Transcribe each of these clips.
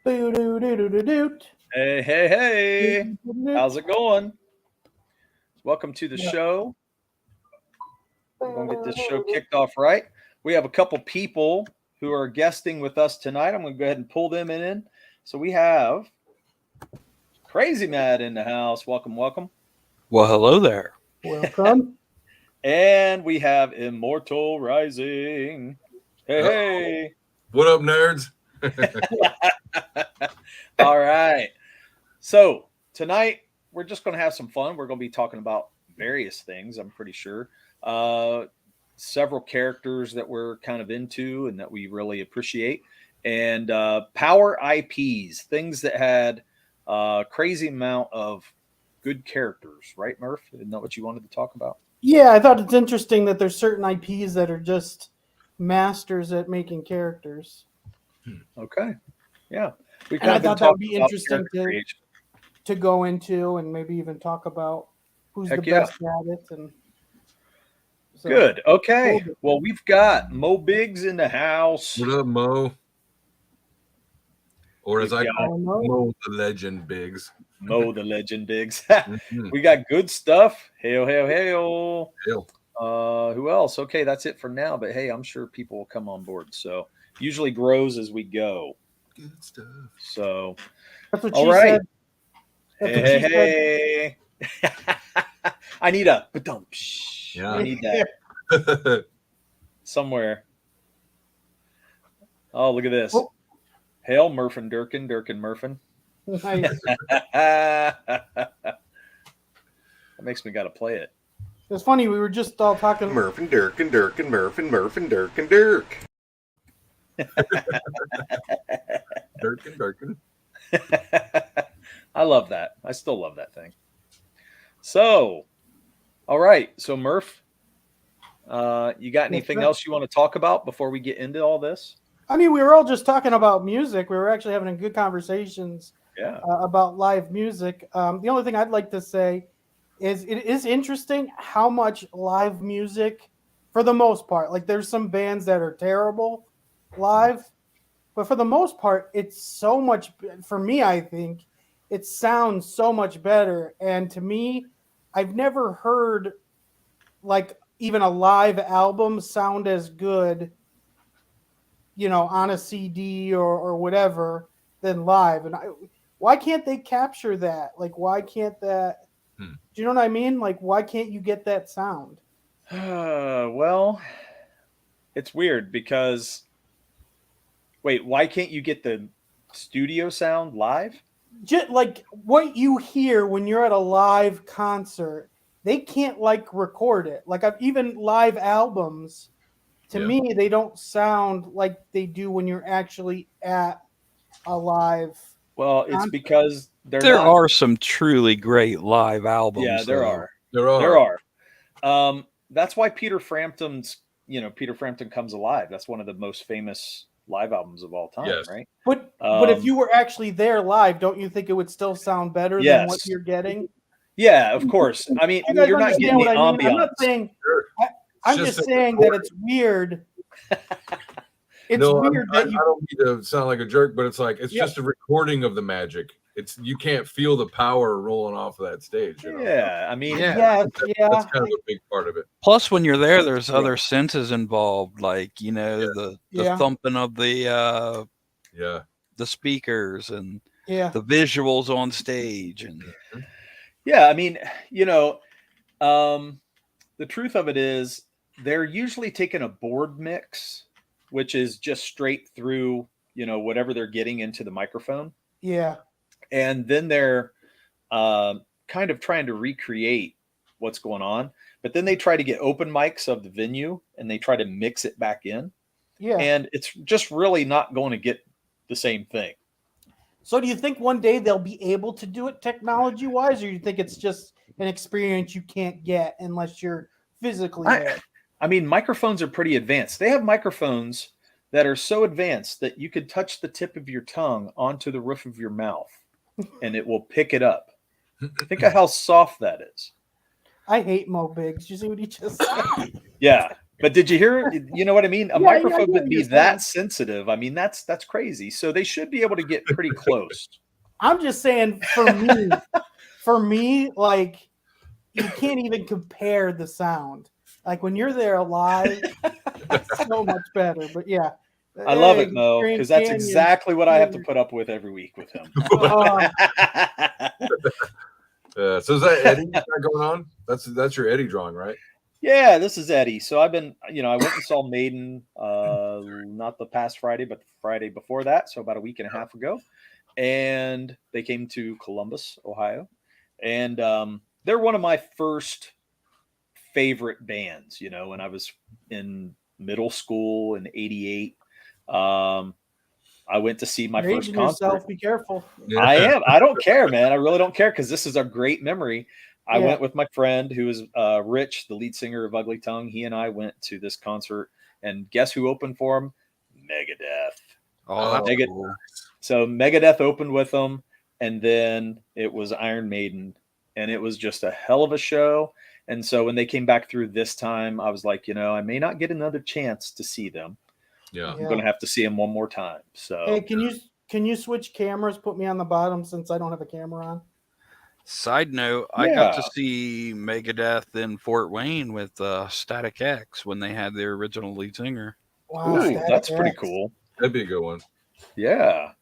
Boo-doo-doo-doo-doo-doot. Hey, hey, hey. How's it going? Welcome to the show. We're going to get this show kicked off right. We have a couple people who are guesting with us tonight. I'm going to go ahead and pull them in. So we have Crazy Mad in the house. Welcome, welcome. Well, hello there. Welcome. And we have Immortal Rising. Hey, hey. What up, nerds? All right. So tonight we're just going to have some fun. We're going to be talking about various things, I'm pretty sure. Several characters that we're kind of into and that we really appreciate. And power IPs, things that had a crazy amount of good characters. Right, Murph? Isn't that what you wanted to talk about? Yeah, I thought it's interesting that there's certain IPs that are just masters at making characters. Okay. Yeah. We've And I thought that would be about interesting character creation. to go into and maybe even talk about who's Heck the yeah. best at it. And so, Good. Okay. Cool. Well, we've got Mo Biggs in the house. What up, Mo? Or as I Yeah. call Mo the Legend Biggs. Mo the Legend Biggs. Mhm. We got good stuff. Hail, hail, hail. Hail. Who else? Okay, that's it for now. But hey, I'm sure people will come on board. So usually grows as we go. Good stuff. So that's what all she right. said. That's what she said. Hey. I need a ba-dum. Yeah. I need that somewhere. Oh, look at this. Oh. Hail, Murph and Dirkin, Dirk and Murphin. Nice. That makes me got to play it. It's funny, we were just all talking. Murph and Dirk and Dirk and Murph and Murph and Dirk and Dirk. Dirkin. I love that. I still love that thing. So, all right. So, Murph, you got anything else you want to talk about before we get into all this? I mean, we were all just talking about music. We were actually having good conversations about live music. The only thing I'd like to say is it is interesting how much live music, for the most part, like there's some bands that are terrible live, but for the most part, it's so much, for me, I think, it sounds so much better. And to me, I've never heard like even a live album sound as good, on a CD or whatever than live. And why can't they capture that? Like, why can't that? Do you know what I mean? Like, why can't you get that sound? Well, it's weird because, wait, why can't you get the studio sound live? Just like what you hear when you're at a live concert, they can't record it. Like even live albums, to me, they don't sound like they do when you're actually at a live. Well, it's because there are some truly great live albums. Yeah, there are. There are. That's why Peter Frampton's, Peter Frampton Comes Alive. That's one of the most famous live albums of all time, right? But if you were actually there live, don't you think it would still sound better than what you're getting? Yeah, of course. I mean, you're not getting the ambiance. I'm not saying. I'm just saying that it's weird. It's weird that I don't mean to sound like a jerk, but it's like it's just a recording of the magic. You can't feel the power rolling off of that stage. Yeah, I mean, that's kind of a big part of it. Plus, when you're there's other senses involved, like the thumping of the speakers and the visuals on stage, and I mean, the truth of it is they're usually taking a board mix, which is just straight through, whatever they're getting into the microphone. Yeah. And then they're kind of trying to recreate what's going on. But then they try to get open mics of the venue and they try to mix it back in. Yeah. And it's just really not going to get the same thing. So do you think one day they'll be able to do it technology-wise, or you think it's just an experience you can't get unless you're physically there? I mean, microphones are pretty advanced. They have microphones that are so advanced that you could touch the tip of your tongue onto the roof of your mouth and it will pick it up. Think of how soft that is. I hate Mo Biggs. You see what he just said? Yeah. But did you hear? You know what I mean? A Yeah, microphone yeah, would be you're that saying. sensitive. I mean, that's crazy. So they should be able to get pretty close. I'm just saying, for me, like you can't even compare the sound. Like when you're there live, it's so much better. But yeah, I love it, hey, Mo, Grand because that's Canyon. exactly what I have to put up with every week with him. So is that Eddie you got going on? That's your Eddie drawing, right? Yeah, this is Eddie. So I've been, I went and saw Maiden, not the past Friday, but the Friday before that. So about a week and a half ago. And they came to Columbus, Ohio. And they're one of my first favorite bands, when I was in middle school in 88. I went to see my You're first aging concert. yourself. Be careful. Yeah. I am. I don't care, man. I really don't care because this is a great memory. I Yeah. went with my friend who is Rich, the lead singer of Ugly Tongue. He and I went to this concert, and guess who opened for him? Megadeth. Oh, that's cool. So Megadeth opened with them, and then it was Iron Maiden, and it was just a hell of a show. And so when they came back through this time, I was like, I may not get another chance to see them. Yeah. I'm going to have to see them one more time. So Hey, can you switch cameras? Put me on the bottom since I don't have a camera on. Side note, I got to see Megadeth in Fort Wayne with Static X when they had their original lead singer. Wow, ooh, that's pretty cool. That'd be a good one. Yeah.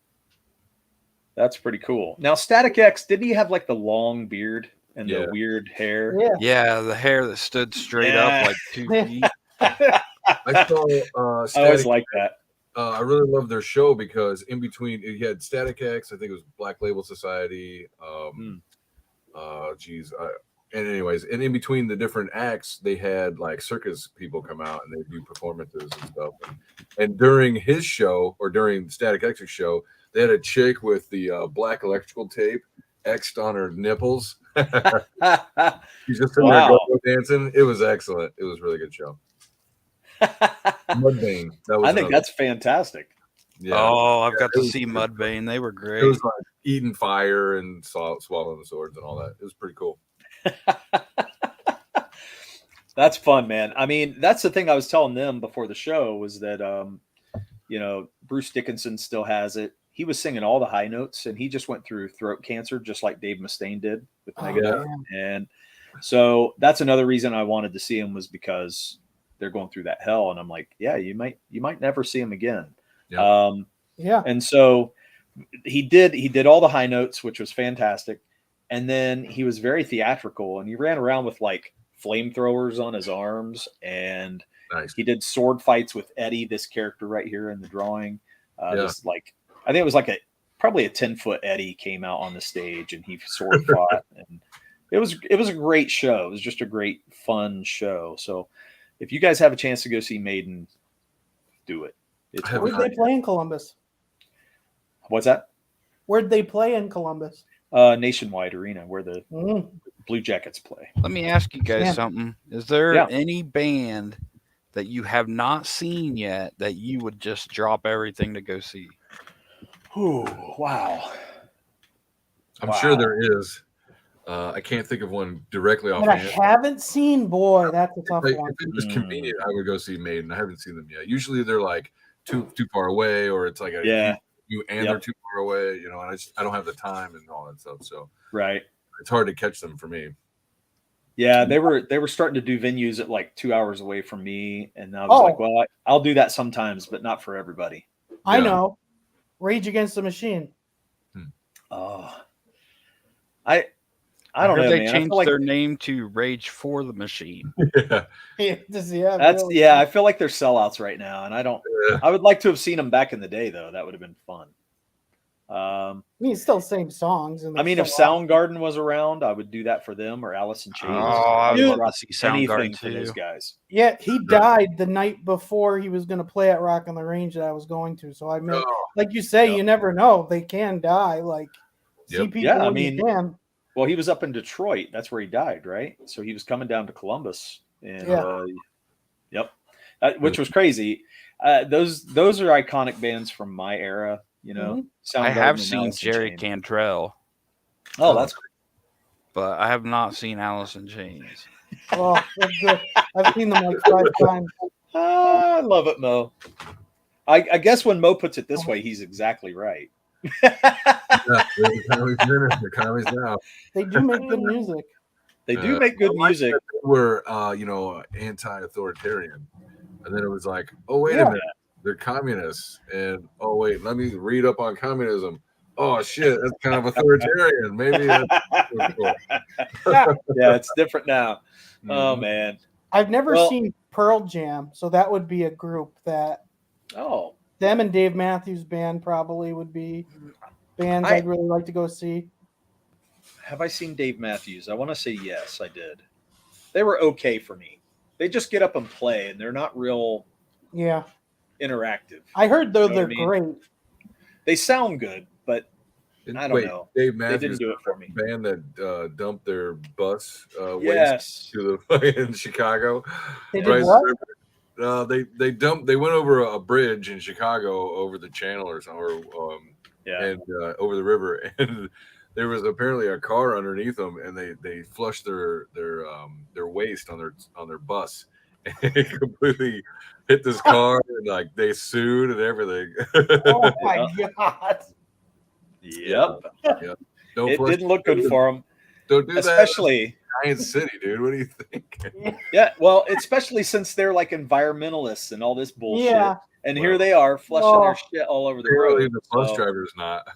That's pretty cool. Now, Static X, didn't he have like the long beard and the weird hair? Yeah. Yeah, the hair that stood straight up like 2 feet. I saw I always like that. I really love their show because in between you had Static X, I think it was Black Label Society. And anyways, and in between the different acts, they had like circus people come out and they do performances and stuff. And during his show or during Static X's show, they had a chick with the black electrical tape X'd on her nipples. She's just sitting there go dancing. It was excellent. It was a really good show. Mudvayne. I think that's fantastic. Yeah. Oh, I've got to see Mudvayne. They were great. It was like eating fire and swallowing the swords and all that. It was pretty cool. That's fun, man. I mean, that's the thing I was telling them before the show was that, Bruce Dickinson still has it. He was singing all the high notes, and he just went through throat cancer, just like Dave Mustaine did with Megadeth. And so that's another reason I wanted to see him was because they're going through that hell. And I'm like, yeah, you might never see him again. Yeah. And so he did all the high notes, which was fantastic. And then he was very theatrical, and he ran around with like flamethrowers on his arms, and he did sword fights with Eddie, this character right here in the drawing. This, like, I think it was like probably a 10-foot Eddie came out on the stage, and he sword fought, and it was a great show. It was just a great fun show. So if you guys have a chance to go see Maiden, do it. Where'd they play in Columbus? What's that? Where'd they play in Columbus? Nationwide Arena, where the Blue Jackets play. Let me ask you guys something. Is there any band that you have not seen yet that you would just drop everything to go see? Ooh, wow. I'm sure there is. I can't think of one directly off. But I haven't seen. Boy, that's a tough one. If it was convenient, I would go see Maiden. I haven't seen them yet. Usually they're like too far away, or it's like they're too far away. And I don't have the time and all that stuff. So it's hard to catch them for me. Yeah, they were starting to do venues at like 2 hours away from me, and I was like, well, I'll do that sometimes, but not for everybody. I know. Rage Against the Machine. Oh, I don't know. They changed their name to Rage for the Machine. I feel like they're sellouts right now, and I don't. I would like to have seen them back in the day, though. That would have been fun. I mean, it's still the same songs. I mean, if Soundgarden was around, I would do that for them, or Alice in Chains. I would love to see Soundgarden for those guys. Yeah, he died the night before he was going to play at Rock on the Range that I was going to. So I mean, like you say, you never know; they can die. Like, see people when you can. Well, he was up in Detroit. That's where he died, right? So he was coming down to Columbus, and which was crazy. Those are iconic bands from my era. I have seen Jerry Cantrell. Oh, that's cool. But I have not seen Alice in Chains. Oh, they're good. I've seen them like 5 times. I love it, Mo. I guess when Mo puts it this way, he's exactly right. The commies now. They do make good music. They do make good music. They were, anti-authoritarian, and then it was like, oh wait a minute, they're communists, and oh wait, let me read up on communism. Oh shit, that's kind of authoritarian. Maybe that's cool. Yeah, it's different now. Oh man, I've never seen Pearl Jam, so that would be a group that. Oh, them and Dave Matthews Band probably would be bands I'd really like to go see. Have I seen Dave Matthews? I want to say yes, I did. They were okay for me. They just get up and play, and they're not real interactive. I heard though they're great. They sound good, but I don't know. Dave Matthews they didn't do it for me. Band that dumped their bus waste to the in Chicago. They did what? They went over a bridge in Chicago over the channel or something, and over the river, and there was apparently a car underneath them, and they flushed their waste on their bus, and it completely hit this car, and like they sued and everything. Oh my god! Yep. It didn't look good for them. Don't do especially that. Giant city, dude. What do you think? Yeah, well, especially since they're like environmentalists and all this bullshit. Yeah. And here they are flushing their shit all over the road. The bus driver's not.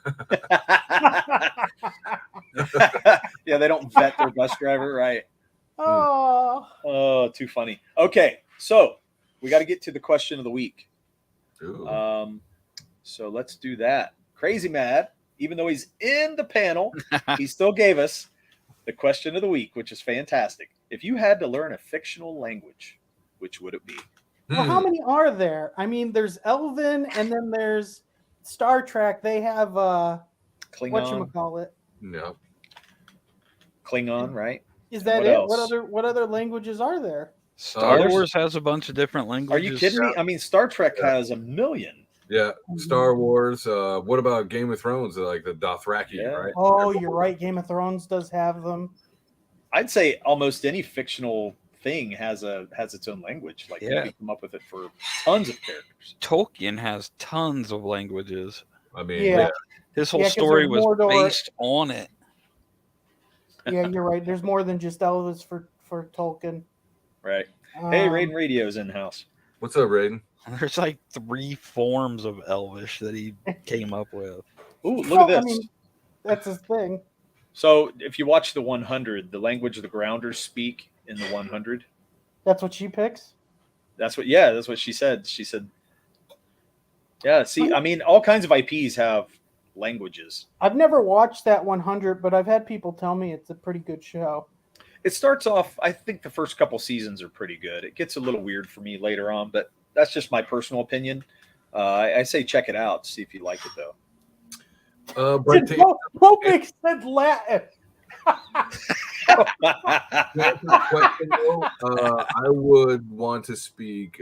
Yeah, they don't vet their bus driver, right? Oh, too funny. Okay, so we got to get to the question of the week. So let's do that. Crazy Mad, even though he's in the panel, he still gave us the question of the week, which is fantastic. If you had to learn a fictional language, which would it be? Well, how many are there? I mean, there's Elven, and then there's Star Trek. They have Klingon. Whatchamacallit? No. Klingon, right? Is that it? What other languages are there? Star Wars has a bunch of different languages. Are you kidding me? I mean, Star Trek has a million. Yeah, Star Wars. What about Game of Thrones? Like the Dothraki, right? Oh, you're right. Game of Thrones does have them. I'd say almost any fictional thing has its own language. Like you can come up with it for tons of characters. Tolkien has tons of languages. I mean, his whole story was based on it. Yeah, you're right. There's more than just Elvis for Tolkien. Right. Hey, Raiden Radio's in house. What's up, Raiden? There's like 3 forms of Elvish that he came up with. Ooh, look at this. I mean, that's his thing. So if you watch the 100, the language the Grounders speak in the 100. That's what she picks? That's what she said. She said, yeah, see, I mean, all kinds of IPs have languages. I've never watched that 100, but I've had people tell me it's a pretty good show. It starts off, I think the first couple seasons are pretty good. It gets a little weird for me later on, but that's just my personal opinion. I say check it out, see if you like it, though. Popik said Latin. I would want to speak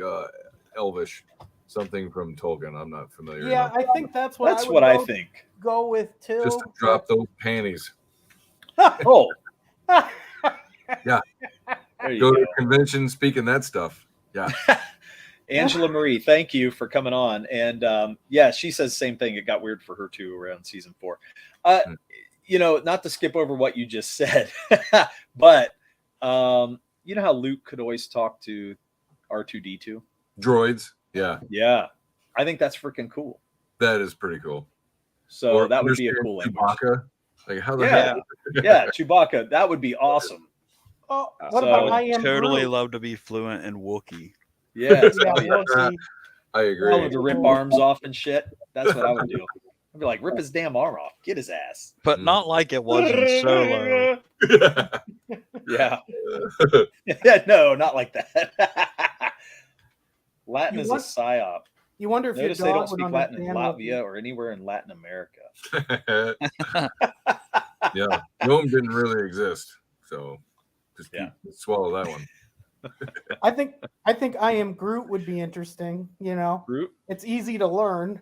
Elvish, something from Tolkien. I'm not familiar. Yeah, I think that's what I think. Go with too. Just to drop those panties. Oh. Yeah. Go to a convention speaking that stuff. Yeah. Angela Marie, thank you for coming on. And she says the same thing. It got weird for her too around season 4. Not to skip over what you just said, but you know how Luke could always talk to R2D2? Droids. Yeah. Yeah. I think that's freaking cool. That is pretty cool. So that would be a cool language. Chewbacca. Like how the heck? Yeah, Chewbacca. That would be awesome. Oh, what about I am totally Groot? love to be fluent in Wookiee. Yeah, I agree. I would rip arms off and shit. That's what I would do. I'd be like, rip his damn arm off. Get his ass. But not like it was in Solo. Yeah. Yeah, no, not like that. Latin is a psyop. You wonder if Notice your they dog don't speak would Latin in understand Latvia or anywhere in Latin America. Yeah, Rome didn't really exist, so just swallow that one. I think I am Groot would be interesting. Groot. It's easy to learn.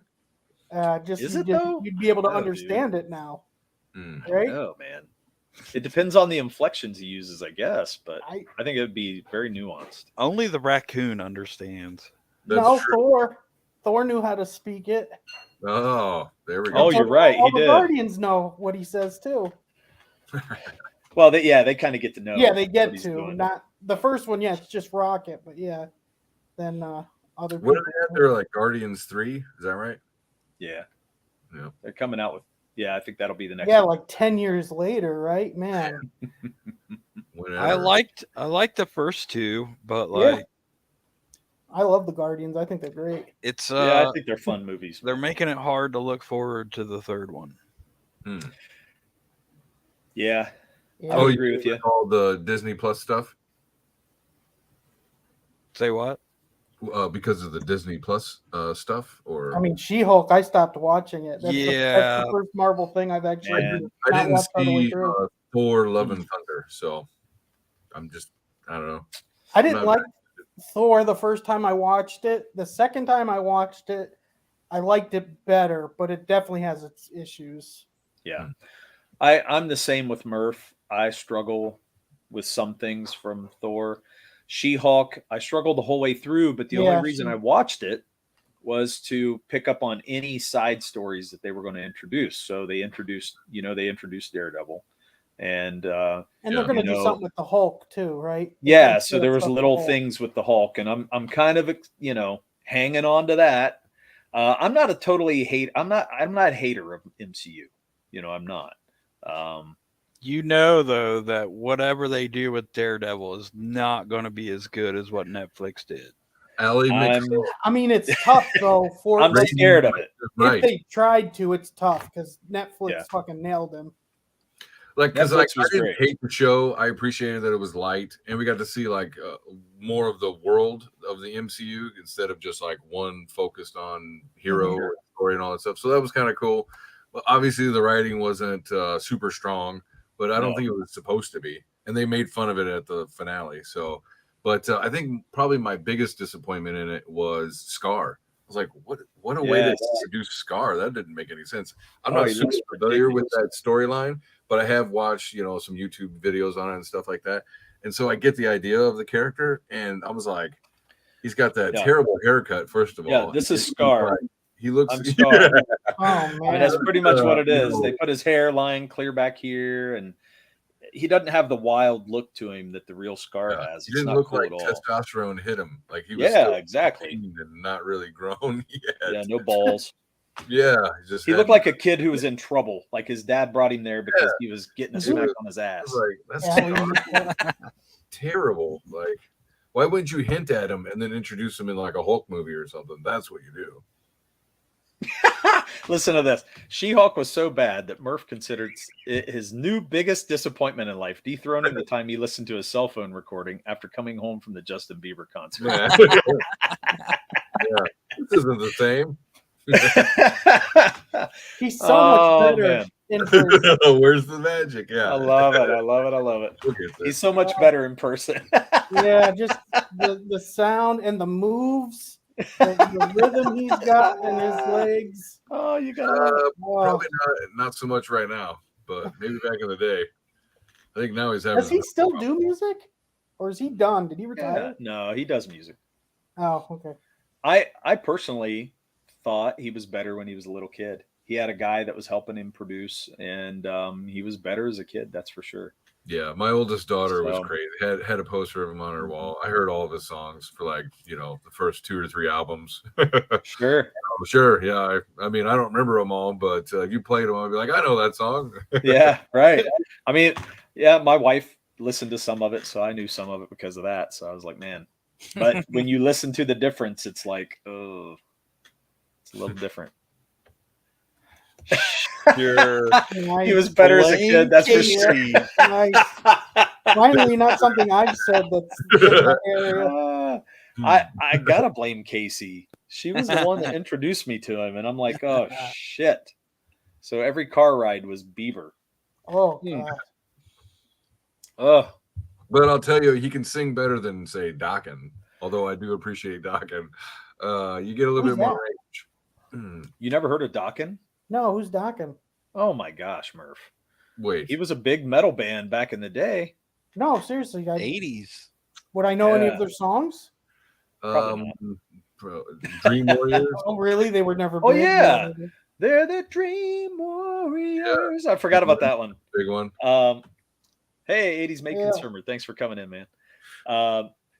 Is it though? You'd be able to understand it now, right? Oh man, It depends on the inflections he uses, I guess, but I think it would be very nuanced. Only the raccoon understands. No, Thor knew how to speak it. Oh, there we go. Oh, you're right. All He the did. Guardians know what he says too. Well, they kind of get to know. Yeah, they get what to. doing. Not the first one. Yeah, it's just Rocket, but yeah, then other. What do they have there? Like Guardians 3? Is that right? Yeah. Yeah. They're coming out with. Yeah, I think that'll be the next. Yeah, one. like 10 years later, right, man? I liked the first two, but like. Yeah. I love the Guardians. I think they're great. It's I think they're fun movies. They're making it hard to look forward to the third one. Yeah. Yeah. I agree with you. All the Disney Plus stuff. Say what? Because of the Disney Plus stuff, or I mean, She-Hulk. I stopped watching it. That's Yeah. the first Marvel thing I've actually. I didn't watched all the way see through. Thor: Love and Thunder, so I don't know. I didn't like Thor the first time I watched it. The second time I watched it, I liked it better, but it definitely has its issues. Yeah. I'm the same with Murph. I struggle with some things from Thor. She-Hulk, I struggled the whole way through, but the only reason I watched it was to pick up on any side stories that they were going to introduce. So they introduced Daredevil. And they're going to do something with the Hulk too, right? Yeah, so there was little things with the Hulk, and I'm kind of hanging on to that. I'm not a totally I'm not a hater of MCU. I'm not. Though that whatever they do with Daredevil is not going to be as good as what Netflix did. I mean, it's tough though. I'm scared of it. If they tried to, it's tough because Netflix fucking nailed him. Like, because I didn't hate the show. I appreciated that it was light, and we got to see like more of the world of the MCU instead of just like one focused on hero story and all that stuff. So that was kind of cool. But obviously, the writing wasn't super strong, but I don't think it was supposed to be. And they made fun of it at the finale. So, but I think probably my biggest disappointment in it was Scar. I was like, what a way to introduce Scar. That didn't make any sense. I'm not super familiar with that storyline, but I have watched, some YouTube videos on it and stuff like that. And so I get the idea of the character. And I was like, he's got that terrible haircut, first of all. Yeah, this is Scar. He looks. I'm Scar. Oh, man. I mean, that's pretty much what it is. They put his hair lying clear back here, and he doesn't have the wild look to him that the real Scar has. He didn't look like testosterone hit him. Like he was exactly, and not really grown yet. Yeah, no balls. He looked like a kid who was in trouble. Like his dad brought him there because he was getting a smack on his ass. Like, that's terrible. Like, why wouldn't you hint at him and then introduce him in like a Hulk movie or something? That's what you do. Listen to this. She-Hulk was so bad that Murph considered it his new biggest disappointment in life, dethroning the time he listened to his cell phone recording after coming home from the Justin Bieber concert. This isn't the same. He's so much better in person. Where's the magic? Yeah, I love it. He's so much better in person. Yeah, just the sound and the moves. The rhythm he's got in his legs. Oh, you got probably not so much right now, but maybe back in the day. I think now he's having. Does he still do music, or is he done? Did he retire? No, he does music. Oh, okay. I personally thought he was better when he was a little kid. He had a guy that was helping him produce, and he was better as a kid. That's for sure. Yeah, my oldest daughter was crazy. Had a poster of him on her wall. I heard all of his songs for like, the first 2 or 3 albums. Sure. Sure. Yeah. I mean, I don't remember them all, but if you played them, I'd be like, I know that song. Yeah, right. I mean, yeah, my wife listened to some of it, so I knew some of it because of that. So I was like, man. But when you listen to the difference, it's like, oh, it's a little different. He was better as a kid, that's for sure. Nice. Finally, not something I've said that's in that area. I gotta blame Casey. She was the one that introduced me to him, and I'm like, oh shit. So every car ride was Bieber. Oh God. Oh. But I'll tell you, he can sing better than say Dokken. Although I do appreciate Dokken. You get a little bit more range. You never heard of Dokken? No, who's Dokken? Oh my gosh, Murph. Wait. He was a big metal band back in the day. No, seriously, 80s. Would I know any of their songs? Probably Dream Warriors. Oh, really? They were never. Oh big? yeah, they're the Dream Warriors. I forgot about that one. Big one. Hey, 80s Made Consumer. Thanks for coming in, man.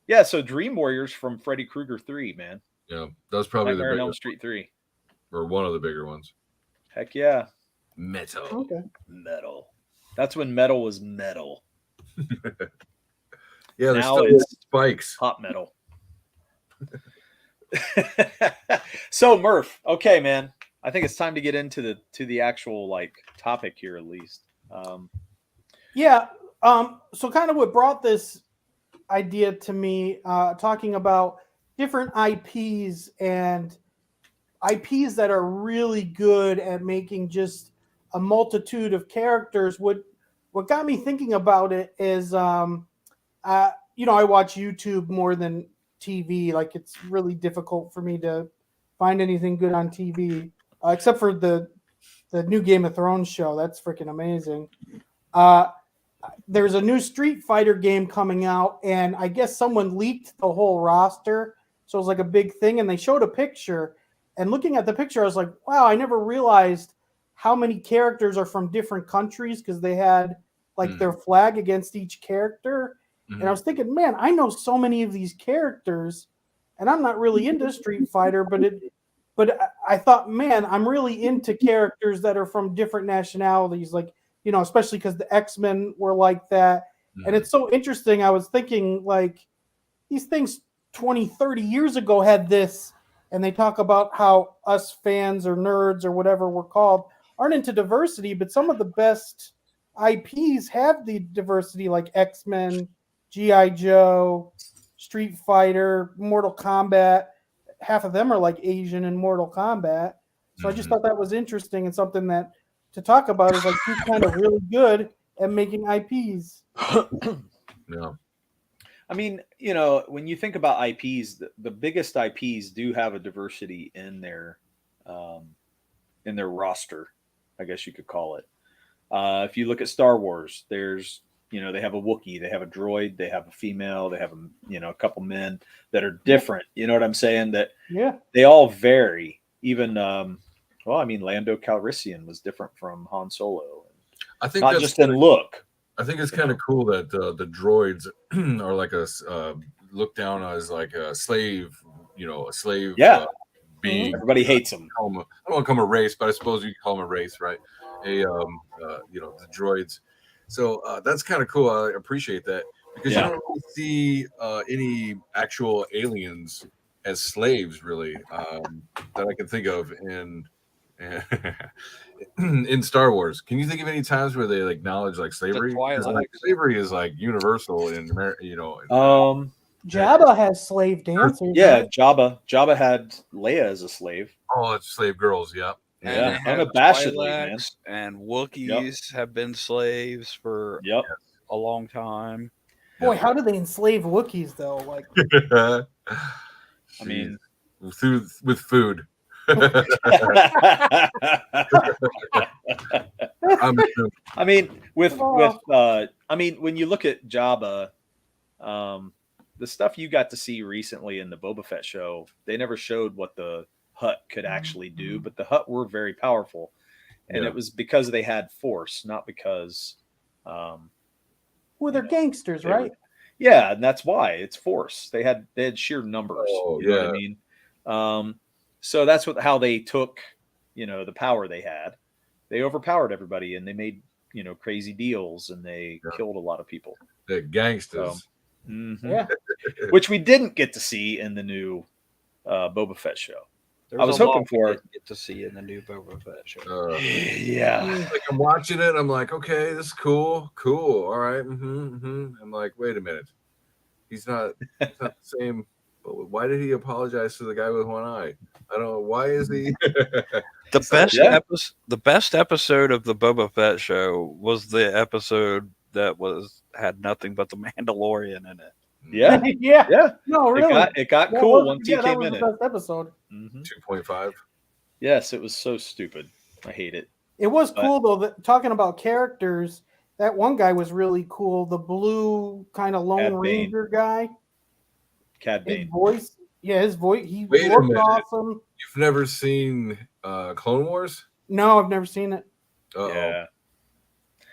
Yeah, so Dream Warriors from Freddy Krueger 3, man. Yeah, that was probably Nightmare the on bigger Elm Street 3. or one of the bigger ones. Heck yeah. Metal. Okay. Metal. That's when metal was metal. Yeah, there's Now still it's spikes. Hot metal. So Murph, okay, man. I think it's time to get into the actual like topic here, at least. Yeah. So kind of what brought this idea to me, talking about different IPs and IPs that are really good at making just a multitude of characters. What got me thinking about it is, I watch YouTube more than TV. Like, it's really difficult for me to find anything good on TV, except for the new Game of Thrones show. That's freaking amazing. There's a new Street Fighter game coming out, and I guess someone leaked the whole roster, so it was like a big thing, and they showed a picture, and looking at the picture, I was like, wow, I never realized how many characters are from different countries, because they had like their flag against each character. And I was thinking, man, I know so many of these characters, and I'm not really into Street Fighter, but I thought, man, I'm really into characters that are from different nationalities, like, especially because the X-Men were like that. And it's so interesting. I was thinking, like, these things 20, 30 years ago had this, and they talk about how us fans or nerds or whatever we're called aren't into diversity, but some of the best IPs have the diversity, like X-Men, G.I. Joe, Street Fighter, Mortal Kombat. Half of them are like Asian in Mortal Kombat. So I just thought that was interesting, and something that to talk about is like, who's kind of really good at making IPs. Yeah. I mean, when you think about IPs, the biggest IPs do have a diversity in their roster, I guess you could call it. If you look at Star Wars, there's they have a Wookiee, they have a droid, they have a female, they have a couple men that are different. You know what I'm saying? That they all vary. Even Lando Calrissian was different from Han Solo. I think not that's just in look. I think it's kind of cool that the droids are like looked down as like a slave, a slave. Being. Everybody hates them. I don't want to call them a race, but I suppose you could call them a race, right? The droids. So that's kind of cool. I appreciate that, because you don't really see any actual aliens as slaves, really, that I can think of in Star Wars. Can you think of any times where they acknowledge like slavery? Slavery is like universal in America. Jabba has slave dancers. Yeah, right? Jabba had Leia as a slave. Oh, it's slave girls. Yeah. Yeah, unabashedly, man. And Wookiees have been slaves for a long time. Boy, how do they enslave Wookiees though? Like, I mean, with food. When you look at Jabba, the stuff you got to see recently in the Boba Fett show, they never showed what the Hutt could actually do, but the Hutt were very powerful, and it was because they had force, not because they're gangsters, right? And that's why it's force. They had sheer numbers. Oh, you know what I mean? So that's how they took the power they had. They overpowered everybody, and they made crazy deals, and they killed a lot of people. The gangsters. Which we didn't get to see in the new Boba Fett show. I was hoping for get to see in the new Boba Fett show. Like, I'm watching it. I'm like, okay, this is cool. All right. I'm like, wait a minute. He's not the same. But why did he apologize to the guy with one eye? I don't know. Why is he? The best episode of the Boba Fett show was the episode that had nothing but the Mandalorian in it. Yeah. No, really. It got cool once he came in. That was the best episode. 2.5. Yes, it was so stupid. I hate it. It was cool though. That talking about characters, that one guy was really cool. The blue kind of Lone Ranger guy. Cad Bane. His voice, his voice. He Wait a looked minute. awesome. You've never seen Clone Wars? No, I've never seen it. Uh-oh. Yeah.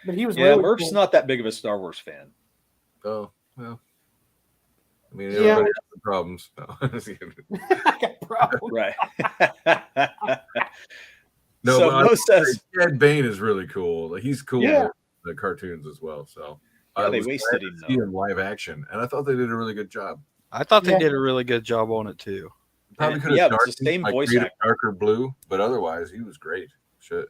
But he was Yeah, really Murph's cool. not that big of a Star Wars fan. Oh, well. I mean, everybody has some problems. No. I got problems. Right. No, so but Mo says Cad Bane is really cool. Like, he's cool in the cartoons as well. So they wasted him though. In live action, and I thought they did a really good job. I thought they did a really good job on it too. Probably could have it's the same voice actor. Darker blue, but otherwise he was great. Shit.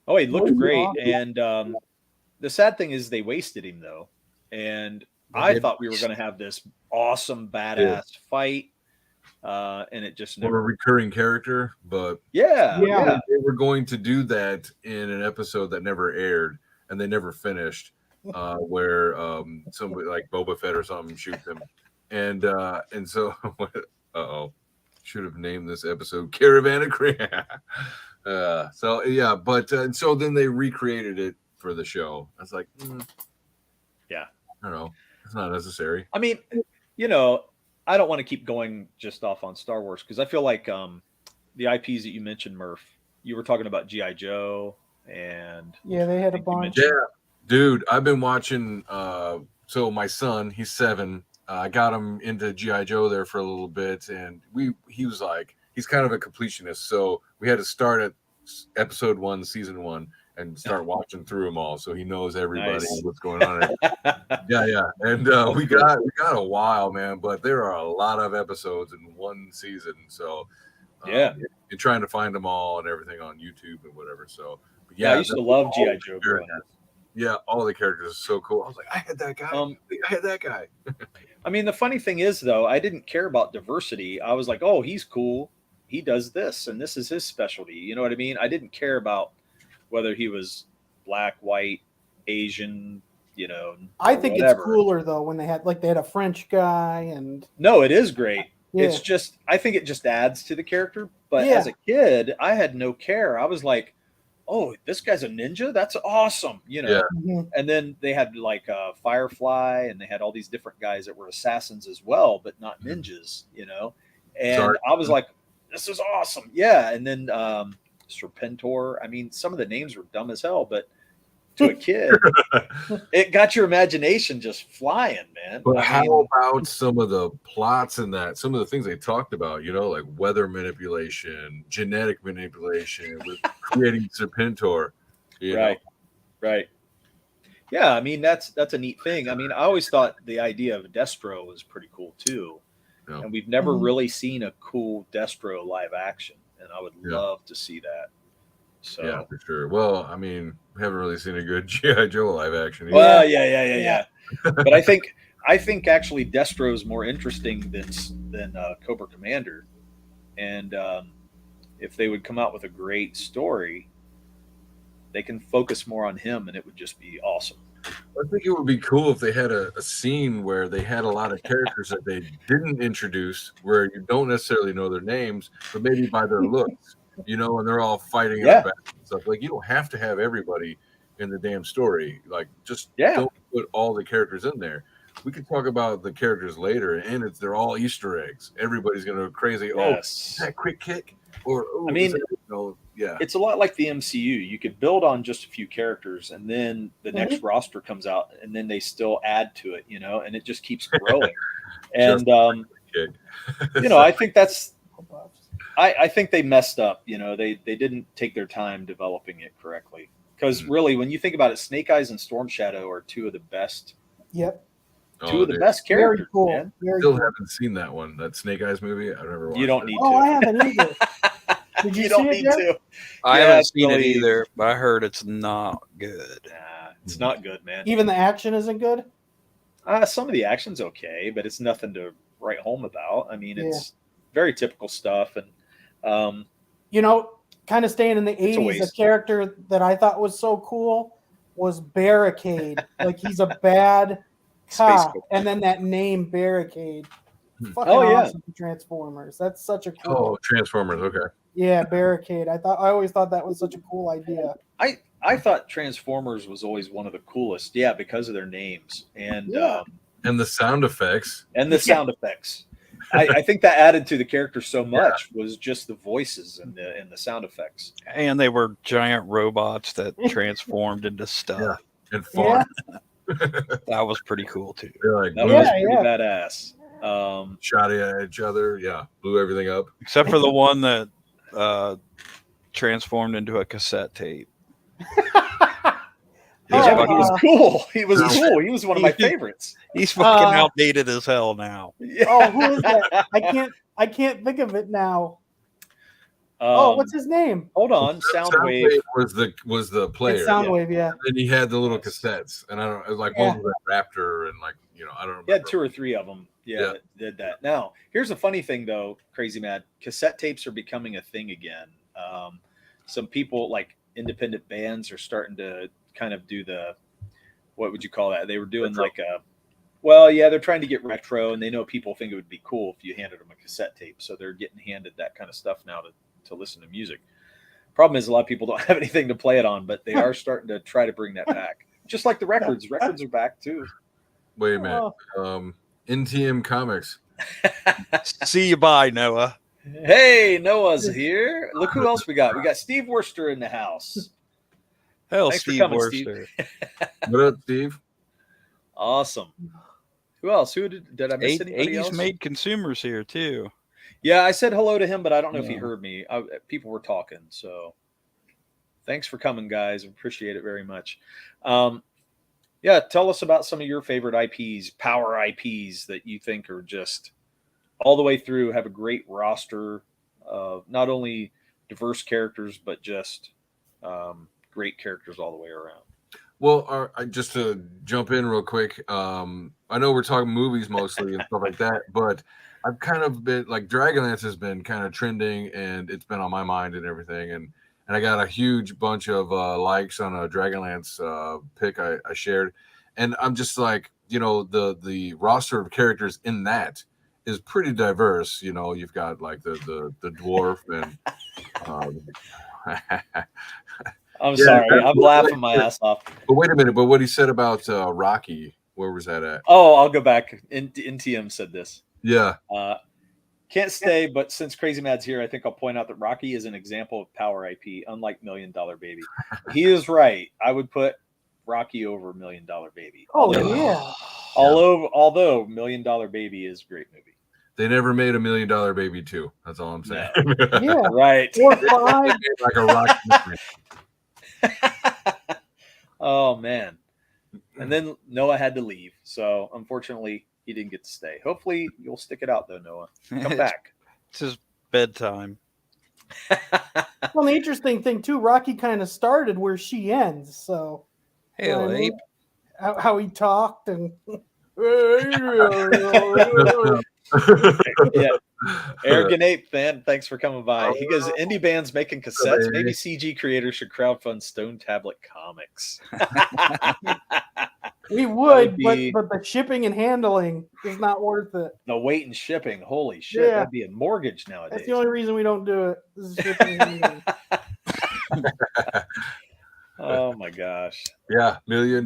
Oh, he looked great, and the sad thing is they wasted him though, and I thought we were going to have this awesome badass fight. And it just never a recurring character, but they were going to do that in an episode that never aired and they never finished, where somebody like Boba Fett or something shoots him, and so should have named this episode Caravan of Crap. And so then they recreated it for the show. I was like, I don't know, it's not necessary. I mean, I don't want to keep going just off on Star Wars because I feel like the IPs that you mentioned, Murph, you were talking about G.I. Joe and they had a bunch. Yeah, dude, I've been watching. So my son, he's 7. I got him into G.I. Joe there for a little bit, and he was like, he's kind of a completionist, so we had to start at episode 1, season 1. And start watching through them all, so he knows everybody what's going on. And we got a while, man. But there are a lot of episodes in one season, so you're trying to find them all and everything on YouTube and whatever. So I used to love G.I. Joe growing up. Yeah, all the characters are so cool. I was like, I had that guy. I had that guy. I mean, the funny thing is, though, I didn't care about diversity. I was like, oh, he's cool. He does this, and this is his specialty. You know what I mean? I didn't care about whether he was black, white, Asian, I think it's cooler though when they had a French guy and. No, it is great. Yeah. It's just, I think it just adds to the character. But as a kid, I had no care. I was like, oh, this guy's a ninja? That's awesome. And then they had like Firefly, and they had all these different guys that were assassins as well, but not ninjas, and I was like, this is awesome. Yeah. And then, Serpentor. I mean, some of the names were dumb as hell, but to a kid, it got your imagination just flying, man. But how about some of the plots in that? Some of the things they talked about, like weather manipulation, genetic manipulation, with creating Serpentor. Right. Yeah, I mean that's a neat thing. I mean, I always thought the idea of Destro was pretty cool too, and we've never really seen a cool Destro live action. And I would love to see that. So yeah, for sure. Well, I mean, we haven't really seen a good G.I. Joe live action either. Well, yeah. But I think actually Destro is more interesting than Cobra Commander, and if they would come out with a great story, they can focus more on him, and it would just be awesome. I think it would be cool if they had a scene where they had a lot of characters that they didn't introduce, where you don't necessarily know their names, but maybe by their looks, and they're all fighting in the back and stuff. Like, you don't have to have everybody in the damn story. Like, just don't put all the characters in there. We could talk about the characters later, and they're all Easter eggs. Everybody's going to go crazy. Yes. Oh, that quick kick? Or, I mean, it's a lot like the MCU. You could build on just a few characters, and then the next roster comes out, and then they still add to it, and it just keeps growing. And I think I think they messed up. They didn't take their time developing it correctly. Because really, when you think about it, Snake Eyes and Storm Shadow are two of the best. Yep. Two of the best characters. Very cool. Man. Still haven't seen that one. That Snake Eyes movie. I've never watched. You don't need to. I haven't either. Did you don't need to. I haven't seen it either, but I heard it's not good. Nah, it's not good, man. Even the action isn't good? Some of the action's okay, but it's nothing to write home about. I mean, it's very typical stuff. And, kind of staying in the 80s, a character that I thought was so cool was Barricade. Like, he's a bad cop. And then that name, Barricade. fucking awesome. Transformers. That's such a cool. Oh, Transformers. Okay. Yeah, Barricade. I always thought that was such a cool idea. I thought Transformers was always one of the coolest. Yeah, because of their names and the sound effects. And the sound effects. I think that added to the character so much was just the voices and the sound effects. And they were giant robots that transformed into stuff. And fought. That was pretty cool too. Like, that was pretty badass. Shot at each other, blew everything up. Except for the one that transformed into a cassette tape. He was cool. He was cool. He was one of my favorites. He's fucking outdated as hell now. Oh, who is that? I can't think of it now. What's his name? Hold on, Soundwave was the player. It's Soundwave, And then he had the little cassettes, and I don't. It was like one was a Raptor, and I don't remember. He had 2 or 3 of them. That did that. Now, here's a funny thing though, Crazy Mad. Cassette tapes are becoming a thing again. Some people like independent bands are starting to kind of do what would you call that? They were doing retro. They're trying to get retro, and they know people think it would be cool if you handed them a cassette tape, so they're getting handed that kind of stuff now to listen to music. Problem is, a lot of people don't have anything to play it on, but they are starting to try to bring that back, just like the records. Records are back too. Wait a minute. NTM Comics. See you, bye, Noah. Hey, Noah's here. Look who else we got. We got Steve Worcester in the house. Hell, Thanks Steve for coming, Worcester. Steve. What up, Steve? Awesome. Who else? Who did I miss anybody 80s else? made consumers here too. Yeah, I said hello to him, but I don't know if he heard me. People were talking, so thanks for coming, guys. Appreciate it very much. Tell us about some of your favorite IPs, power IPs that you think are just all the way through, have a great roster of not only diverse characters, but just great characters all the way around. Well, just to jump in real quick, I know we're talking movies mostly and stuff like that, but I've kind of been like Dragonlance has been kind of trending, and it's been on my mind and everything, and I got a huge bunch of likes on a Dragonlance pic I shared, and I'm just like, the roster of characters in that is pretty diverse. You've got like the dwarf and. I'm sorry. I'm laughing my ass off. But wait a minute. But what he said about Rocky, where was that at? Oh, I'll go back. NTM said this. Yeah. Can't stay, but since Crazy Mad's here, I think I'll point out that Rocky is an example of power IP, unlike $1 Million Baby. He is right. I would put Rocky over $1 Million Baby. Oh, yeah. Although $1 Million Baby is a great movie. They never made $1 Million Baby 2. That's all I'm saying. No. Yeah. Right. Or 5. Like a Rocky. Oh man. And then Noah had to leave, so unfortunately he didn't get to stay. Hopefully you'll stick it out though, Noah. Come back. It's his bedtime. Well, the interesting thing too, Rocky kind of started where she ends, so Hell, Ape. How he talked and yeah. Arrogant Ape, man, thanks for coming by. He goes, indie bands making cassettes. Maybe CG creators should crowdfund Stone Tablet Comics. We would, but the shipping and handling is not worth it. The weight and shipping, holy shit, that'd be a mortgage nowadays. That's the only reason we don't do it. This is shipping and handling. Oh my gosh. Yeah, $1 million.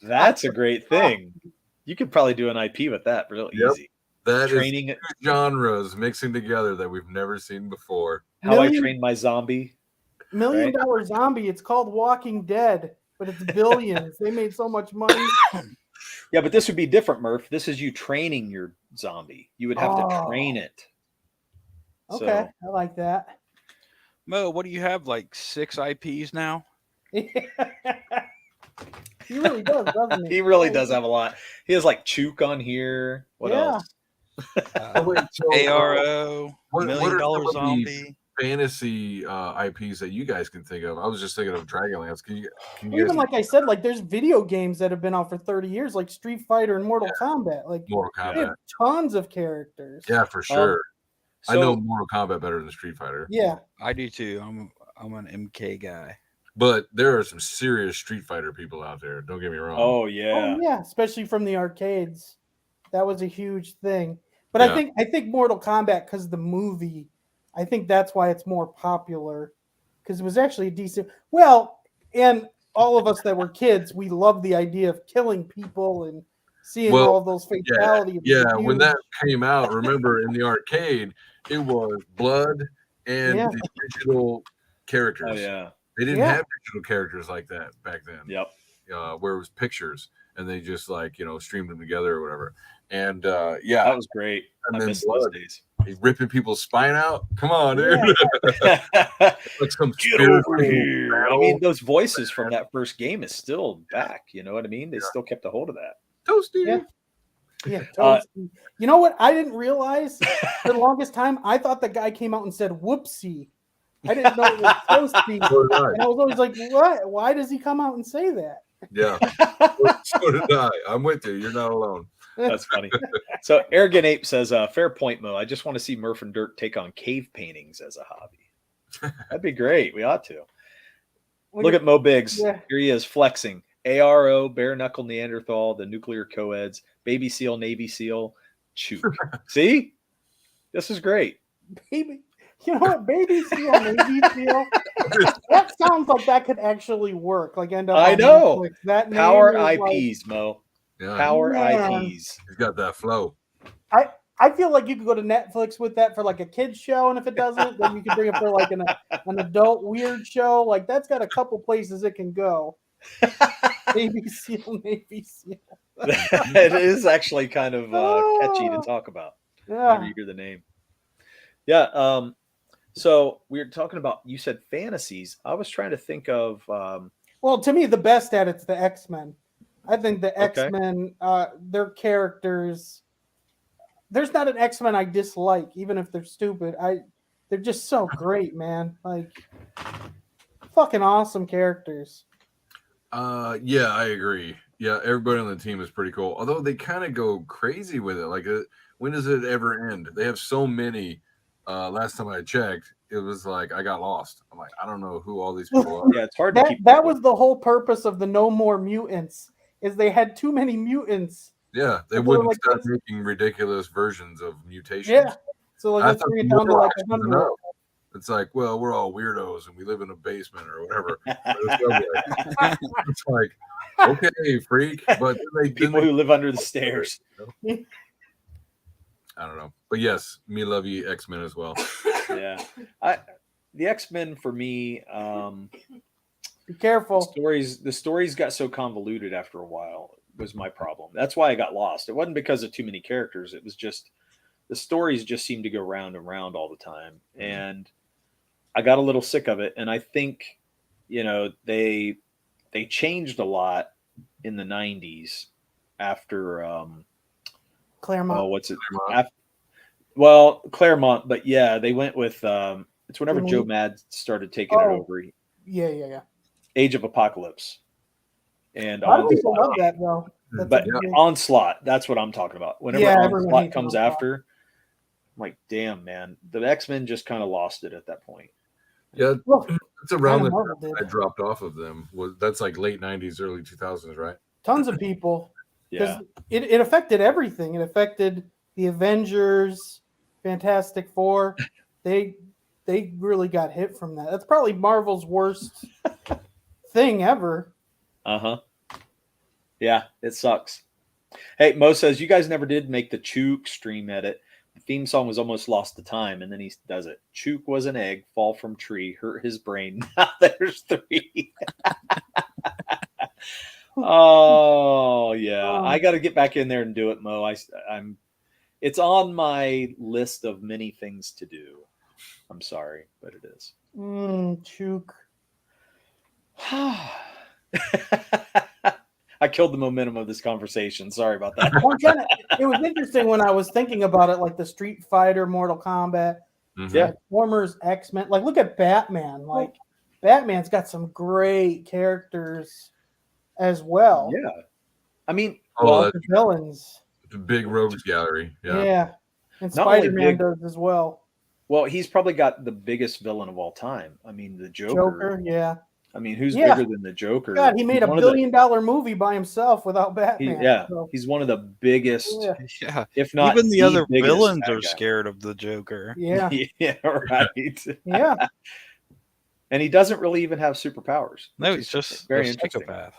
That's a great thing. You could probably do an IP with that real easy. That Training is two genres mixing together that we've never seen before. How I Trained My Zombie. $1 Million Zombie. It's called Walking Dead, but it's billions. They made so much money. Yeah, but this would be different, Murph. This is you training your zombie. You would have to train it. Okay, I like that. Mo, what do you have? Like 6 IPs now? He really does, doesn't he? He really does have a lot. He has like Chook on here. What else? ARO, $1 Million Zombie. Fantasy IPs that you guys can think of. I was just thinking of Dragonlance. Can you even like I said, like there's video games that have been out for 30 years, like Street Fighter and Mortal Kombat. Like Mortal Kombat. They have tons of characters. Yeah, for sure. I know Mortal Kombat better than Street Fighter. Yeah, I do too. I'm an MK guy. But there are some serious Street Fighter people out there. Don't get me wrong. Oh yeah, especially from the arcades. That was a huge thing. But I think Mortal Kombat, because the movie, I think that's why it's more popular, because it was actually a decent. Well, and all of us that were kids, we loved the idea of killing people and seeing all of those fatalities. Yeah, when that came out, remember in the arcade, it was blood and the digital characters. Oh yeah, they didn't have digital characters like that back then. Yep. Where it was pictures and they just like streamed them together or whatever. And that was great. And I miss those days. He's ripping people's spine out. Come on, dude. Like some Get over here. I mean, those voices from that first game is still back. You know what I mean? They still kept a hold of that. Toasty. Yeah, Toasty. You know what? I didn't realize for the longest time. I thought the guy came out and said "whoopsie." I didn't know it was Toasty, and I was always like, "What? Why does he come out and say that?" Yeah, so did I. I'm with you. You're not alone. That's funny. So Arrogant Ape says, fair point, Mo. I just want to see Murph and Dirk take on cave paintings as a hobby. That'd be great. We ought to. Look at Mo Biggs. Yeah. Here he is flexing. ARO, Bare Knuckle Neanderthal, the Nuclear Coeds, Baby Seal, Navy Seal, Chook. See? This is great. Baby. You know what? Baby Seal, Navy Seal. That sounds like that could actually work. Like end up. I know. Netflix. That Power IPs, Mo. Yeah. Power IPs. He's got that flow. I feel like you could go to Netflix with that for like a kid's show, and if it doesn't, then you can bring it for like an adult weird show. Like that's got a couple places it can go. Baby Seal, Navy Seal. It is actually kind of catchy to talk about. Yeah. Whenever you hear the name. Yeah. So we were talking about. You said fantasies. I was trying to think of. Well, to me, the best at it's the X-Men. I think the X-Men, their characters. There's not an X-Men I dislike, even if they're stupid. They're just so great, man. Like, fucking awesome characters. Yeah, I agree. Yeah, everybody on the team is pretty cool. Although they kind of go crazy with it. Like, when does it ever end? They have so many. Last time I checked, it was like I got lost. I'm like, I don't know who all these people are. Yeah, it's hard to keep. That was the whole purpose of the No More Mutants. Is they had too many mutants. Yeah, they wouldn't start making ridiculous versions of mutations. Yeah, so like let's bring it down to like 100. It's like, well, we're all weirdos and we live in a basement or whatever. It's like, okay, freak. But people who live under the stairs. I don't know, but yes, me love you X-Men as well. Yeah, the X-Men for me. Be careful. The stories got so convoluted after a while. Was my problem. That's why I got lost. It wasn't because of too many characters. It was just the stories just seemed to go round and round all the time, and I got a little sick of it. And I think, they changed a lot in the 90s after Claremont. Oh, what's it? Well, Claremont, but yeah, they went with it's whenever Joe Mad started taking it over. Yeah. Age of Apocalypse. And a lot of people love that though. But Onslaught, that's what I'm talking about. Whenever Onslaught comes after, I'm like, damn, man, the X-Men just kind of lost it at that point. Yeah, it's around the time I dropped off of them. That's like late 90s, early 2000s, right? Tons of people. Yeah. It affected everything. It affected the Avengers, Fantastic Four. They really got hit from that. That's probably Marvel's worst thing ever. Yeah, it sucks. Hey, Mo says, you guys never did make the Chook stream edit. The theme song was almost lost to time, and then he does it. Chook was an egg, fall from tree, hurt his brain. Now there's 3. Oh, yeah. I got to get back in there and do it, Mo. It's on my list of many things to do. I'm sorry, but it is. Chook. I killed the momentum of this conversation. Sorry about that. It was interesting when I was thinking about it, like the Street Fighter, Mortal Kombat, Transformers, X-Men. Like, look at Batman. Like, Batman's got some great characters as well. Yeah. I mean, the villains. The big rogues gallery. Yeah. And Spider-Man does as well. Well, he's probably got the biggest villain of all time. I mean, the Joker. Yeah. I mean, who's bigger than the Joker? God, he made a $1 billion movie by himself without Batman. He's one of the biggest, if not even the other villains are guy. Scared of the Joker. Yeah, yeah, right. Yeah, and he doesn't really even have superpowers. No, he's just very a interesting. psychopath.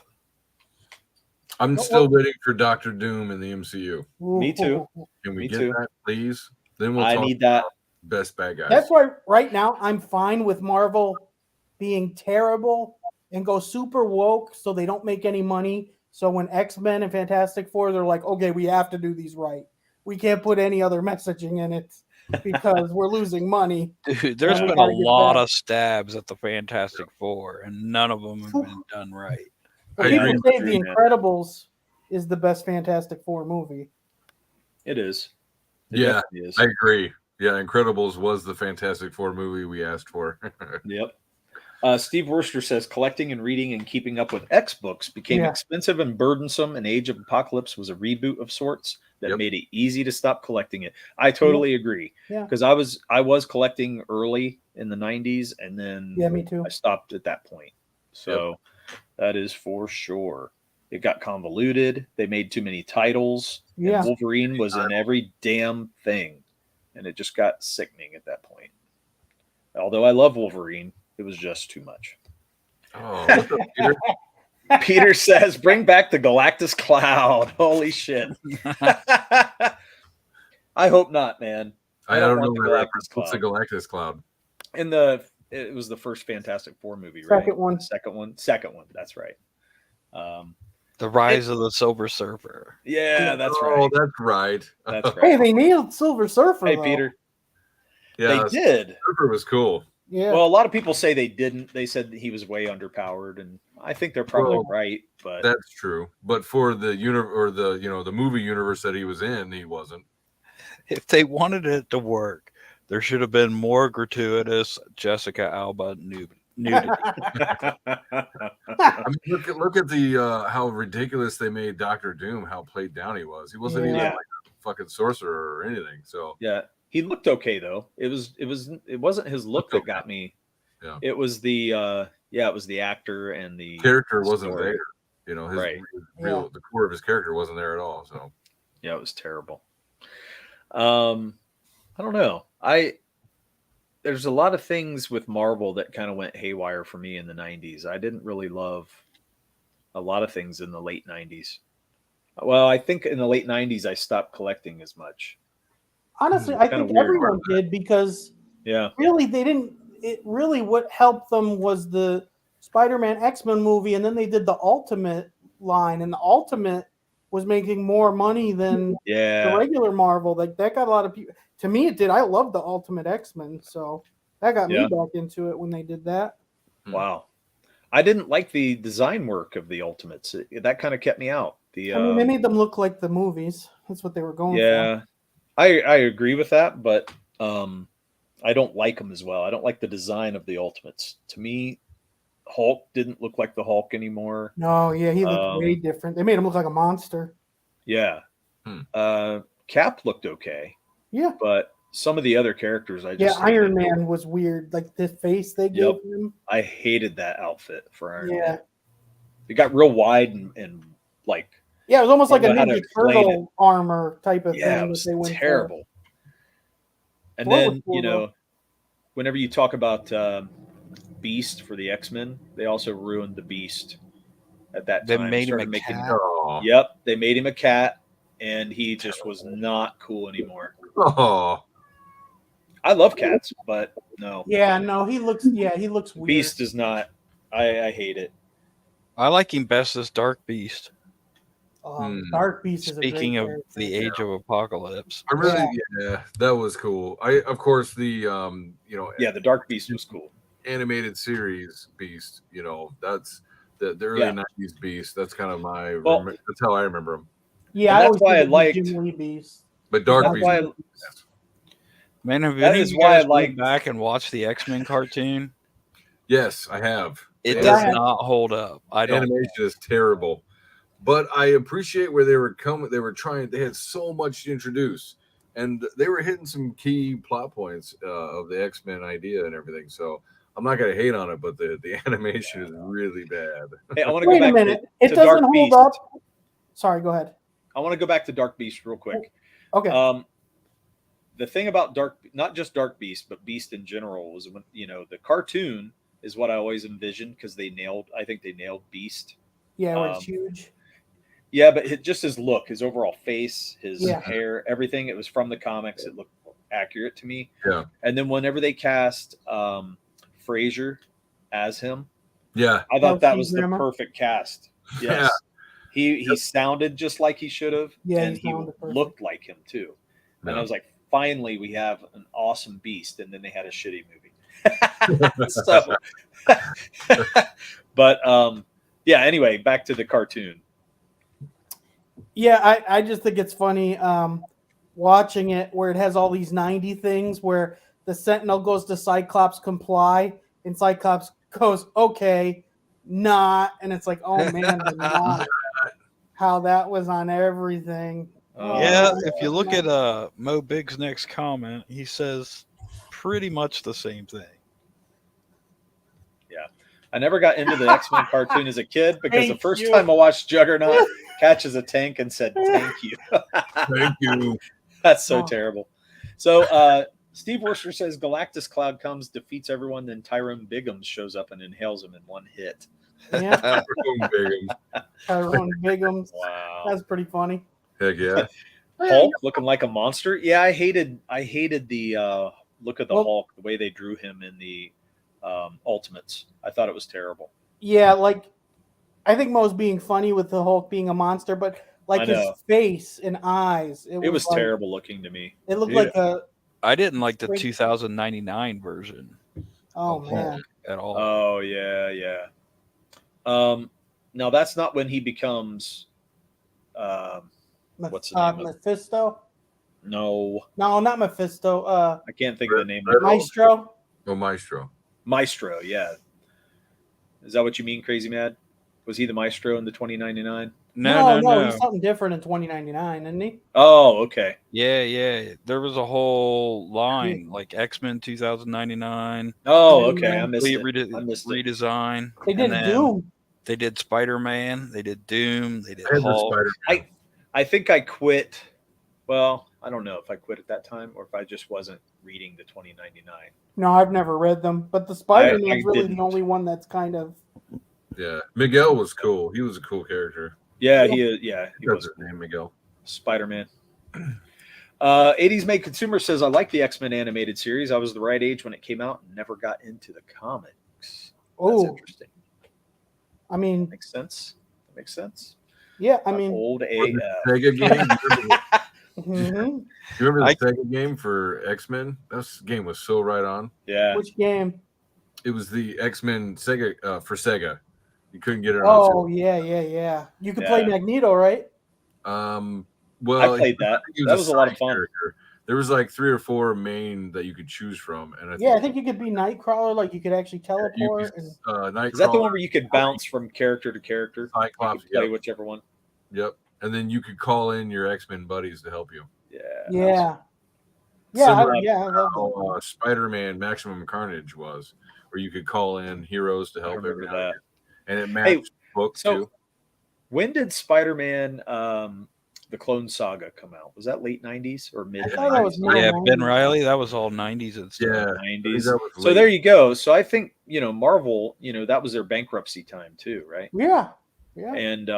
I'm still waiting for Doctor Doom in the MCU. Me too. Can we get that, please? Then we'll I talk need that. Best bad guys. That's why right now I'm fine with Marvel being terrible and go super woke so they don't make any money. So when X-Men and Fantastic Four, they're like, okay, we have to do these right. We can't put any other messaging in it because we're losing money. Dude, there's been a lot of stabs at the Fantastic Four, and none of them have been done right. Well, people say The Incredibles is the best Fantastic Four movie. It is. I agree. Yeah, Incredibles was the Fantastic Four movie we asked for. Yep. Steve Worcester says collecting and reading and keeping up with X books became expensive and burdensome, and Age of Apocalypse was a reboot of sorts that made it easy to stop collecting it. I totally agree. Yeah. Because I was collecting early in the 90s, and then me too. I stopped at that point. So that is for sure. It got convoluted. They made too many titles. Yeah. And Wolverine was in every damn thing. And it just got sickening at that point. Although I love Wolverine, it was just too much. Oh, what's up, Peter? Peter says, bring back the Galactus Cloud. Holy shit. I hope not, man. I don't know the Galactus Cloud. What's the Galactus Cloud? It was the first Fantastic Four movie, right? Second one. Second one. That's right. The Rise of the Silver Surfer. Yeah, that's right. Oh, that's right. That's right. Hey, they nailed Silver Surfer. Hey, though. Peter. Yeah, they did. Surfer was cool. Yeah. Well, a lot of people say they didn't. They said that he was way underpowered, and I think they're probably right. But that's true. But for the the movie universe that he was in, he wasn't. If they wanted it to work, there should have been more gratuitous Jessica Alba nudity. I mean, look at the how ridiculous they made Doctor Doom. How played down he was. He wasn't even like a fucking sorcerer or anything. So yeah, he looked okay though. It wasn't his look that got me. Yeah, it was the actor and the character wasn't there. You know, his real the core of his character wasn't there at all. So yeah, it was terrible. I don't know. There's a lot of things with Marvel that kind of went haywire for me in the 90s. I didn't really love a lot of things in the late 90s. Well, I think in the late 90s, I stopped collecting as much. Honestly, I think everyone did because really they didn't. It really what helped them was the Spider-Man X-Men movie, and then they did the Ultimate line, and the Ultimate was making more money than the regular Marvel. Like that got a lot of people. To me, it did. I love the Ultimate X-Men, so that got me back into it when they did that. Wow, I didn't like the design work of the Ultimates. That kind of kept me out. I mean, they made them look like the movies. That's what they were going for. Yeah, I agree with that, but I don't like them as well. I don't like the design of the Ultimates. To me, Hulk didn't look like the Hulk anymore. No, yeah, he looked way different. They made him look like a monster. Yeah. Cap looked okay. Yeah. But some of the other characters, Iron Man was weird. Like the face they gave him. I hated that outfit for Iron Man. Yeah. It got real wide and like. Yeah, it was almost like a Ninja Turtle armor type of thing. Yeah, it was terrible. And then, whenever you talk about Beast for the X-Men, they also ruined the Beast at that time. They made him a cat. Yep, they made him a cat, and he just was not cool anymore. Oh, I love cats, but no. Yeah, no, he looks weird. Beast is not. I hate it. I like him best as Dark Beast. Dark Beast is speaking of the Age of Apocalypse. I really, that was cool. Of course, the the Dark Beast was cool. Animated series Beast, that's the early 90s Beast. That's kind of that's how I remember him. Yeah, that's why I liked Jim Lee Beast. But Dark Beast. Man, have any of you guys went back and watched the X-Men cartoon? Yes, I have. It does not hold up. Animation is terrible. But I appreciate where they were coming. They were trying. They had so much to introduce, and they were hitting some key plot points of the X-Men idea and everything. So I'm not gonna hate on it, but the animation is really bad. Hey, I want to go Wait a back minute. to It doesn't Dark hold Beast. up. Sorry, go ahead. I want to go back to Dark Beast real quick. Okay. The thing about not just Dark Beast, but Beast in general was when, the cartoon is what I always envisioned because I think they nailed Beast. Yeah, where it's huge. Yeah, but just his look, his overall face, his Yeah. hair, everything, it was from the comics. It looked accurate to me. Yeah. And then whenever they cast Frasier as him, Yeah. I thought that was Grandma. the perfect cast. Yes. Yeah. He sounded just like he should have. Yeah, and he looked like him too. And I was like, finally, we have an awesome Beast. And then they had a shitty movie. So, but yeah. Anyway, back to the cartoon. Yeah, I just think it's funny watching it where it has all these 90 things where the Sentinel goes to Cyclops comply and Cyclops goes, okay, not. And it's like, oh man, not. How that was on everything. Yeah, if you look at Mo Big's next comment, he says pretty much the same thing. Yeah. I never got into the X-Men cartoon as a kid because the first you. time I watched Juggernaut catches a tank and said, thank you. Thank you. That's so terrible. So Steve Worcester says Galactus Cloud comes, defeats everyone, then Tyrone Biggums shows up and inhales him in one hit. Yeah. Tyrone Biggums. Wow. That's pretty funny. Heck yeah. Hulk looking like a monster. Yeah, I hated the look of the Hulk, the way they drew him in the Ultimates. I thought it was terrible. Yeah, like I think Mo's being funny with the Hulk being a monster, but like his face and eyes, it was like, terrible looking to me. It looked like a. I didn't like the 2099 version. Oh man! At all. Oh yeah. Now that's not when he becomes. What's the name? Mephisto? No, not Mephisto. I can't think of the name. Maestro. Oh, Maestro. Maestro, yeah. Is that what you mean, Crazy Mad? Was he the Maestro in the 2099? No. He's something different in 2099, isn't he? Oh, okay. Yeah. There was a whole line like X-Men 2099. Oh, okay. I missed it. Redesign. They did Doom. They did Spider-Man. They did Doom. They did Hulk. I think I quit. Well, I don't know if I quit at that time or if I just wasn't reading the 2099. No, I've never read them, but the Spider-Man's really the only one that's kind of. Yeah, Miguel was cool. He was a cool character. Yeah, he is. Yeah, he was. His name, Miguel. Spider-Man. 80s Made Consumer says, I like the X-Men animated series. I was the right age when it came out and never got into the comics. That's interesting. I mean, makes sense. That makes sense. Yeah, I mean, old Sega game. You remember the Sega game for X-Men? That game was so right on. Yeah. Which game? It was the X-Men Sega for Sega. You couldn't get it. Oh yeah. You could play Magneto, right? Well, I played that. That was a lot of fun. Character. There was like 3 or 4 main that you could choose from, and I think you could be Nightcrawler. Like you could actually teleport. Is that the one where you could bounce from character to character? Cyclops, play whichever one. Yep, and then you could call in your X-Men buddies to help you. Yeah. I love Spider-Man Maximum Carnage was, where you could call in heroes to help every that. And it matched books too. When did Spider-Man the Clone Saga come out? Was that late 90s or mid 90s? Yeah, Ben Reilly, that was all 90s and stuff. Yeah, 90s. So there you go. So I think, Marvel, that was their bankruptcy time too, right? Yeah. And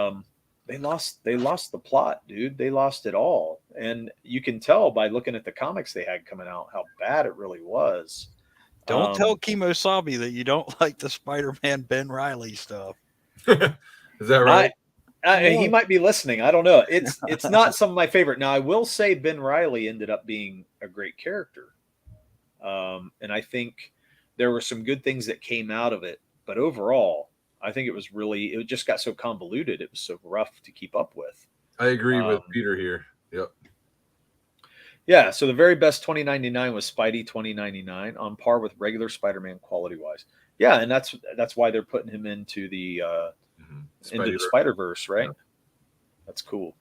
they lost the plot, dude. They lost it all. And you can tell by looking at the comics they had coming out how bad it really was. Don't tell Kimosabi that you don't like the Spider-Man Ben Reilly stuff. Is that right? He might be listening. I don't know. It's not some of my favorite. Now, I will say Ben Reilly ended up being a great character. And I think there were some good things that came out of it. But overall, I think it just got so convoluted. It was so rough to keep up with. I agree with Peter here. Yep. Yeah, so the very best 2099 was Spidey 2099, on par with regular Spider-Man quality-wise. Yeah, and that's why they're putting him into the Spider-Verse, right? Yeah. That's cool.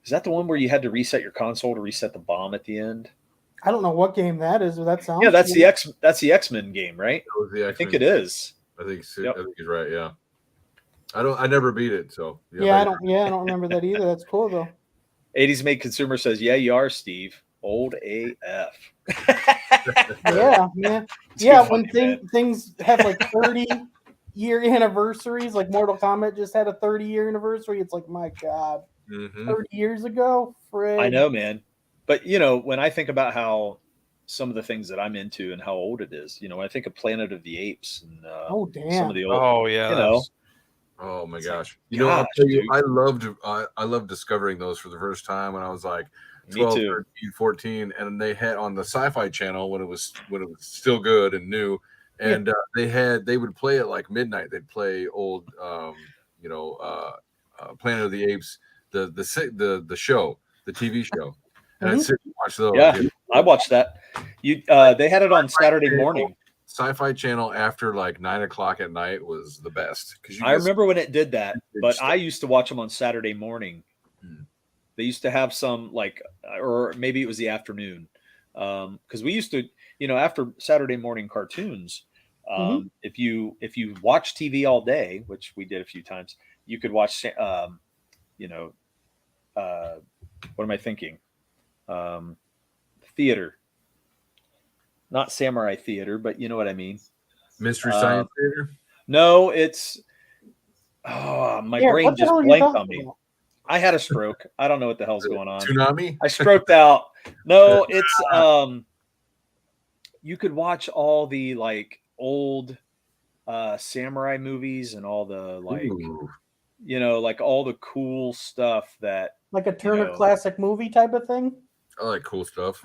Is that the one where you had to reset your console to reset the bomb at the end? I don't know what game that is, but that sounds. Yeah, that's the X-Men game, right? That was the I X-Men think it is. I think he's right. Yeah. I never beat it, so I don't remember that either. That's cool though. 80s Made Consumer says, "Yeah, you are, Steve. Old AF." Yeah. When things have like 30-year anniversaries, like Mortal Kombat just had a 30-year anniversary. It's like, my God, 30 years ago. Frig. I know, man. But when I think about how some of the things that I'm into and how old it is, when I think of Planet of the Apes and some of the old, oh my gosh! I'll tell you, I loved discovering those for the first time when I was like 12, 13, 14, and they had on the Sci-Fi Channel when it was still good and new, and they would play at like midnight. They'd play old, Planet of the Apes, the show, the TV show, and I'd sit and watch those. Yeah, I watched that. They had it on Saturday morning. Sci-Fi Channel after like 9 o'clock at night was the best. I remember when it did that, but I used to watch them on Saturday morning. They used to have some or maybe it was the afternoon, because we used to, after Saturday morning cartoons, if you watch TV all day, which we did a few times, you could watch, what am I thinking? Theater. Not Samurai Theater, but you know what I mean. Mystery Science Theater? No, it's my brain just blanked on me. I had a stroke. I don't know what the hell's going on. Tsunami? I stroked out. No, it's you could watch all the old samurai movies and all the all the cool stuff that like a Turner Classic Movie type of thing. I like cool stuff.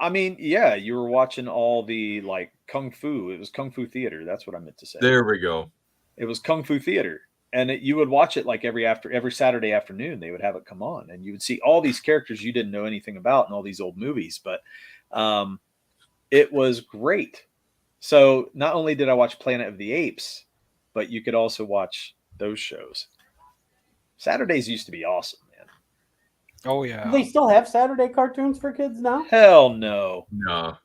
I mean, yeah, you were watching all the Kung Fu. It was Kung Fu Theater. That's what I meant to say. There we go. It was Kung Fu Theater. And you would watch it every Saturday afternoon. They would have it come on, and you would see all these characters you didn't know anything about in all these old movies. But it was great. So not only did I watch Planet of the Apes, but you could also watch those shows. Saturdays used to be awesome, man. Oh yeah. Do they still have Saturday cartoons for kids now? Hell no. No.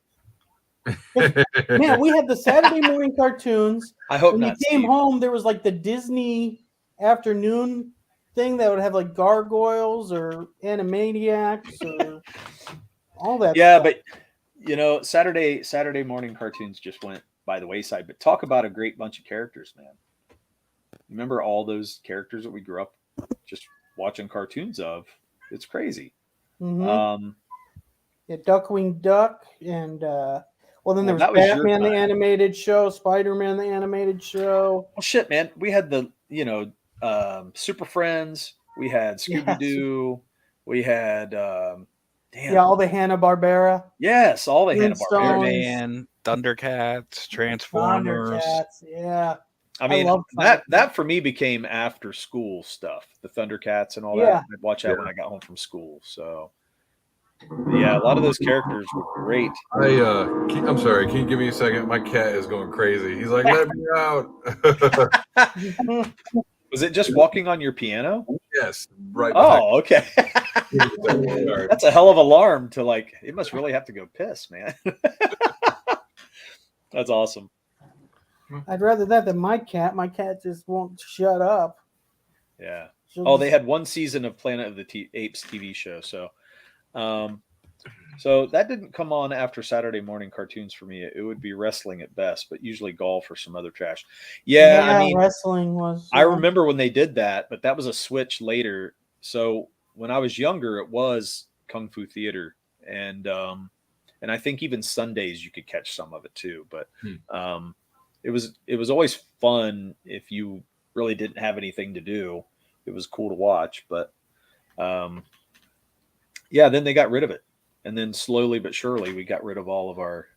Man, we had the Saturday morning cartoons. I hope when not. you came home, there was the Disney afternoon thing that would have gargoyles or Animaniacs or all that. Yeah, stuff. but Saturday morning cartoons just went by the wayside. But talk about a great bunch of characters, man. Remember all those characters that we grew up just watching cartoons of? It's crazy. Mm-hmm. Duckwing Duck and then there was Batman the animated show, Spider-Man the animated show. Well, shit, man. We had the Super Friends. We had Scooby-Doo. We had all the Hanna-Barbera. Yes, all the Hanna-Barbera. Man, Thundercats, Transformers. Yeah. I mean, that for me became after school stuff. The Thundercats and all that. I'd watch that when I got home from school. So, yeah, a lot of those characters were great. I'm sorry. Can you give me a second? My cat is going crazy. He's like, "Let me out." Was it just walking on your piano? Yes. Right. Oh, okay. That's a hell of an alarm to it must really have to go piss, man. That's awesome. I'd rather that than my cat. My cat just won't shut up. Yeah. They had one season of Planet of the Apes TV show. So, so that didn't come on after Saturday morning cartoons for me. It would be wrestling at best, but usually golf or some other trash. Yeah, I mean, wrestling was. I remember when they did that, but that was a switch later. So when I was younger, it was Kung Fu Theater, and I think even Sundays you could catch some of it too. But it was always fun if you really didn't have anything to do. It was cool to watch, but then they got rid of it. And then slowly but surely, we got rid of all of our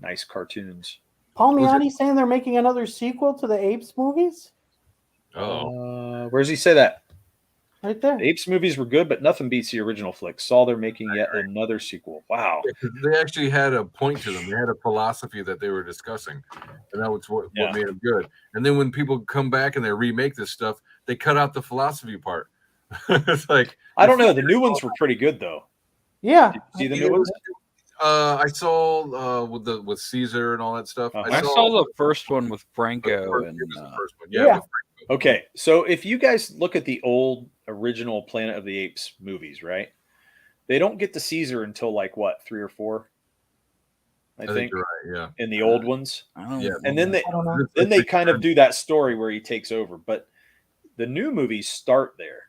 nice cartoons. Palmiani saying they're making another sequel to the Apes movies? Oh. Where does he say that? Right there. The Apes movies were good, but nothing beats the original flick. Saw they're making yet another sequel. Wow. Yeah, they actually had a point to them. They had a philosophy that they were discussing. And that was what made them good. And then when people come back and they remake this stuff, they cut out the philosophy part. It's I don't know. The new ones were pretty good, though. Yeah. Did you see the new ones? I saw with Caesar and all that stuff. Uh-huh. I saw the first one with Franco. It was the first one. Yeah. With Franco. Okay, so if you guys look at the old original Planet of the Apes movies, right? They don't get to Caesar until like what, 3 or 4? I think you're right. Yeah. in the old ones, I don't Yeah. know. and then I don't know. they kind of do that story where he takes over. But the new movies start there,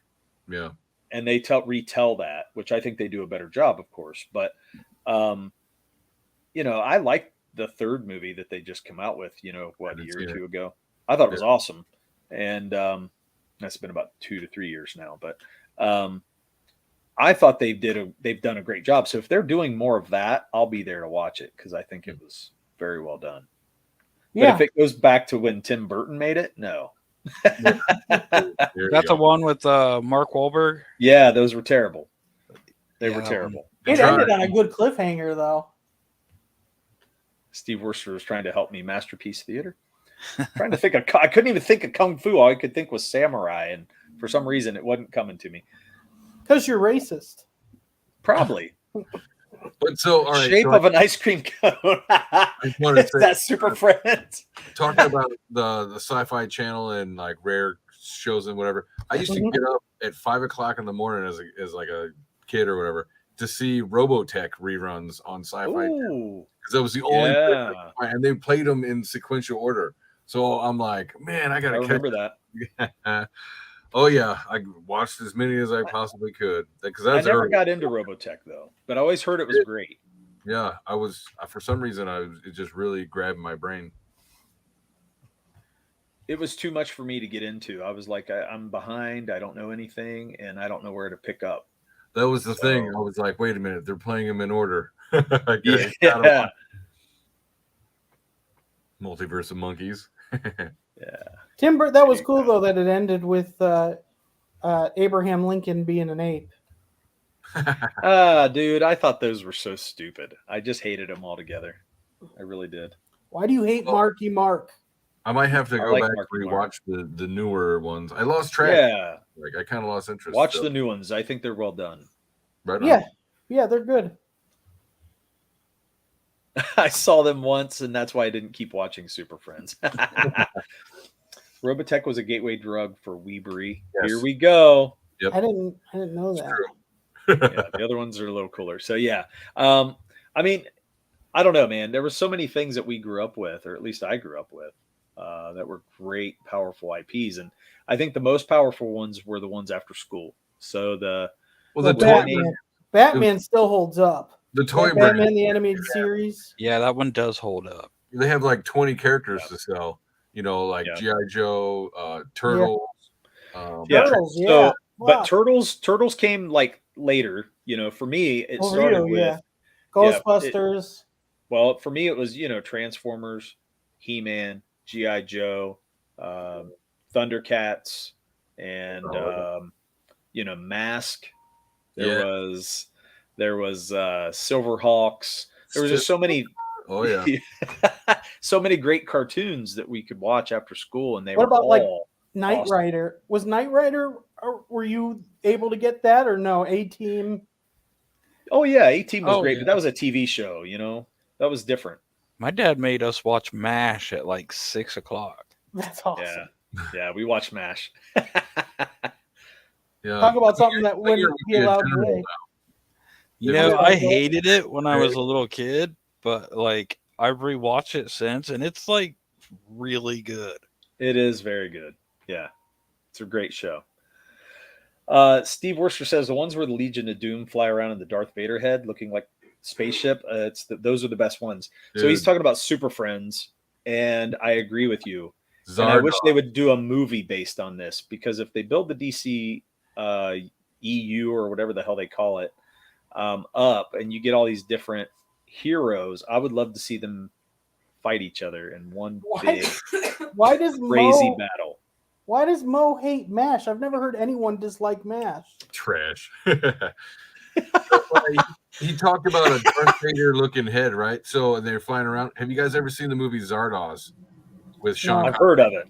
Yeah. and they retell that, which I think they do a better job, of course. But you know, I like the third movie that they just come out with. You know, what, a year or two ago? I thought it was awesome, and that's been about 2 to 3 years now. But I thought they've done a great job. So if they're doing more of that, I'll be there to watch it because I think it was very well done. Yeah. But if it goes back to when Tim Burton made it, no. That's the one with Mark Wahlberg. Yeah, those were terrible. They were Yeah. terrible. It ended on a good cliffhanger, though. Steve Worcester was trying to help me Masterpiece Theater. Trying to think I couldn't even think of Kung Fu. All I could think was samurai, and for some reason it wasn't coming to me. Because you're racist. Probably. But so, all right. Shape of an ice cream cone. just wanted to Is say- that Super Friends? Talking about the Sci-Fi Channel and like rare shows and whatever. I used to Mhm. get up at 5 o'clock in the morning as like a kid or whatever to see Robotech reruns on Sci-Fi Ooh, because that was the only yeah. and they played them in sequential order. So I'm like, man, I I gotta remember catch. that. Oh yeah, I watched as many as I possibly could because I that's never early. got into Robotech though, but I always heard it was great. Yeah, I was for some reason it just really grabbed my brain. It was too much for me to get into. I was like, I'm behind. I don't know anything, and I don't know where to pick up. That was the thing. I was like, wait a minute, they're playing them in order. Okay, Yeah. Multiverse of Monkeys. Yeah. That was cool, though, that it ended with Abraham Lincoln being an ape. Dude, I thought those were so stupid. I just hated them altogether. I really did. Why do you hate Marky Mark? I might have to I go like back and Marky Mark. rewatch the newer ones. I lost track. Yeah. Like I kind of lost interest. Watch so. the new ones. I think they're well done. Right on. Yeah, they're good. I saw them once, and that's why I didn't keep watching Super Friends. Robotech was a gateway drug for weebery. Yes. Here we go. I didn't know that. Yeah, the other ones are a little cooler. So yeah, I mean, I don't know, man. There were so many things that we grew up with, or at least I grew up with, that were great, powerful IPs, and I think the most powerful ones were the ones after school. So the Batman still holds up. The toy Batman brand, the animated series. Yeah, that one does hold up. they have like 20 characters to sell. You know, like G.I. Joe, Turtles. Turtles, yeah. So, Wow. but Turtles came like later. You know, for me, it started with Ghostbusters. Well, for me, it was Transformers, He-Man, G.I. Joe, Thundercats, and Mask. There was Silverhawks. There was just so many. Oh yeah, so many great cartoons that we could watch after school, and they What were about, all like, Knight awesome. Rider? Was Knight Rider? Were you able to get that or no? A-Team. Oh yeah, A-Team was great, yeah. but that was a TV show. That was different. My dad made us watch MASH at like 6 o'clock. That's awesome. Yeah, we watched MASH. yeah. Talk about something that wouldn't be allowed today. You know, I hated it when I was a little kid, but like I've rewatched it since, and it's like really good. It is very good. Yeah, it's a great show. Steve Worcester says the ones where the Legion of Doom fly around in the Darth Vader head, looking like spaceship. Those are the best ones. Dude. So he's talking about Super Friends, and I agree with you. And I Zardoz. wish they would do a movie based on this, because if they build the DC EU or whatever the hell they call it up, and you get all these different heroes, I would love to see them fight each other in one big Why does crazy battle. Why does Mo hate MASH? I've never heard anyone dislike MASH. Trash. He talked about a Darth Vader looking head, right? So they're flying around. Have you guys ever seen the movie Zardoz with Sean? I've heard of it.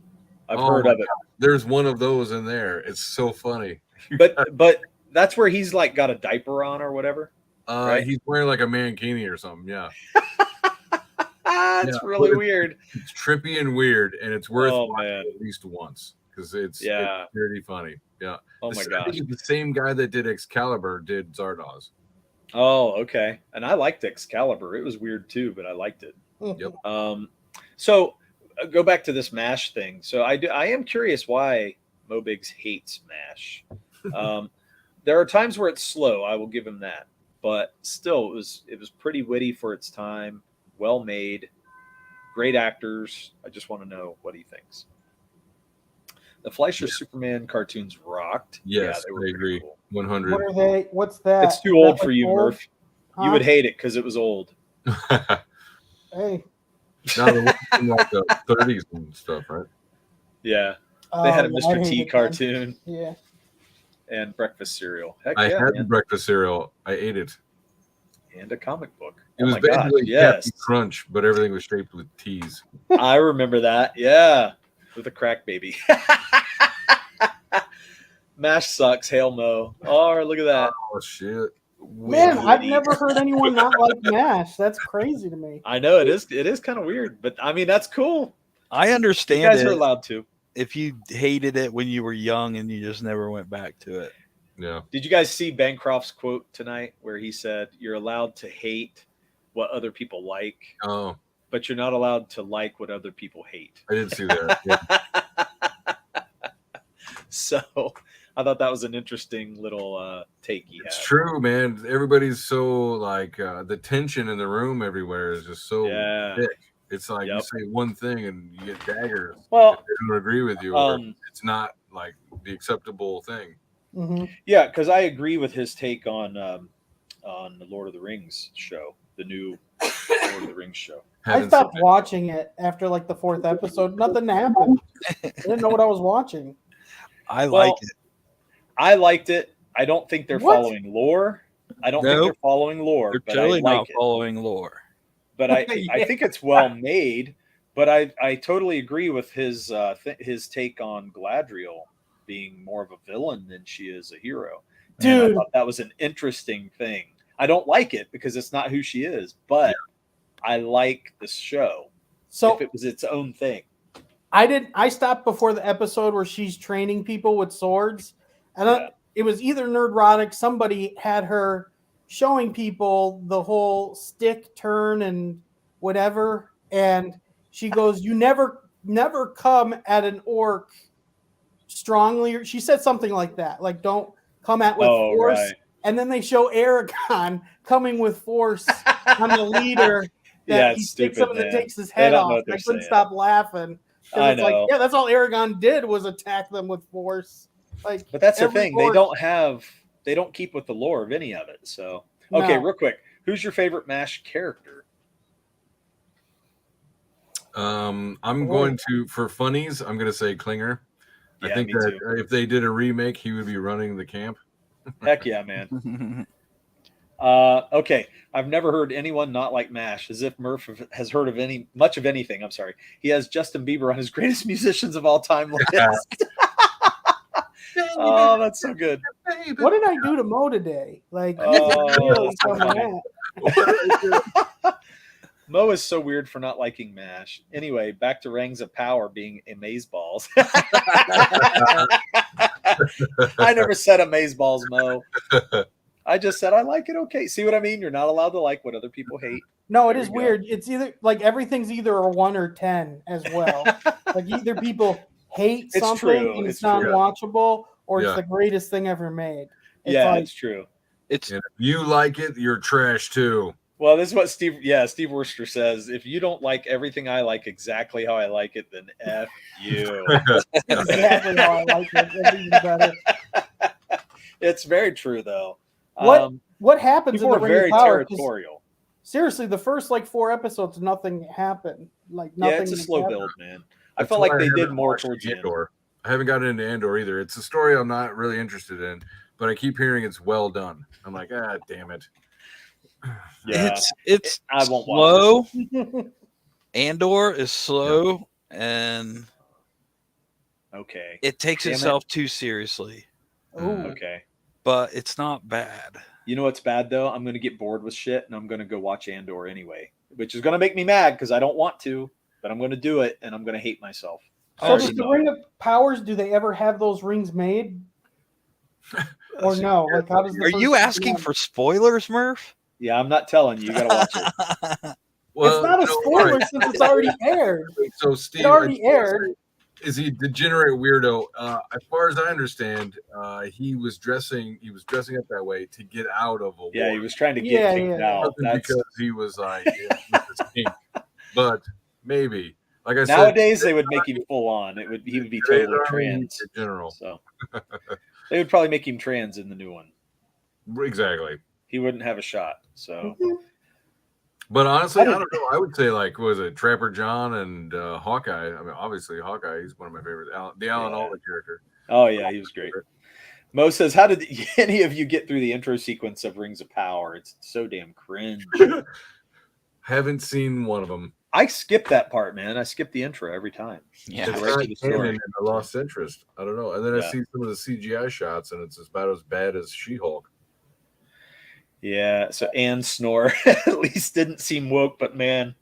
I've heard of it. There's one of those in there. It's so funny. But that's where he's like got a diaper on or whatever. Right? He's wearing like a mankini or something. Yeah. It's really weird. It's trippy and weird, and it's worth watching man. at least once because it's pretty funny. Yeah. Oh my gosh. I think the same guy that did Excalibur did Zardoz. Oh, okay. And I liked Excalibur. It was weird too, but I liked it. Yep. So go back to this MASH thing. So I am curious why Mo Biggs hates MASH. There are times where it's slow. I will give him that, but still, it was pretty witty for its time. Well made, great actors. I just want to know what he thinks. The Fleischer Superman cartoons rocked. Yes, I agree. Cool. 100. What are they? What's that? It's too old for you, Murph. Huh? You would hate it because it was old. Hey. Now they're in like the 30s and stuff, right? Yeah. They had a yeah, Mr. T cartoon. Yeah. And breakfast cereal. Heck I yeah, had man. the breakfast cereal. I ate it. And a comic book. It was basically Captain Crunch, but everything was shaped with T's. I remember that. Yeah. With a crack baby. MASH sucks. Hail Mo. Oh, look at that. Oh, shit. Man, I've never heard anyone not like MASH. That's crazy to me. I know it is. It is kind of weird, but I mean that's cool. I understand. You guys are allowed to. If you hated it when you were young and you just never went back to it. Yeah. Did you guys see Bancroft's quote tonight where he said, "You're allowed to hate what other people like, but you're not allowed to like what other people hate." I didn't see that. Yeah. So I thought that was an interesting little take he had. It's true, man. Everybody's so like the tension in the room everywhere is just so thick. It's like you say one thing and you get daggers. Well, they don't agree with you, or it's not like the acceptable thing. Mm-hmm. Yeah, because I agree with his take on the Lord of the Rings show, the new Lord of the Rings show. I stopped watching it after like the 4th episode. Nothing happened. I didn't know what I was watching. I like it. I liked it. I don't think they're following lore. I don't think they're following lore. They're totally not following lore. But I think it's well made. But I totally agree with his take on Galadriel being more of a villain than she is a hero. Dude, I thought that was an interesting thing. I don't like it because it's not who she is, but I like the show. So if it was its own thing. I stopped before the episode where she's training people with swords, and it was either Nerdrotic. Somebody had her showing people the whole stick turn and whatever, and she goes, "You never come at an orc strongly." She said something like that, like "Don't come at with force." Right. And then they show Aragon coming with force on the leader. That he takes him and takes his head off. I couldn't stop laughing. I know. Like, that's all Aragon did was attack them with force. Like, but that's the thing. They don't keep with the lore of any of it. So, okay, real quick. Who's your favorite MASH character? I'm going to, for funnies, I'm going to say Klinger. I think that if they did a remake, he would be running the camp. Heck yeah, man. Okay, I've never heard anyone not like MASH, as if Murph has heard of much of anything. I'm sorry. He has Justin Bieber on his greatest musicians of all time list. Oh, that's so good. What did I do to Mo today? Like, really Mo is so weird for not liking MASH. Anyway, back to Rings of Power being amazeballs. I never said amazeballs, Mo. I just said I like it. Okay, see what I mean? You're not allowed to like what other people hate. No, it is weird. It's either like everything's either a 1 or 10 as well. Like either people hate something and it's non-watchable, or it's the greatest thing ever made. It's true. And if you like it, you're trash too. Well, this is what Steve Worcester says. If you don't like everything I like exactly how I like it, then F you. Exactly how I like it. That's even better. It's very true, though. What happens in the Ring of Power? Territorial. Seriously, the first 4 episodes, nothing happened. Like nothing. Yeah, it's a slow build, man. I felt like they did more towards Andor. I haven't gotten into Andor either. It's a story I'm not really interested in, but I keep hearing it's well done. I'm like, damn it. Yeah, it's I won't slow. Andor is slow and okay. It takes itself too seriously. Okay. But it's not bad. You know what's bad though? I'm going to get bored with shit, and I'm going to go watch Andor anyway, which is going to make me mad because I don't want to, but I'm going to do it, and I'm going to hate myself. So does the Ring of Powers? Do they ever have those rings made? Or no? Like, how does? Are you asking for spoilers, Murph? Yeah, I'm not telling you. You got to watch it. Well, it's not a spoiler since it's already aired. So Steve, it already aired. Is he a degenerate weirdo? As far as I understand, he was dressing up that way to get out of a war. Yeah, he was trying to get kicked out. Because he was like, but maybe. Like I said, nowadays they would make him full on. He would be totally trans. In general. So they would probably make him trans in the new one. Exactly. He wouldn't have a shot. So. But honestly, I don't know. I would say was it Trapper John and Hawkeye? I mean, obviously Hawkeye. He's one of my favorites. The Alan Alda character. Oh yeah, he was great. Mo says, "How did any of you get through the intro sequence of Rings of Power? It's so damn cringe." Haven't seen one of them. I skip that part, man. I skip the intro every time. Yeah, it's right to the story. And I lost interest. I don't know. And then I see some of the CGI shots, and it's about as bad as She-Hulk. Yeah. So Anne Snore at least didn't seem woke, but man,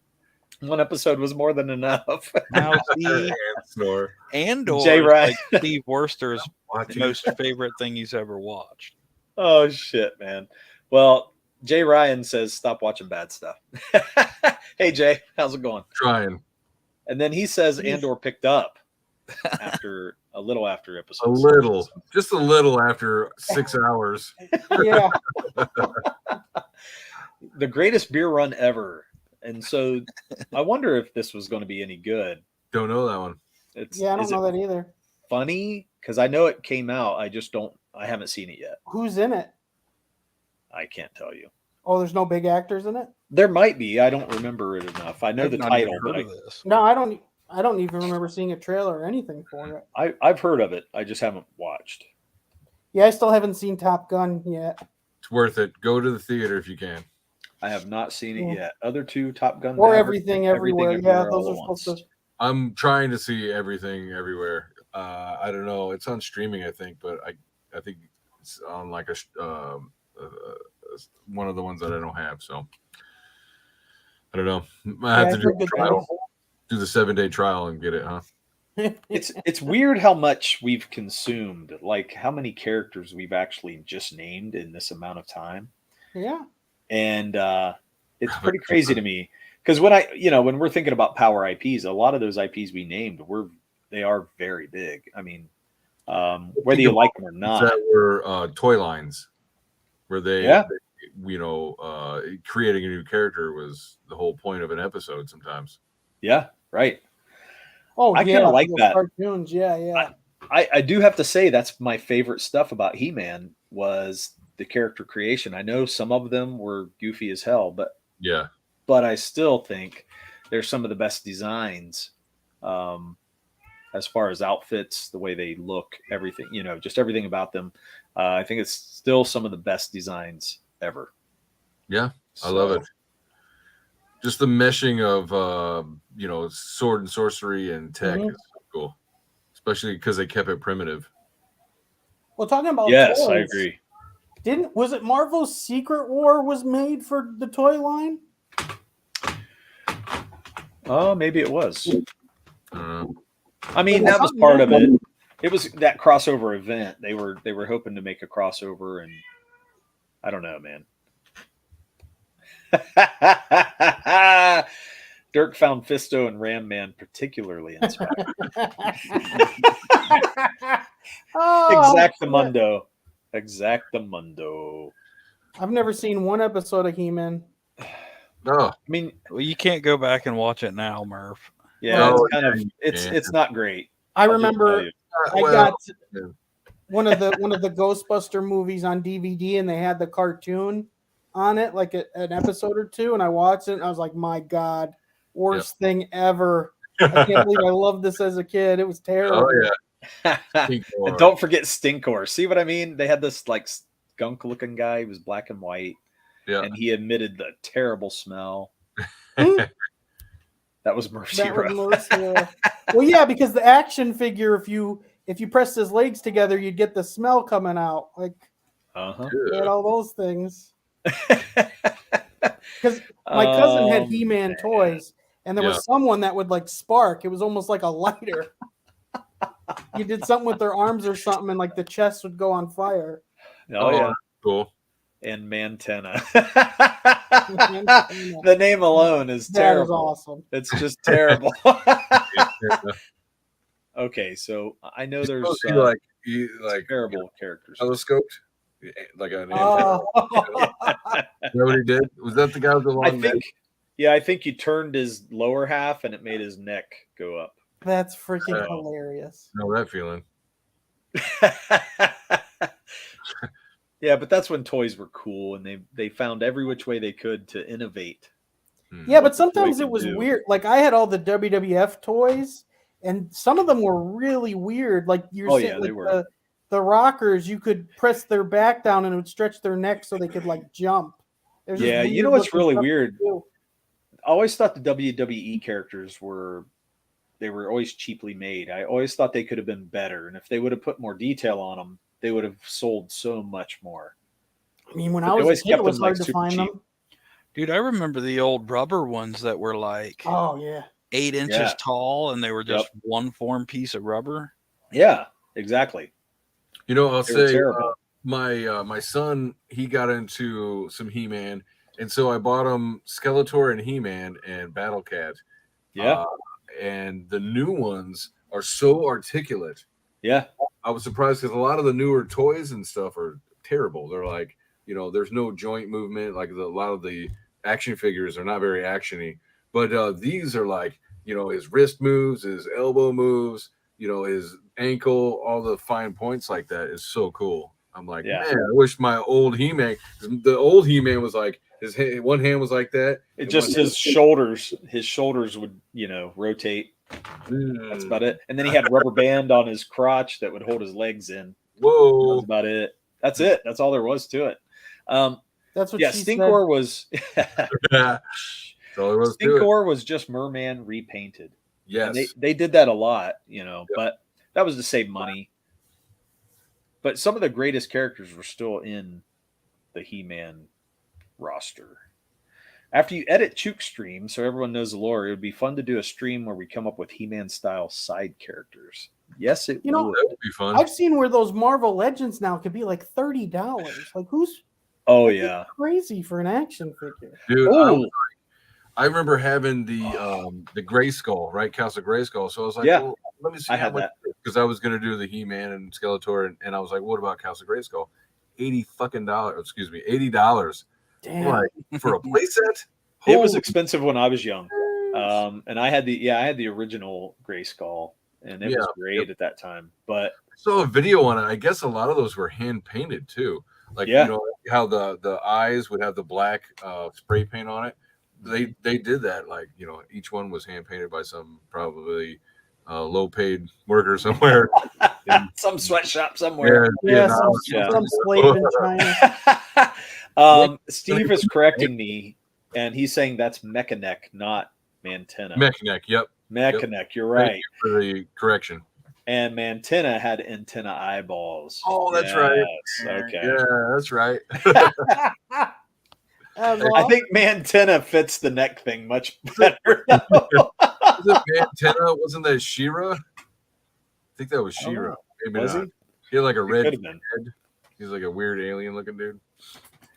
one episode was more than enough. Now see, Snore. Andor, Jay Ryan, like Steve Worcester's most favorite thing he's ever watched. Oh shit, man. Well, Jay Ryan says, "Stop watching bad stuff." Hey Jay, how's it going? Trying. And then he says Andor picked up after a little after episode. Just a little after 6 hours. Yeah. The greatest beer run ever. And so I wonder if this was going to be any good. Don't know that one. I don't know that either. Funny? Because I know it came out. I haven't seen it yet. Who's in it? I can't tell you. Oh, there's no big actors in it? There might be. I don't remember it enough. I know the title. No, I don't even remember seeing a trailer or anything for it. I've heard of it. I just haven't watched. Yeah, I still haven't seen Top Gun yet. It's worth it. Go to the theater if you can. I have not seen it yet. Other two Top Gun or Everything Everywhere. Yeah, those are supposed to. I'm trying to see Everything Everywhere. I don't know. It's on streaming, I think, but I think it's on like one of the ones that I don't have. So I don't know. I have to do the 7-day trial and get it, huh? It's weird how much we've consumed, like how many characters we've actually just named in this amount of time. Yeah. And it's pretty crazy to me because when we're thinking about Power IPs, a lot of those IPs we named they are very big. I mean, whether you like them or not, that were toy lines where they creating a new character was the whole point of an episode sometimes. Yeah, right. Oh, I kind of like that. Cartoons, yeah. I do have to say that's my favorite stuff about He-Man was the character creation. I know some of them were goofy as hell, but I still think they're some of the best designs as far as outfits, the way they look, everything, just everything about them. I think it's still some of the best designs ever. Yeah, I love it. Just the meshing of sword and sorcery and tech is so cool, especially because they kept it primitive. Well, talking about toys, I agree. Was it Marvel's Secret War was made for the toy line? Oh, maybe it was. I mean, that was part of it. It was that crossover event. They were hoping to make a crossover, and I don't know, man. Dirk found Fisto and Ram Man particularly inspiring. Exactamundo. I've never seen one episode of He-Man. No, I mean, well, you can't go back and watch it now, Murph. Yeah, it's not great. I remember I got one of the Ghostbuster movies on DVD, and they had the cartoon on it, like an episode or two, and I watched it, and I was like, my God, worst thing ever. I can't believe I loved this as a kid. It was terrible. Oh, yeah. And don't forget Stinkor. See what I mean? They had this like skunk looking guy. He was black and white. Yeah. And he emitted the terrible smell. That was Murphy. Well, yeah, because the action figure, if you pressed his legs together, you'd get the smell coming out. Like, They had all those things. Because my cousin had He-Man toys, and there was someone that would like spark. It was almost like a lighter. You did something with their arms or something, and like the chest would go on fire. Oh yeah, cool. And Mantenna. The name alone is terrible. That is awesome. It's just terrible. Okay, so I know there's like terrible characters. Telescoped, like an antenna. You know what he did? Was that the guy with the long neck? Yeah, I think you turned his lower half and it made his neck go up. That's freaking hilarious. Know that feeling. Yeah, but that's when toys were cool, and they found every which way they could to innovate. Yeah, but sometimes it was weird. Like I had all the WWF toys, and some of them were really weird. Like you're saying, they were. The rockers, you could press their back down and it would stretch their neck so they could like jump. Yeah, you know what's really weird? I always thought the WWE characters were always cheaply made. I always thought they could have been better, and if they would have put more detail on them, they would have sold so much more. I mean, when I was a kid, it was hard to find them. Dude, I remember the old rubber ones that were like 8 inches tall, and they were just one form piece of rubber. Yeah, exactly. You know, I'll say my son, he got into some He-Man, and so I bought him Skeletor and He-Man and Battle Cat. Yeah. And the new ones are so articulate. Yeah. I was surprised because a lot of the newer toys and stuff are terrible. They're like, you know, there's no joint movement. Like a lot of the action figures are not very actiony. But these are like, you know, his wrist moves, his elbow moves, you know, his ankle, all the fine points like that is so cool. I'm like, man, I wish my old He-Man, the old He-Man was like, one hand was like that. It just his shoulders would, you know, rotate. That's about it. And then he had a rubber band on his crotch that would hold his legs in. Whoa. That's about it. That's it. That's all there was to it. That's what she Stinkor was. Stinkor was just Merman repainted. Yes. And they did that a lot, you know, but that was to save money. But some of the greatest characters were still in the He-Man roster. After you edit Chook Stream, so everyone knows the lore, it would be fun to do a stream where we come up with He-Man style side characters. Yes, it would. That would be fun. I've seen where those Marvel Legends now could be like $30. Like who's crazy for an action figure? Dude, I remember having the Gray Skull, right? Castle Gray Skull. So I was like, well, let me see. I had that because I was going to do the He-Man and Skeletor, and I was like, what about Castle Gray Skull? $80. Damn. Like, for a playset? It was expensive when I was young. And I had the original Gray Skull, and it was great at that time. But I saw a video on it. I guess a lot of those were hand painted too. Like you know how the eyes would have the black spray paint on it. They did that, like, you know, each one was hand painted by some probably low paid worker somewhere. Some sweatshop somewhere. Some slave in China. Steve is correcting me, and he's saying that's Mechanic, not Mantenna. Mechanic, yep. Mechanic, you're right. Thank you for the correction. And Mantenna had antenna eyeballs. Oh, that's right. Okay. Yeah, that's right. I think Mantenna fits the neck thing much better. Mantenna? Wasn't that She-Ra? I think that was She-Ra. Maybe was not. He had like a red head. He's like a weird alien looking dude.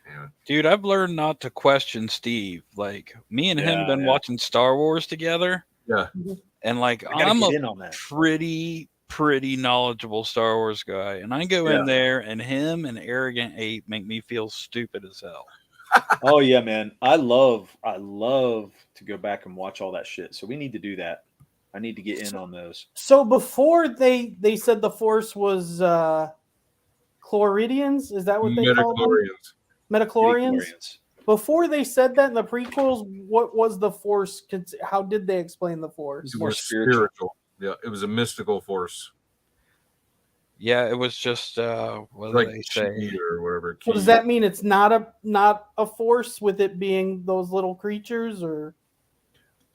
Yeah. Dude, I've learned not to question Steve. Like, me and him been watching Star Wars together. Yeah. And like, I'm a pretty knowledgeable Star Wars guy. And I go in there, and him and Arrogant Ape make me feel stupid as hell. Oh yeah, man. I love to go back and watch all that shit. So we need to do that. I need to get in on those. So before they said the Force was Chloridians, is that what they called them? Metachlorians. Before they said that in the prequels, what was the Force? How did they explain the Force? It's more spiritual. Yeah, it was a mystical force. Yeah, it was just what do they say or whatever. So does that mean it's not a force with it being those little creatures, or?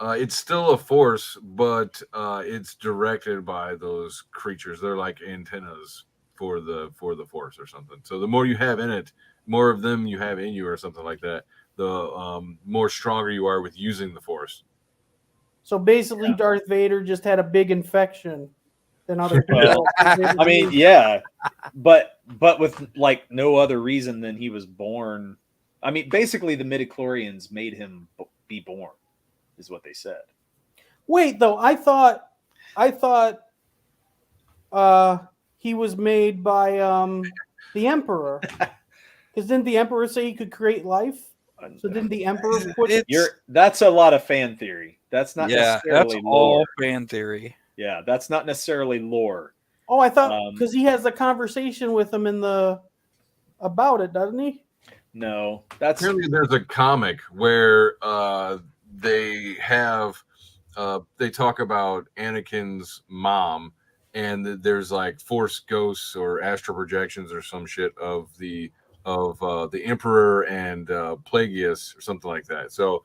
It's still a force, but it's directed by those creatures. They're like antennas for the Force or something. So the more you have in it, more of them you have in you or something like that, the more stronger you are with using the Force. So basically, Darth Vader just had a big infection than other people. Well, I mean, yeah, but with like no other reason than he was born. I mean, basically, the midichlorians made him be born, is what they said. Wait, though, I thought he was made by the Emperor. Because didn't the Emperor say he could create life? So didn't the Emperor put that's a lot of fan theory. That's not necessarily that's lore. all fan theory. Yeah, that's not necessarily lore. Oh, I thought because he has a conversation with him about it, doesn't he? No, that's clearly there's a comic where they talk about Anakin's mom, and there's like Force ghosts or astral projections or some shit of the Emperor and Plagueis or something like that. So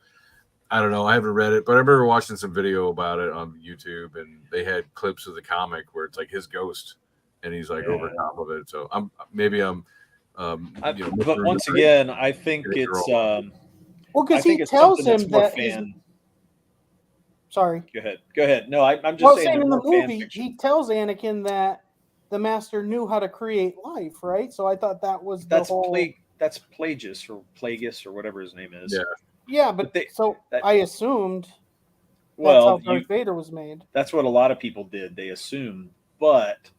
I don't know. I haven't read it, but I remember watching some video about it on YouTube, and they had clips of the comic where it's like his ghost, and he's like over top of it. So but once again, I think it's well, because he tells him that. Sorry. Go ahead. No, I'm just saying in the movie he tells Anakin that the Master knew how to create life, right? So I thought that was that's Plagueis or whatever his name is. Yeah, but I assumed that's how Darth Vader was made. That's what a lot of people did. They assumed, but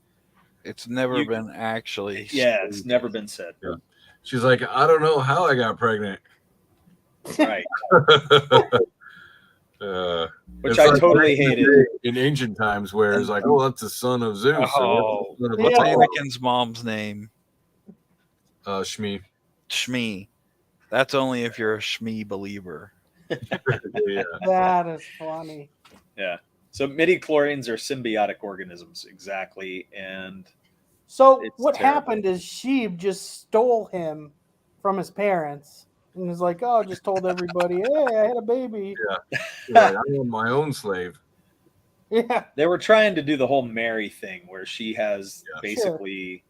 it's never been actually. Yeah, it's never been said. Yeah. She's like, I don't know how I got pregnant. Right. Which I totally hated in ancient times, where it's like, oh, that's the son of Zeus. Oh, what's Anakin's mom's name? Shmi. Shmi. That's only if you're a Shmi believer. Yeah. That is funny. Yeah. So midichlorians are symbiotic organisms, exactly, and so what happened is Sheev just stole him from his parents. And was like, oh, just told everybody, hey, I had a baby. Yeah, I am my own slave. Yeah. They were trying to do the whole Mary thing where she has basically,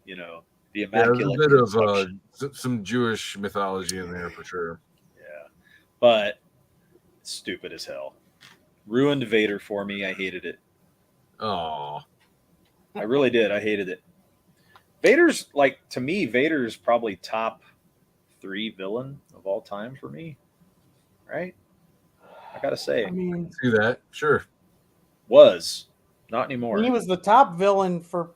the immaculate there's a bit of some Jewish mythology in there for sure. Yeah. But stupid as hell. Ruined Vader for me. I hated it. Oh. I really did. I hated it. Vader's Vader's probably top 3 villain of all time for me, right? I gotta say, I mean, see that, sure. Was not anymore. He was the top villain for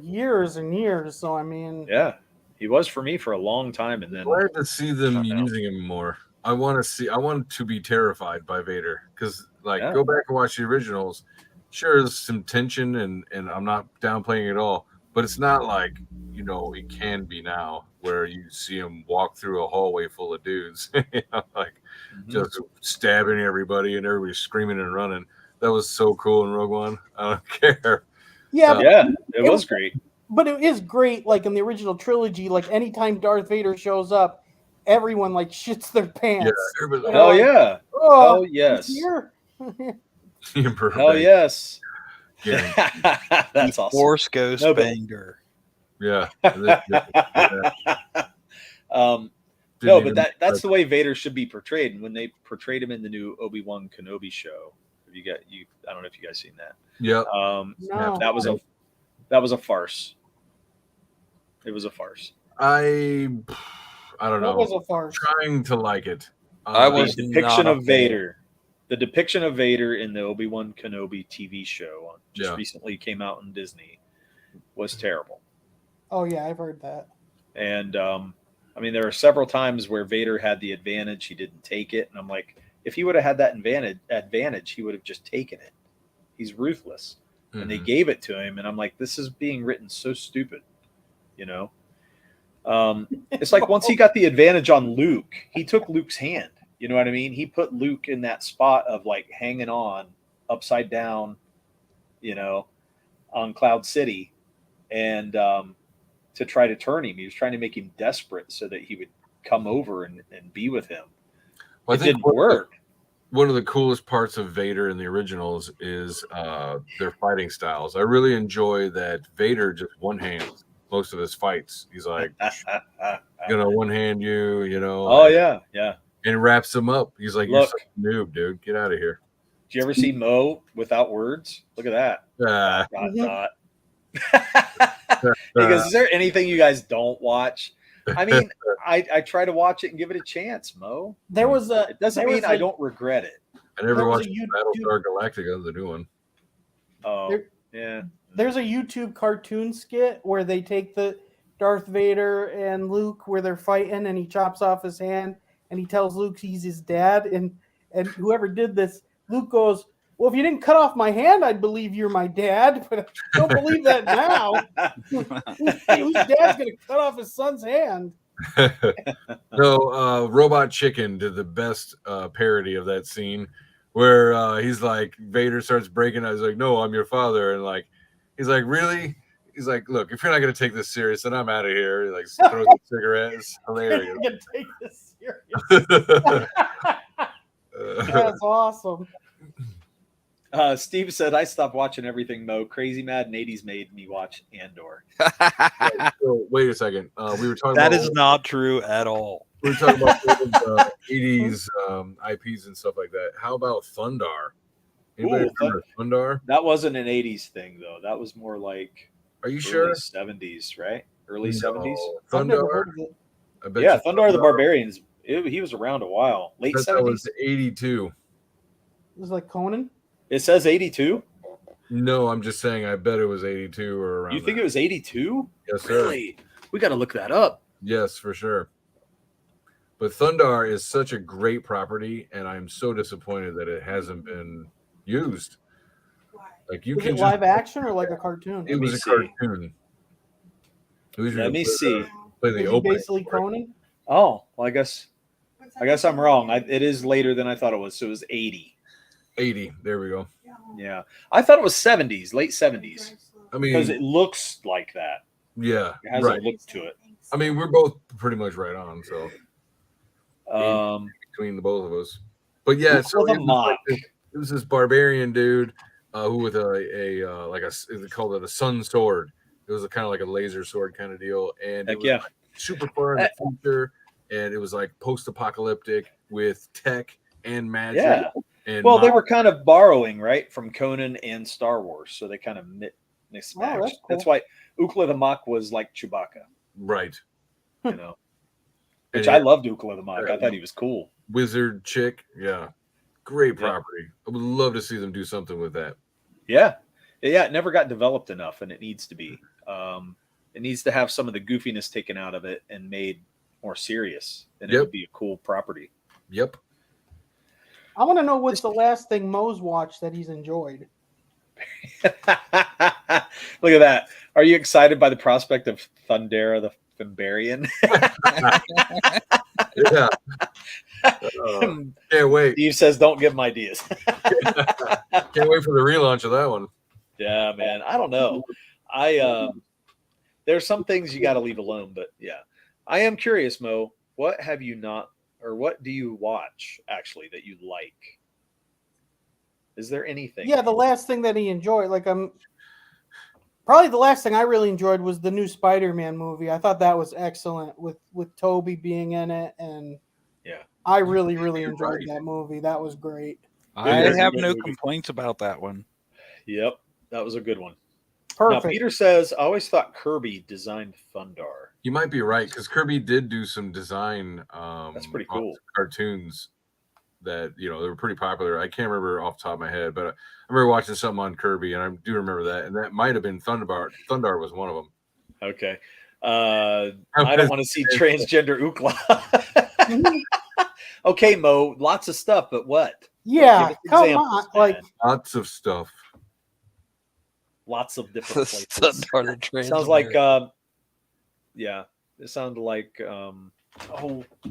years and years. So I mean, yeah, he was for me for a long time, and then glad to see them using him more. I want to be terrified by Vader because, go back and watch the originals. Sure, there's some tension, and I'm not downplaying it at all, but it's not like it can be now, where you see him walk through a hallway full of dudes, just stabbing everybody and everybody screaming and running. That was so cool in Rogue One. I don't care. Yeah, it was great. But it is great, like in the original trilogy, like anytime Darth Vader shows up, everyone shits their pants. Yeah, hell yeah. Oh yes. Hell yes. That's awesome. Force Ghost Banger. Yeah. No, but that's the way Vader should be portrayed. And when they portrayed him in the new Obi-Wan Kenobi show, I don't know if you guys seen that. Yeah. No. That was a farce. It was a farce. I don't know. It was a farce. Trying to like it. The depiction of Vader in the Obi-Wan Kenobi TV show recently came out on Disney was terrible. Oh yeah, I've heard that. And there are several times where Vader had the advantage, he didn't take it, and I'm like, if he would have had that advantage, he would have just taken it. He's ruthless. Mm-hmm. And they gave it to him, and I'm like, this is being written so stupid, It's like once he got the advantage on Luke, he took Luke's hand. You know what I mean? He put Luke in that spot of hanging on upside down, on Cloud City, and to try to turn him. He was trying to make him desperate so that he would come over and be with him. It didn't work. one of the coolest parts of Vader in the originals is their fighting styles. I really enjoy that Vader just one hands most of his fights. He's like, gonna one hand you, Oh yeah. and wraps him up. He's like, Look. you're such a noob, dude. Get out of here. Did you ever see Mo without words? Look at that. Dot. Because is there anything you guys don't watch? I mean, I try to watch it and give it a chance, Mo. It doesn't mean I don't regret it. I never watched Battlestar Galactica, the new one. Oh, yeah. There's a YouTube cartoon skit where they take the Darth Vader and Luke where they're fighting, and he chops off his hand, and he tells Luke he's his dad, and whoever did this, Luke goes, "Well, if you didn't cut off my hand, I'd believe you're my dad, but I don't believe that now." Whose dad's going to cut off his son's hand? No, Robot Chicken did the best parody of that scene where he's like, Vader starts breaking out. He's like, "No, I'm your father." And like, he's like, "Really?" He's like, "Look, if you're not going to take this serious, then I'm out of here." He like throws a cigarette. It's hilarious. You're going to take this serious. That's awesome. Steve said, "I stopped watching everything, Mo. Crazy Mad 80s made me watch Andor." So, wait a second. We were talking that about is not true at all. We were talking about 80s IPs and stuff like that. How about Thundar? Anybody remember Thundar? That wasn't an 80s thing, though. That was more like Are you sure? 70s, right? Early 70s? Thundar? Yeah, Thundar the Barbarians. He was around a while. Late 70s? That was 82. It was like Conan? It says 82? No, I'm just saying I bet it was 82 or around. You think it was 82? Yes, sir. Really? We got to look that up. Yes, for sure. But Thundar is such a great property, and I'm so disappointed that it hasn't been used. Like was it live action or like a cartoon? It was a cartoon. Let me see. Play the opening. Basically Conan. Oh, well, I guess I'm wrong. It is later than I thought it was. So it was 80. 80. There we go. Yeah, I thought it was 70s, late 70s. I mean, because it looks like that. Yeah, it has a look to it. I mean, we're both pretty much right on. So between the both of us, but yeah, so it was this barbarian dude who with they called it a sun sword. It was kind of like a laser sword kind of deal, and it was like super far in the future, and it was like post-apocalyptic with tech and magic. Yeah. And they were kind of borrowing, right, from Conan and Star Wars, so they kind of mismatched. Oh, that's cool. That's why Ukla the Mach was like Chewbacca, right? You know, which I loved Ukla the Mach. I thought he was cool. Wizard chick, yeah, great property. I would love to see them do something with that. Yeah, it never got developed enough, and it needs to be. It needs to have some of the goofiness taken out of it and made more serious, and it would be a cool property. Yep. I want to know what's the last thing Mo's watched that he's enjoyed. Look at that. Are you excited by the prospect of Thundera the Fimbarian? Yeah. Can't wait. Steve says, don't give him ideas. Can't wait for the relaunch of that one. Yeah, man. I don't know. There's some things you got to leave alone, but yeah. I am curious, Mo. What have you not, or what do you watch actually that you like? Is there anything? Yeah, the last thing that he enjoyed, probably the last thing I really enjoyed was the new Spider-Man movie. I thought that was excellent with Toby being in it, and I really enjoyed that movie. That was great. I have no complaints about that one. Yep, that was a good one. Perfect. Now, Peter says, I always thought Kirby designed Thundar. You might be right, because Kirby did do some design that's pretty cool cartoons that they were pretty popular. I can't remember off the top of my head, but I remember watching something on Kirby, and I do remember that, and that might have been Thundar. Thundar was one of them. Okay. I don't want to see transgender Ukla. Okay, Mo, lots of stuff, but what? Yeah, come on. Like lots of stuff. Lots of different places. Sounds like it sounded like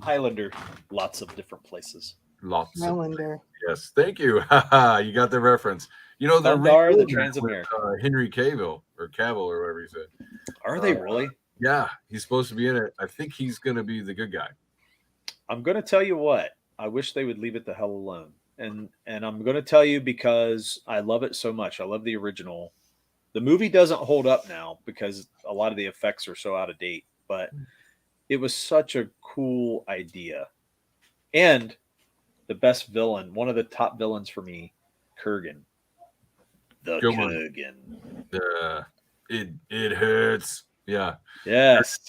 Highlander. Lots of different places. Lots. Highlander. Yes, thank you. You got the reference. You know, the Trans-American. Henry Cavill or whatever he said. Are they really? Yeah, he's supposed to be in it. I think he's going to be the good guy. I'm going to tell you what. I wish they would leave it the hell alone. and I'm going to tell you because I love it so much. I love the original. The movie doesn't hold up now because a lot of the effects are so out of date, but it was such a cool idea. And the best villain, one of the top villains for me, Kurgan. The Kurgan. It hurts. Yeah. Yes.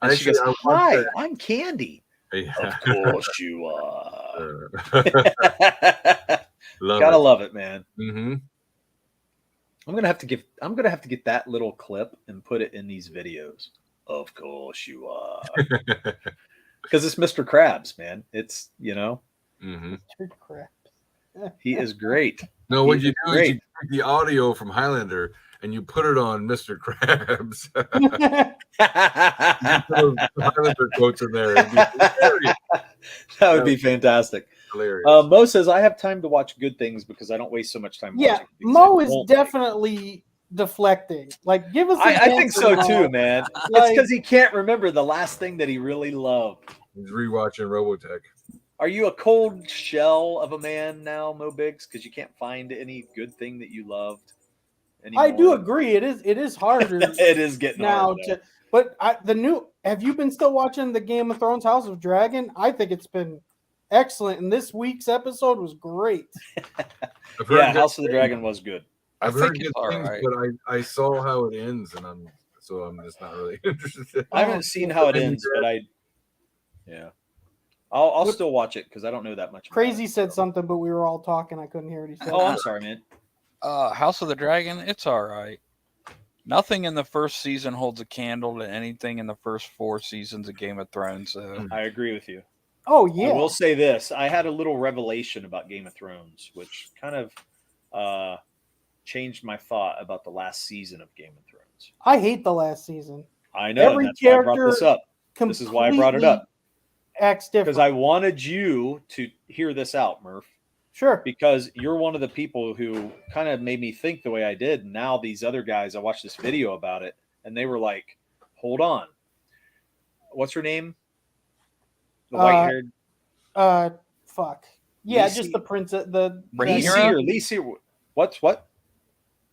And she goes, "Hi, I'm Candy." Yeah. Of course you are. Love it, man. Mm-hmm. I'm gonna have to get that little clip and put it in these videos. Of course you are. Because it's Mr. Krabs, man. It's Mm-hmm. Mr. Krabs. He is great. No, what you do is you take the audio from Highlander and you put it on Mr. Krabs. You put Highlander quotes in there. That would be fantastic. Hilarious. Mo says, I have time to watch good things because I don't waste so much time watching. Mo is definitely deflecting. Like, give us I think so too, man. It's because he can't remember the last thing that he really loved. He's rewatching Robotech. Are you a cold shell of a man now, Mo Biggs? Because you can't find any good thing that you loved anymore? I do agree. It is harder. It is getting now hard, but have you been still watching the Game of Thrones House of Dragon? I think it's been excellent, and this week's episode was great. Yeah, House of the Dragon was good. I've heard good things, but I saw how it ends, and I'm just not really interested. I haven't seen how it ends, but I'll still watch it because I don't know that much. Crazy said something, but we were all talking. I couldn't hear what he said. Oh, I'm sorry, man. House of the Dragon, it's all right. Nothing in the first season holds a candle to anything in the first 4 seasons of Game of Thrones. So I agree with you. Oh, yeah. I will say this. I had a little revelation about Game of Thrones, which kind of changed my thought about the last season of Game of Thrones. I hate the last season. I know. Every that's why I character brought this up. This is why I brought it up. Acts different. Because I wanted you to hear this out, Murph. Sure. Because you're one of the people who kind of made me think the way I did. And now these other guys, I watched this video about it, and they were like, hold on. What's her name? The white-haired? Fuck. Yeah, Lisi? just the princess. Lisi. What?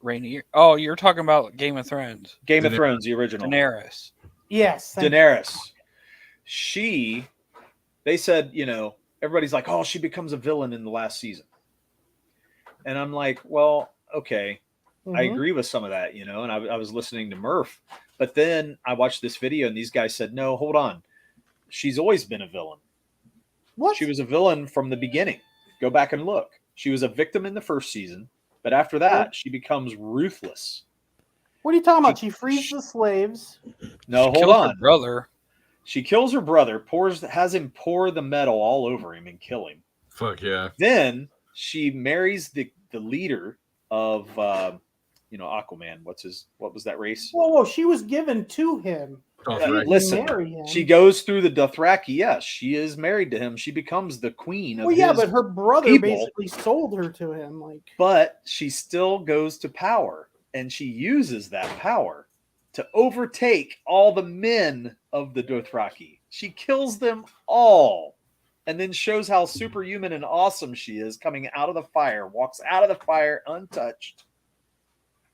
Rhaenyra. Oh, you're talking about Game of Thrones. Game of Thrones, the original. Daenerys. Yes. Daenerys. They said, everybody's like, oh, she becomes a villain in the last season. And I'm like, well, okay. Mm-hmm. I agree with some of that, and I was listening to Murph. But then I watched this video and these guys said, no, hold on. She's always been a villain. What? She was a villain from the beginning. Go back and look. She was a victim in the first season. But after that, she becomes ruthless. What are you talking about? She frees the slaves. No, hold on. Her brother. She kills her brother, has him pour the metal all over him and kill him. Fuck yeah. Then she marries the leader of Aquaman. What was that race? Whoa, she was given to him. Listen, she goes through the Dothraki. Yes, she is married to him. She becomes the queen of but her brother basically sold her to him. But she still goes to power, and she uses that power to overtake all the men of the Dothraki. She kills them all, and then shows how superhuman and awesome she is coming out of the fire, walks out of the fire untouched.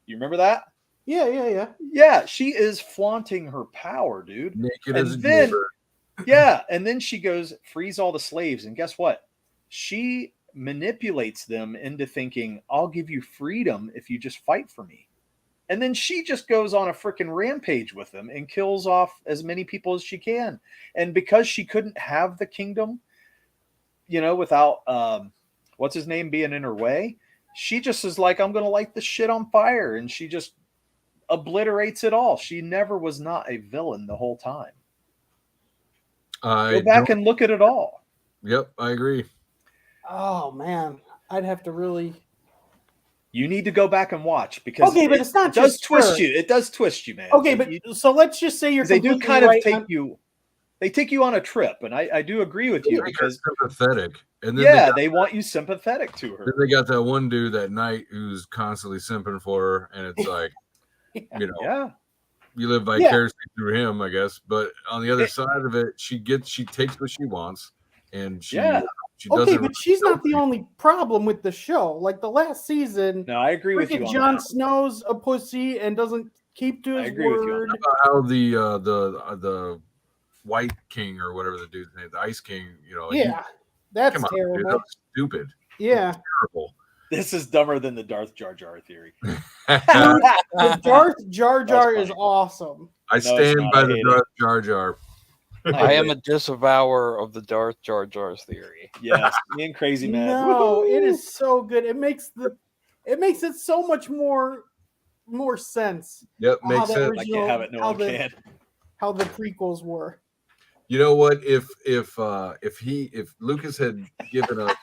You remember that? Yeah. Yeah, she is flaunting her power, dude. Naked as a beaver. Yeah, and then she goes, frees all the slaves, and guess what? She manipulates them into thinking, I'll give you freedom if you just fight for me. And then she just goes on a freaking rampage with them and kills off as many people as she can. And because she couldn't have the kingdom, without what's his name being in her way, she just is like, I'm going to light this shit on fire. And she just obliterates it all. She never was not a villain the whole time. Go back and look at it all. Yep, I agree. Oh, man. I'd have to really... You need to go back and watch because but it's not just twist you. It does twist you, man. Okay, so let's just say they do kind of take you. They take you on a trip, and I do agree with you because sympathetic, and then they want you sympathetic to her. Then they got that one dude that night who's constantly simping for her, and it's like, you live vicariously through him, I guess. But on the other side of it, she takes what she wants, and she Okay, but she's not the only problem with the show. Like the last season, no, I agree with you. Jon Snow's a pussy and doesn't keep to his word. How the White King or whatever the dude's name, the Ice King, that's terrible. Dude, that was stupid. Yeah, terrible. This is dumber than the Darth Jar Jar theory. The Darth Jar Jar is awesome. I stand by the Darth Jar Jar. I am a disavower of the Darth Jar Jar's theory. Yes, me and Crazy Man. No, it is so good. It makes it so much more sense. Yep, makes sense. I can't have it. No one can. How the prequels were. You know what? If Lucas had given a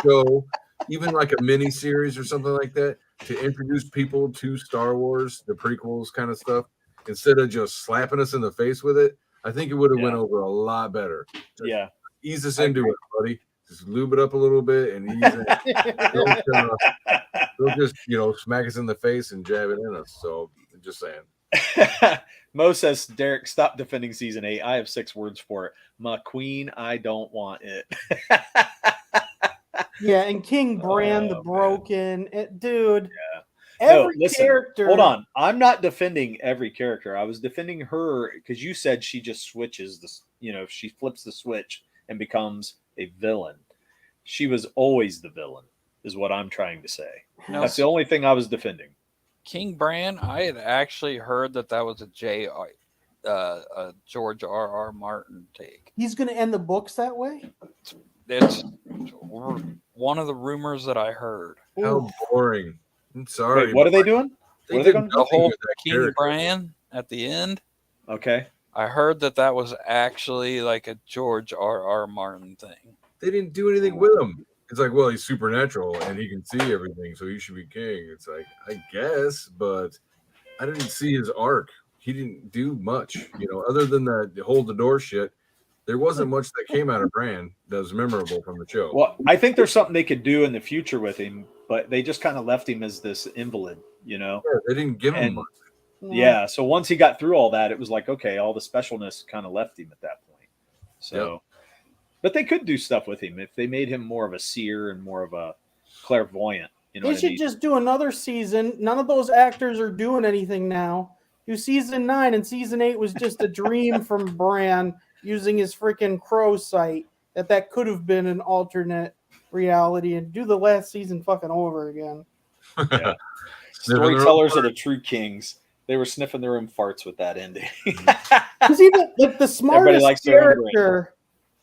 show, even like a mini series or something like that, to introduce people to Star Wars, the prequels kind of stuff, instead of just slapping us in the face with it, I think it would have went over a lot better. Just ease us into it, buddy. Just lube it up a little bit and ease it. They'll just smack us in the face and jab it in us. So just saying. Mo says, Derek, stop defending season 8. I have 6 words for it. My queen, I don't want it. Yeah, and King Bran the Broken, dude. Yeah. Every character. Hold on. I'm not defending every character. I was defending her because you said she just switches this. She flips the switch and becomes a villain. She was always the villain, is what I'm trying to say. No. That's the only thing I was defending. King Bran, I had actually heard that was a George R.R. Martin take. He's going to end the books that way? It's one of the rumors that I heard. How boring. I'm sorry. Wait, what are they doing? What are they going to do? The whole King Bran at the end. Okay. I heard that was actually like a George R.R. Martin thing. They didn't do anything with him. It's like, well, he's supernatural and he can see everything, so he should be king. It's like, I guess, but I didn't see his arc. He didn't do much, other than the hold the door shit. There wasn't much that came out of Bran that was memorable from the show. Well, I think there's something they could do in the future with him, but they just kind of left him as this invalid, Yeah, they didn't give him much. Yeah, so once he got through all that, it was like, okay, all the specialness kind of left him at that point. So, but they could do stuff with him if they made him more of a seer and more of a clairvoyant. They should just do another season. None of those actors are doing anything now. Do season 9, and season 8 was just a dream from Bran using his freaking crow sight that could have been an alternate reality, and do the last season fucking over again. Yeah. Storytellers are the true kings. They were sniffing their own farts with that ending. Because even the smartest character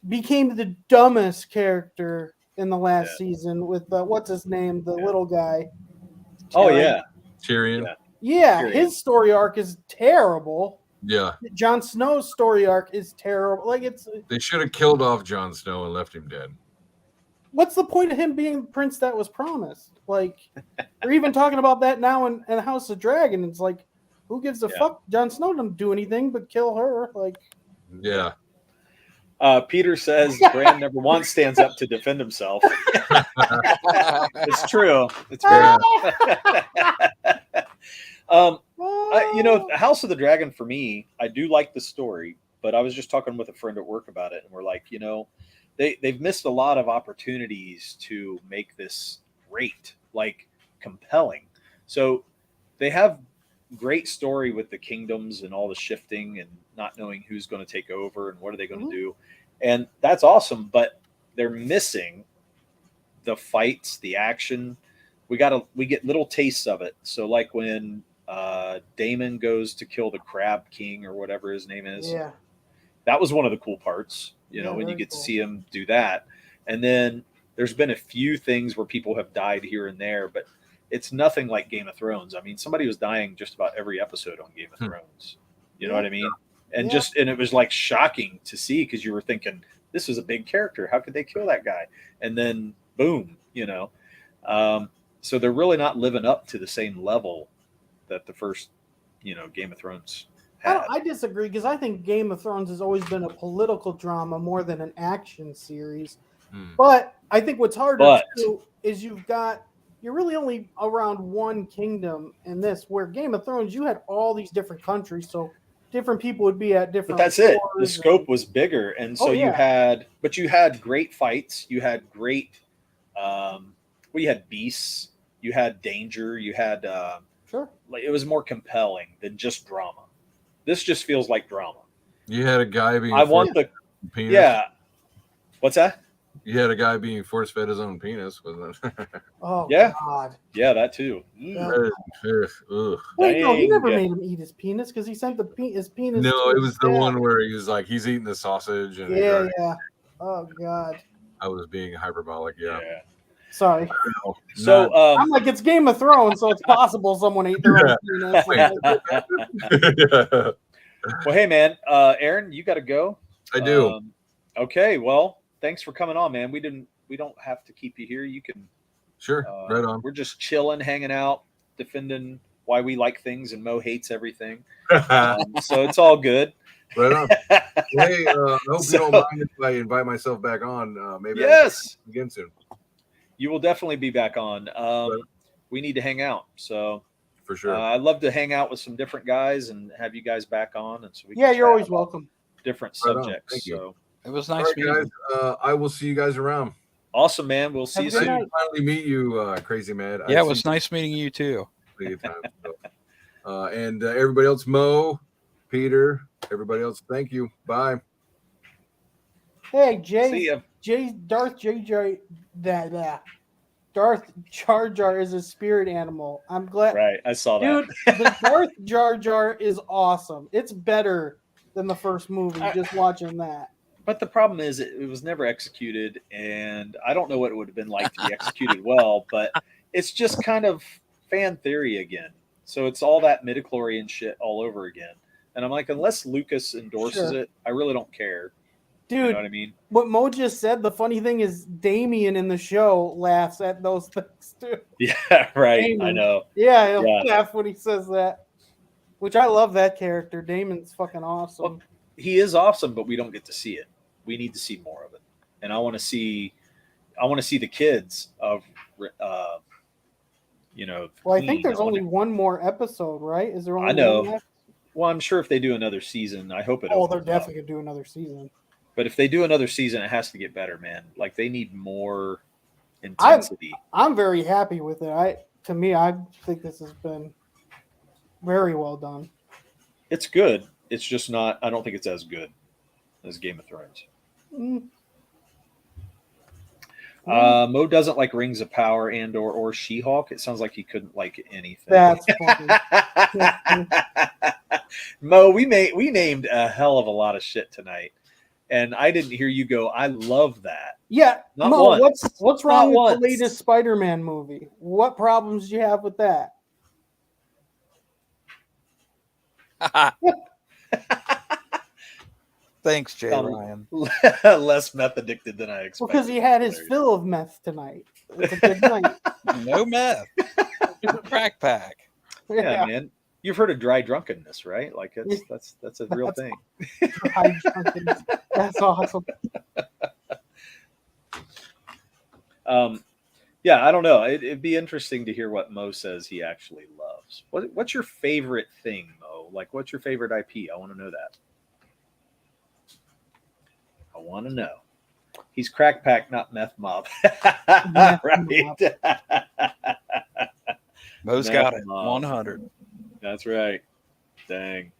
became the dumbest character in the last season with what's his name, the little guy. Tyrion. Tyrion. Yeah, Tyrion. His story arc is terrible. Yeah. Jon Snow's story arc is terrible. Like they should have killed off Jon Snow and left him dead. What's the point of him being the prince that was promised? Like, we're even talking about that now in House of Dragon. It's like, who gives a fuck? Jon Snow doesn't do anything but kill her. Like, yeah. Peter says Bran never once stands up to defend himself. It's true. It's very. House of the Dragon for me, I do like the story, but I was just talking with a friend at work about it, and we're like, they've missed a lot of opportunities to make this great, like compelling. So they have great story with the kingdoms and all the shifting and not knowing who's going to take over and what are they going to do. And that's awesome, but they're missing the fights, the action. We get little tastes of it. So like when Daemon goes to kill the Crab King or whatever his name is. Yeah. That was one of the cool parts, when you get to see him do that. And then there's been a few things where people have died here and there, but it's nothing like Game of Thrones. I mean, somebody was dying just about every episode on Game of Thrones. You know what I mean? And and it was like shocking to see because you were thinking, this was a big character. How could they kill that guy? And then boom, so they're really not living up to the same level that the first, Game of Thrones had. I disagree because I think Game of Thrones has always been a political drama more than an action series. But I think what's harder too is you're really only around one kingdom in this, where Game of Thrones, you had all these different countries. So different people would be at different. But that's it. The scope was bigger, and so you had great fights. You had great, you had beasts. You had danger. You had sure. Like it was more compelling than just drama. This just feels like drama. You had a guy being. Penis. Yeah. What's that? You had a guy being force fed his own penis, wasn't it? Oh yeah. God. Yeah, that too. Yeah. Wait, no, he never made him eat his penis because he sent his penis. No, it was the one where he was like, he's eating the sausage. And yeah. Oh God. I was being hyperbolic. Yeah. Sorry. So I'm like, it's Game of Thrones, so it's possible someone ate their own penis. Well, hey man, Aaron, you got to go. I do. Okay, well, thanks for coming on, man. We don't have to keep you here. You can. Sure. Right on. We're just chilling, hanging out, defending why we like things, and Mo hates everything. So it's all good. Right on. Hey, I hope you don't mind if I invite myself back on. Maybe yes, again soon. You will definitely be back on. We need to hang out. So for sure, I'd love to hang out with some different guys and have you guys back on. And so you're always welcome. Different subjects. Thank you. So it was nice meeting you. I will see you guys around. Awesome, man. We'll see you soon. Finally meet you, Crazy Mad. Yeah, it was nice meeting you too. And everybody else, Mo, Peter, everybody else, thank you. Bye. Hey, Darth Jar Jar is a spirit animal. I'm glad. Right, I saw that. Dude, the Darth Jar Jar is awesome. It's better than the first movie, just watching that. But the problem is it was never executed, and I don't know what it would have been like to be executed well, but it's just kind of fan theory again. So it's all that midichlorian shit all over again. And I'm like, unless Lucas endorses it, I really don't care. Dude, you know what I mean? What Mo just said, the funny thing is Damien in the show laughs at those things too. Yeah, right. Damien. I know. Yeah, he'll laugh when he says that. Which I love that character. Damon's fucking awesome. Well, he is awesome, but we don't get to see it. We need to see more of it. And I want to see the kids of Well, I think there's only one more episode, right? Is there only one left? Well, I'm sure if they do another season, I hope it they're definitely gonna do another season. But if they do another season, it has to get better, man. Like they need more intensity. I'm very happy with it. I think this has been very well done. It's good. It's just not. I don't think it's as good as Game of Thrones. Mo doesn't like Rings of Power or She-Hulk. It sounds like he couldn't like anything. That's funny. Mo, we named a hell of a lot of shit tonight. And I didn't hear you go, I love that. Yeah. Not Mo, once. what's wrong with the latest Spider-Man movie? What problems do you have with that? Thanks, Jay Ryan. Less meth addicted than I expected. Because he had his fill of meth tonight. It's a good night. No meth. Crack pack. Yeah, man. You've heard of dry drunkenness, right? Like that's a real thing. Dry drunkenness. That's awesome. Yeah, I don't know. It'd be interesting to hear what Mo says he actually loves. What's your favorite thing, Mo? Like, what's your favorite IP? I want to know that. I want to know. He's crack pack, not meth mob. Right. Mo's got it. 100. That's right. Dang.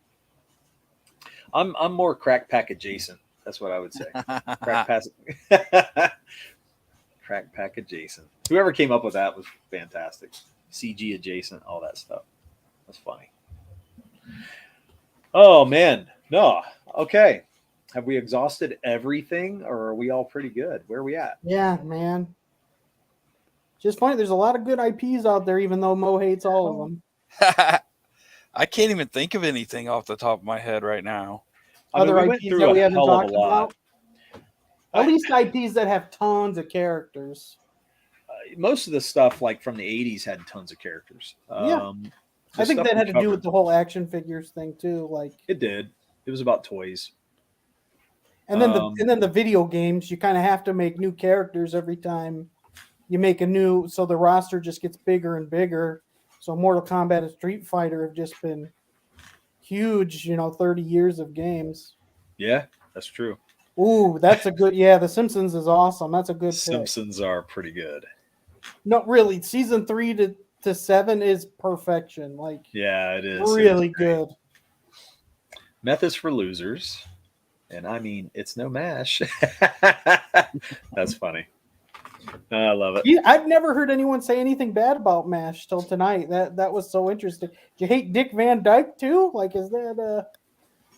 I'm more crack pack adjacent. That's what I would say. Crack pack adjacent. Whoever came up with that was fantastic. CG adjacent, all that stuff. That's funny. Oh man. No. Okay. Have we exhausted everything, or are we all pretty good? Where are we at? Yeah, man. Just funny. There's a lot of good IPs out there, even though Mo hates all of them. I can't even think of anything off the top of my head right now. Other IPs that we haven't talked about? At least IPs that have tons of characters. Most of the stuff, like from the 80s, had tons of characters. Yeah. I think that had to do with the whole action figures thing, too. Like it did. It was about toys. And then the video games, you kind of have to make new characters every time you make a new, so the roster just gets bigger and bigger. So Mortal Kombat and Street Fighter have just been huge, 30 years of games. Yeah, that's true. Ooh, that's a good. Yeah, The Simpsons is awesome. That's a good pick. Simpsons are pretty good. No, really, season 3 to 7 is perfection. Like, yeah, it is really good. Meth is for losers, and I mean it's no mash. That's funny. I love it. I've never heard anyone say anything bad about MASH till tonight. That was so interesting. Do you hate Dick Van Dyke too? Like, was that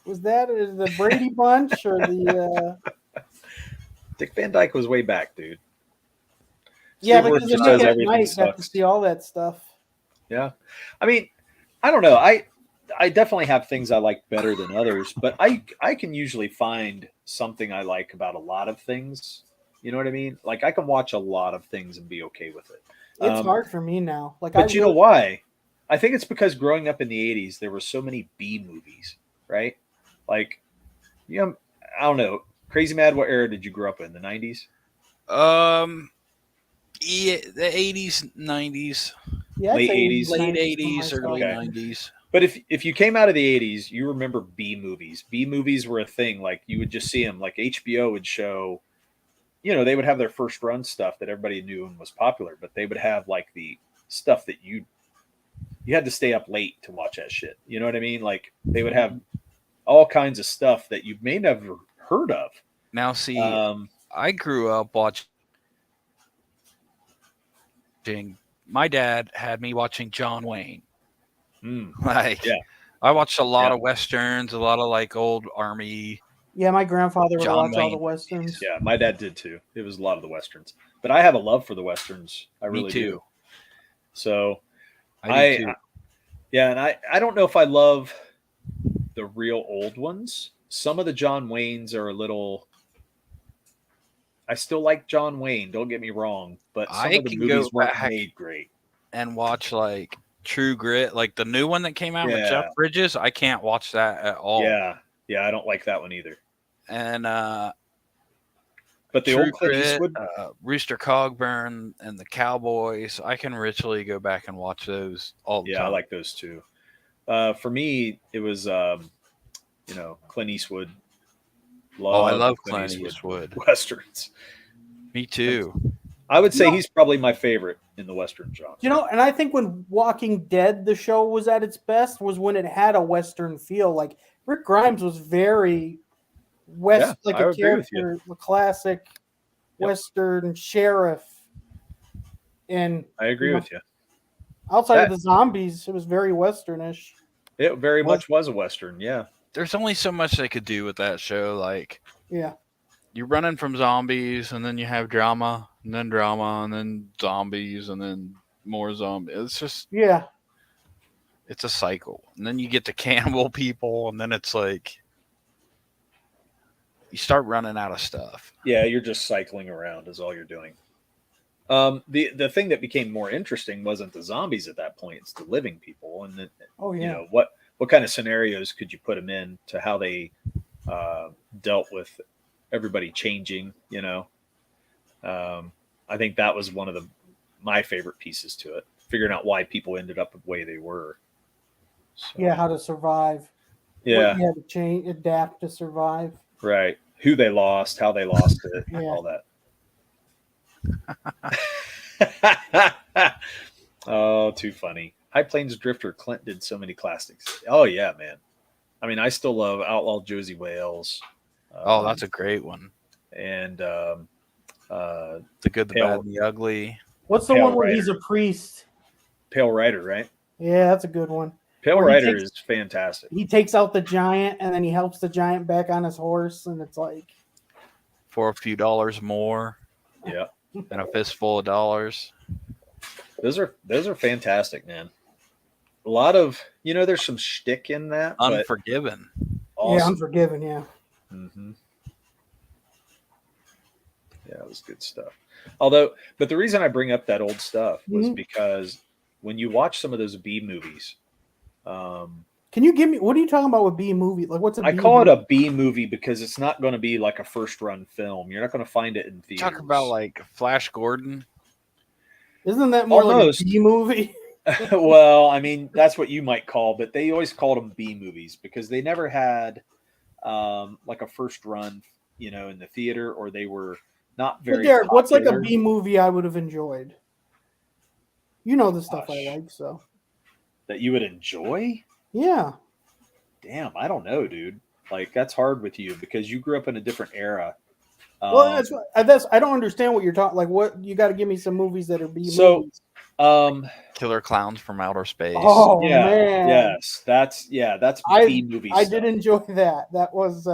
the Brady Bunch or the? Dick Van Dyke was way back, dude. Yeah, because just at night, got to see all that stuff. Yeah, I mean, I don't know. I definitely have things I like better than others, but I can usually find something I like about a lot of things. You know what I mean? Like I can watch a lot of things and be okay with it. It's hard for me now. But you know why? I think it's because growing up in the 80s, there were so many B movies, right? Like, I don't know. Crazy Mad, what era did you grow up in? The 90s? Yeah, the 80s, 90s. Yeah, late 80s. Late 80s, early 90s. But if you came out of the 80s, you remember B movies. B movies were a thing. Like, you would just see them. Like, HBO would show, they would have their first run stuff that everybody knew and was popular, but they would have, like, the stuff that you had to stay up late to watch that shit. You know what I mean? Like, they would have all kinds of stuff that you may never heard of. Now, see, I grew up watching. My dad had me watching John Wayne. I watched a lot of westerns, a lot of like old army. Yeah, my grandfather would watch all the westerns. Yeah, my dad did too. It was a lot of the westerns, but I have a love for the westerns. I really do. So I do too. Yeah, and I don't know if I love the real old ones. Some of the John Waynes are a little. I still like John Wayne. Don't get me wrong, but some of the movies weren't made great. And watch like True Grit, like the new one that came out with Jeff Bridges. I can't watch that at all. Yeah, I don't like that one either. And but the old Clint Eastwood, Rooster Cogburn, and the Cowboys, I can richly go back and watch those all the time. Yeah, I like those too. For me, it was Clint Eastwood. I love Clint Eastwood westerns. Me too. I would say he's probably my favorite in the western genre. And I think when Walking Dead, the show, was at its best was when it had a western feel. Like Rick Grimes was very a character, a classic western sheriff. And I agree with you. Outside of the zombies, it was very westernish. It very much was a western, yeah. There's only so much they could do with that show. Like, you're running from zombies, and then you have drama, and then zombies, and then more zombies. It's just it's a cycle. And then you get to cannibal people, and then it's like you start running out of stuff. Yeah, you're just cycling around is all you're doing. The thing that became more interesting wasn't the zombies at that point; it's the living people, and what kind of scenarios could you put them in to how they dealt with everybody changing, I think that was one of my favorite pieces to it, figuring out why people ended up the way they were. So, how to survive. Yeah. What you had to change, adapt to survive. Right. Who they lost, how they lost it, all that. Oh, too funny. High Plains Drifter, Clint did so many classics. Oh, yeah, man. I mean, I still love Outlaw Josie Wales. That's a great one. And The Good, the Bad, and the Ugly. What's the one where he's a priest? Pale Rider, right? Yeah, that's a good one. Pale Rider is fantastic. He takes out the giant, and then he helps the giant back on his horse, and it's like... For a few dollars more. Yeah. And a fistful of dollars. Those are fantastic, man. A lot of, there's some shtick in that. Unforgiven. Awesome. Yeah, Unforgiven, yeah. Mm-hmm. Yeah, it was good stuff. But the reason I bring up that old stuff was because when you watch some of those B movies, can you give me, what are you talking about with B movie? Like, what's a B I call movie? it a B movie because it's not going to be like a first run film. You're not going to find it in theaters. Talk about like Flash Gordon. Isn't that more Almost. like a B movie? Well, I mean, that's what you might call, but they always called them B movies because they never had like a first run, in the theater, or they were not very Derek, what's like a popular. B movie I would have enjoyed? You know the stuff I like, so. That you would enjoy? Yeah. Damn, I don't know, dude. Like, that's hard with you because you grew up in a different era. Well, that's I don't understand what you're talking. Like, what you got to give me some movies that are B movies. Killer Clowns from Outer Space. Oh yeah, man, yes, that's B movie. I did enjoy that. That was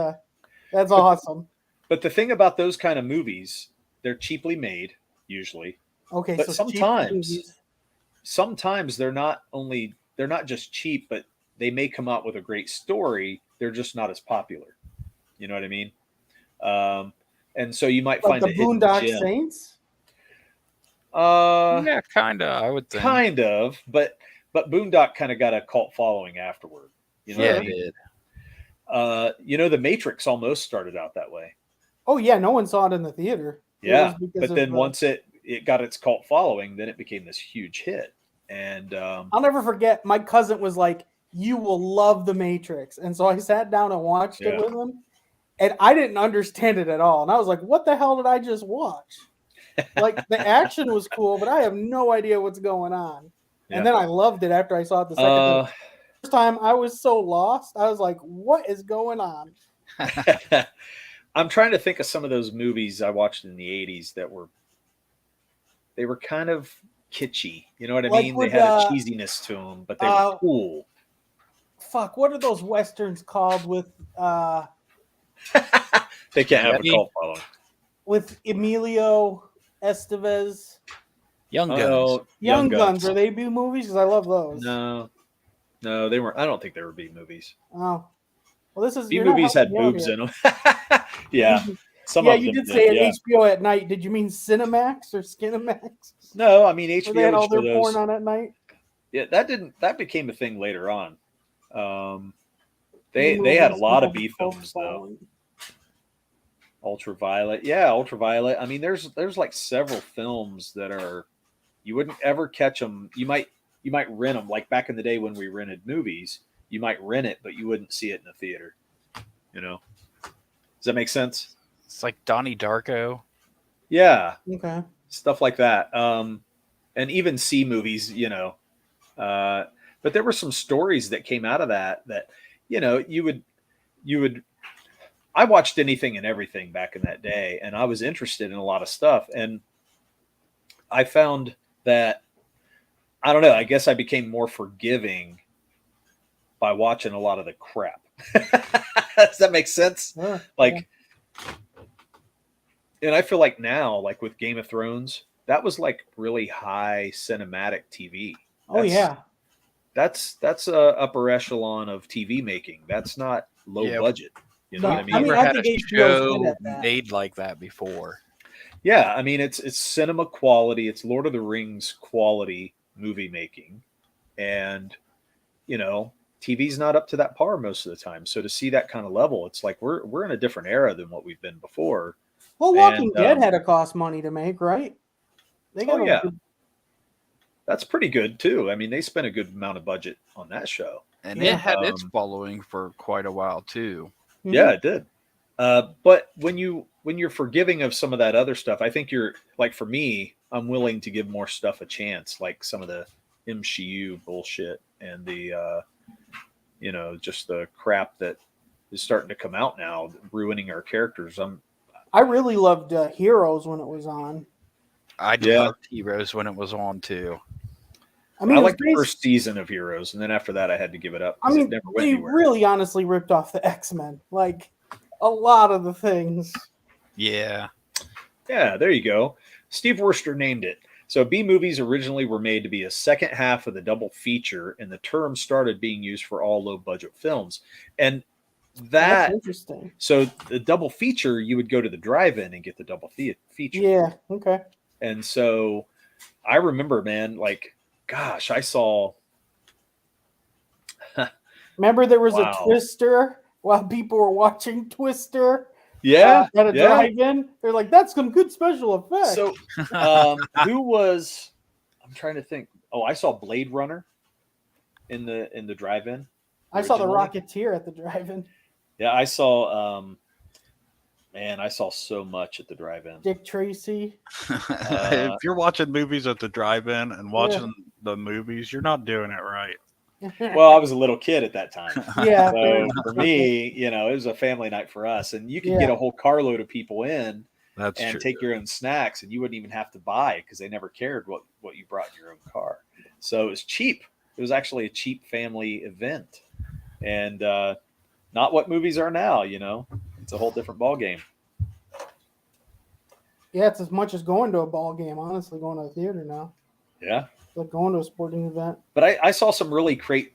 that's awesome. But the thing about those kind of movies, they're cheaply made usually. Okay, but so sometimes they're not just cheap, but they may come out with a great story. They're just not as popular. You know what I mean? And so you might find the Boondock Saints. Yeah, kind of. I would think. Kind of, but Boondock kind of got a cult following afterward. You know yeah, what I mean? it did. The Matrix almost started out that way. Oh yeah, no one saw it in the theater. Yeah, but then once it got its cult following, then it became this huge hit. And I'll never forget. My cousin was like, "You will love the Matrix," and so I sat down and watched it with him. And I didn't understand it at all. And I was like, what the hell did I just watch? Like, the action was cool, but I have no idea what's going on. Yeah. And then I loved it after I saw it the second time. First time, I was so lost. I was like, what is going on? I'm trying to think of some of those movies I watched in the 80s that were kind of kitschy. You know what I mean? They had a cheesiness to them, but they were cool. Fuck, what are those Westerns called with... They can't have a cult following. With Emilio Estevez. Young Guns. Young Guns. Are they B movies? Because I love those. No, they weren't. I don't think they were B movies. Oh. Well, this is... B movies had boobs in them. Yeah. Some of them did say at HBO at night. Did you mean Cinemax or Skinemax? No, I mean HBO. Where they had all their porn on at night? Yeah, that became a thing later on. They had a lot of B films though. Ultraviolet. Yeah, Ultraviolet. I mean, there's like several films that are, you wouldn't ever catch them. You might rent them, like back in the day when we rented movies. You might rent it, but you wouldn't see it in the theater. Does that make sense? It's like Donnie Darko. Yeah. Okay. Stuff like that. And even C movies, but there were some stories that came out of that you would I watched anything and everything back in that day, and I was interested in a lot of stuff. And I found that, I don't know, I guess I became more forgiving by watching a lot of the crap. Does that make sense? Yeah, and I feel like now, like with Game of Thrones, that was like really high cinematic TV. That's a upper echelon of TV making. That's not low budget. You know what I mean? Never had a show made like that before. Yeah, I mean it's cinema quality. It's Lord of the Rings quality movie making, and TV's not up to that par most of the time. So to see that kind of level, it's like we're in a different era than what we've been before. Well, Walking Dead had to cost money to make, right? They got That's pretty good too. I mean, they spent a good amount of budget on that show, and it had its following for quite a while too. Yeah, it did. But when you're forgiving of some of that other stuff, I think you're like, for me, I'm willing to give more stuff a chance, like some of the MCU bullshit and the just the crap that is starting to come out now, ruining our characters. I really loved Heroes when it was on. I loved Heroes when it was on too. I mean, I liked the first season of Heroes, and then after that, I had to give it up. I mean, they really honestly ripped off the X-Men, like a lot of the things. Yeah. Yeah, there you go. Steve Worcester named it. So B movies originally were made to be a second half of the double feature, and the term started being used for all low-budget films. And that's interesting. So the double feature, you would go to the drive-in and get the double feature. Yeah, okay. And so I remember, man, like, gosh, I saw. Remember there was a Twister while people were watching Twister? Yeah. At a drive-in? They're like, that's some good special effects. So who was, I'm trying to think. Oh, I saw Blade Runner in the drive-in. I saw The Rocketeer at the drive-in. Yeah, I saw. Man, I saw so much at the drive-in. Dick Tracy. If you're watching movies at the drive-in and watching the movies, you're not doing it right. Well, I was a little kid at that time. Yeah. So for me, it was a family night for us, and you could get a whole carload of people in and take your own snacks, and you wouldn't even have to buy because they never cared what you brought in your own car. So it was cheap. It was actually a cheap family event, and not what movies are now. It's a whole different ball game. Yeah, it's as much as going to a ball game. Honestly, going to a theater now. Yeah. Like going to a sporting event. But I saw some really great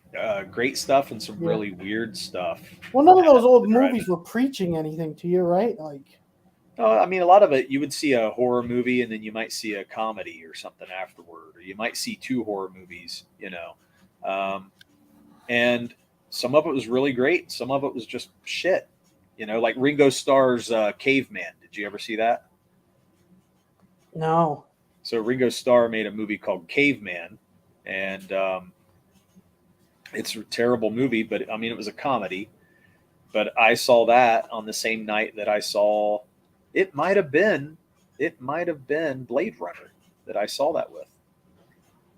stuff and some really weird stuff. Well, none of those old movies were preaching anything to you, right? Like, I mean, a lot of it, you would see a horror movie and then you might see a comedy or something afterward, or you might see 2 horror movies, and some of it was really great. Some of it was just shit, like Ringo Starr's Caveman. Did you ever see that? No. So Ringo Starr made a movie called Caveman, and it's a terrible movie, but I mean, it was a comedy. But I saw that on the same night that I saw, it might have been Blade Runner that I saw that with.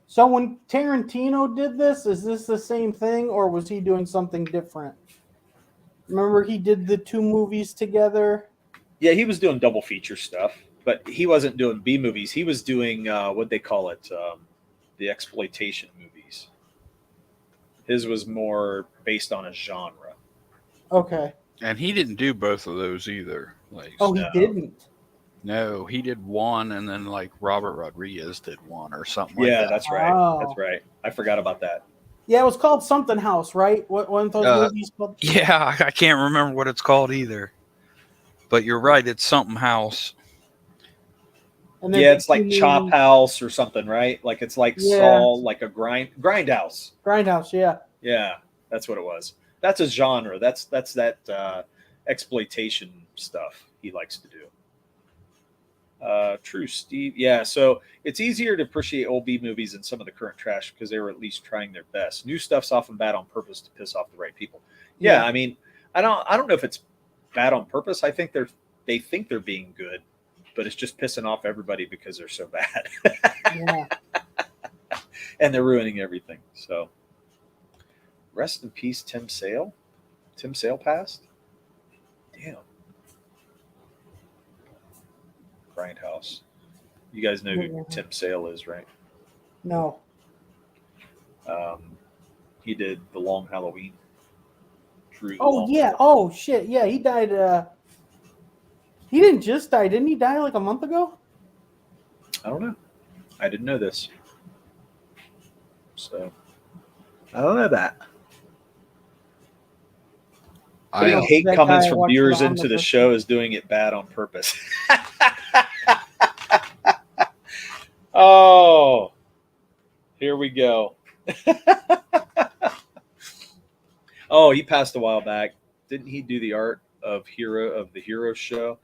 So when Tarantino did this, is this the same thing, or was he doing something different? Remember, he did the 2 movies together. Yeah, he was doing double feature stuff. But he wasn't doing B movies. He was doing what they call it, the exploitation movies. His was more based on a genre. Okay. And he didn't do both of those either. He didn't. No, he did one, and then Robert Rodriguez did one or something like that. Yeah, that's right. Oh. That's right. I forgot about that. Yeah, it was called Something House, right? What one of those movies called? Yeah, I can't remember what it's called either. But you're right, it's Something House. Yeah, it's like Chop House or something, right? Like it's like Saul, like a grindhouse. Grindhouse, yeah. Yeah, that's what it was. That's a genre. That's that exploitation stuff he likes to do. True, Steve. Yeah, so it's easier to appreciate old B movies than some of the current trash because they were at least trying their best. New stuff's often bad on purpose to piss off the right people. Yeah, I mean, I don't know if it's bad on purpose. I think they think they're being good, but it's just pissing off everybody because they're so bad. Yeah. And they're ruining everything. So rest in peace, Tim Sale. Tim Sale passed? Damn. Grindhouse. You guys know who Tim Sale is, right? No. He did The Long Halloween. Yeah. Oh, shit. Yeah, he died... He didn't just die. Didn't he die like a month ago? I don't know. I didn't know this. So, I don't know that. I hate comments from viewers into the show as doing it bad on purpose. Oh, here we go. Oh, he passed a while back. Didn't he do the art of the Hero show?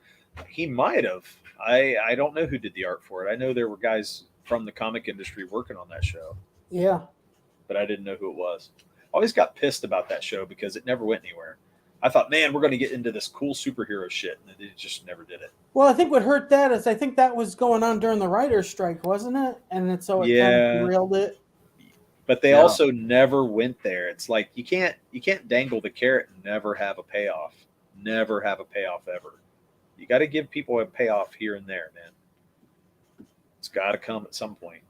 He might have. I don't know who did the art for it. I know there were guys from the comic industry working on that show. Yeah. But I didn't know who it was. I always got pissed about that show because it never went anywhere. I thought, man, we're going to get into this cool superhero shit. And it just never did it. Well, I think what hurt that is I think that was going on during the writer's strike, wasn't it? And so it kind of derailed it. But they also never went there. It's like you can't dangle the carrot and never have a payoff. Never have a payoff ever. You got to give people a payoff here and there, man. It's got to come at some point.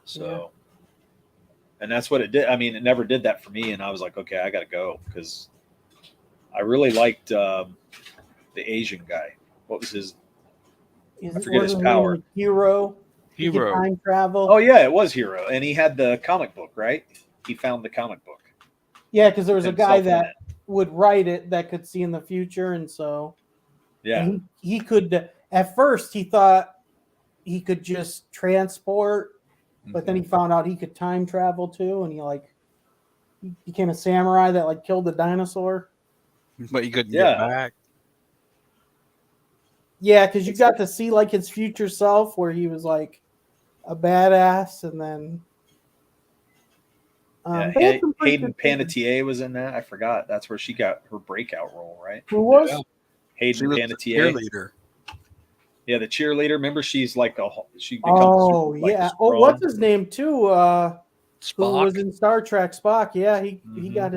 So, and that's what it did. I mean, it never did that for me. And I was like, okay, I got to go because I really liked the Asian guy. What was his? I forget his power. Hero. Time travel. Oh yeah, it was Hero, and he had the comic book, right? He found the comic book. Yeah, because there was a guy that would write it that could see in the future, and so he could. At first, he thought he could just transport, but then he found out he could time travel too, and he became a samurai that killed a dinosaur. But you couldn't get back. Yeah, because you got to see his future self, where he was a badass, and then Hayden Panettiere was in that. I forgot. That's where she got her breakout role, right? Who was? Yeah. Hayden Panettiere. Cheerleader. Yeah, the cheerleader. Remember, she's like she becomes what's his name too? Spock. Who was in Star Trek? Spock. Yeah, he got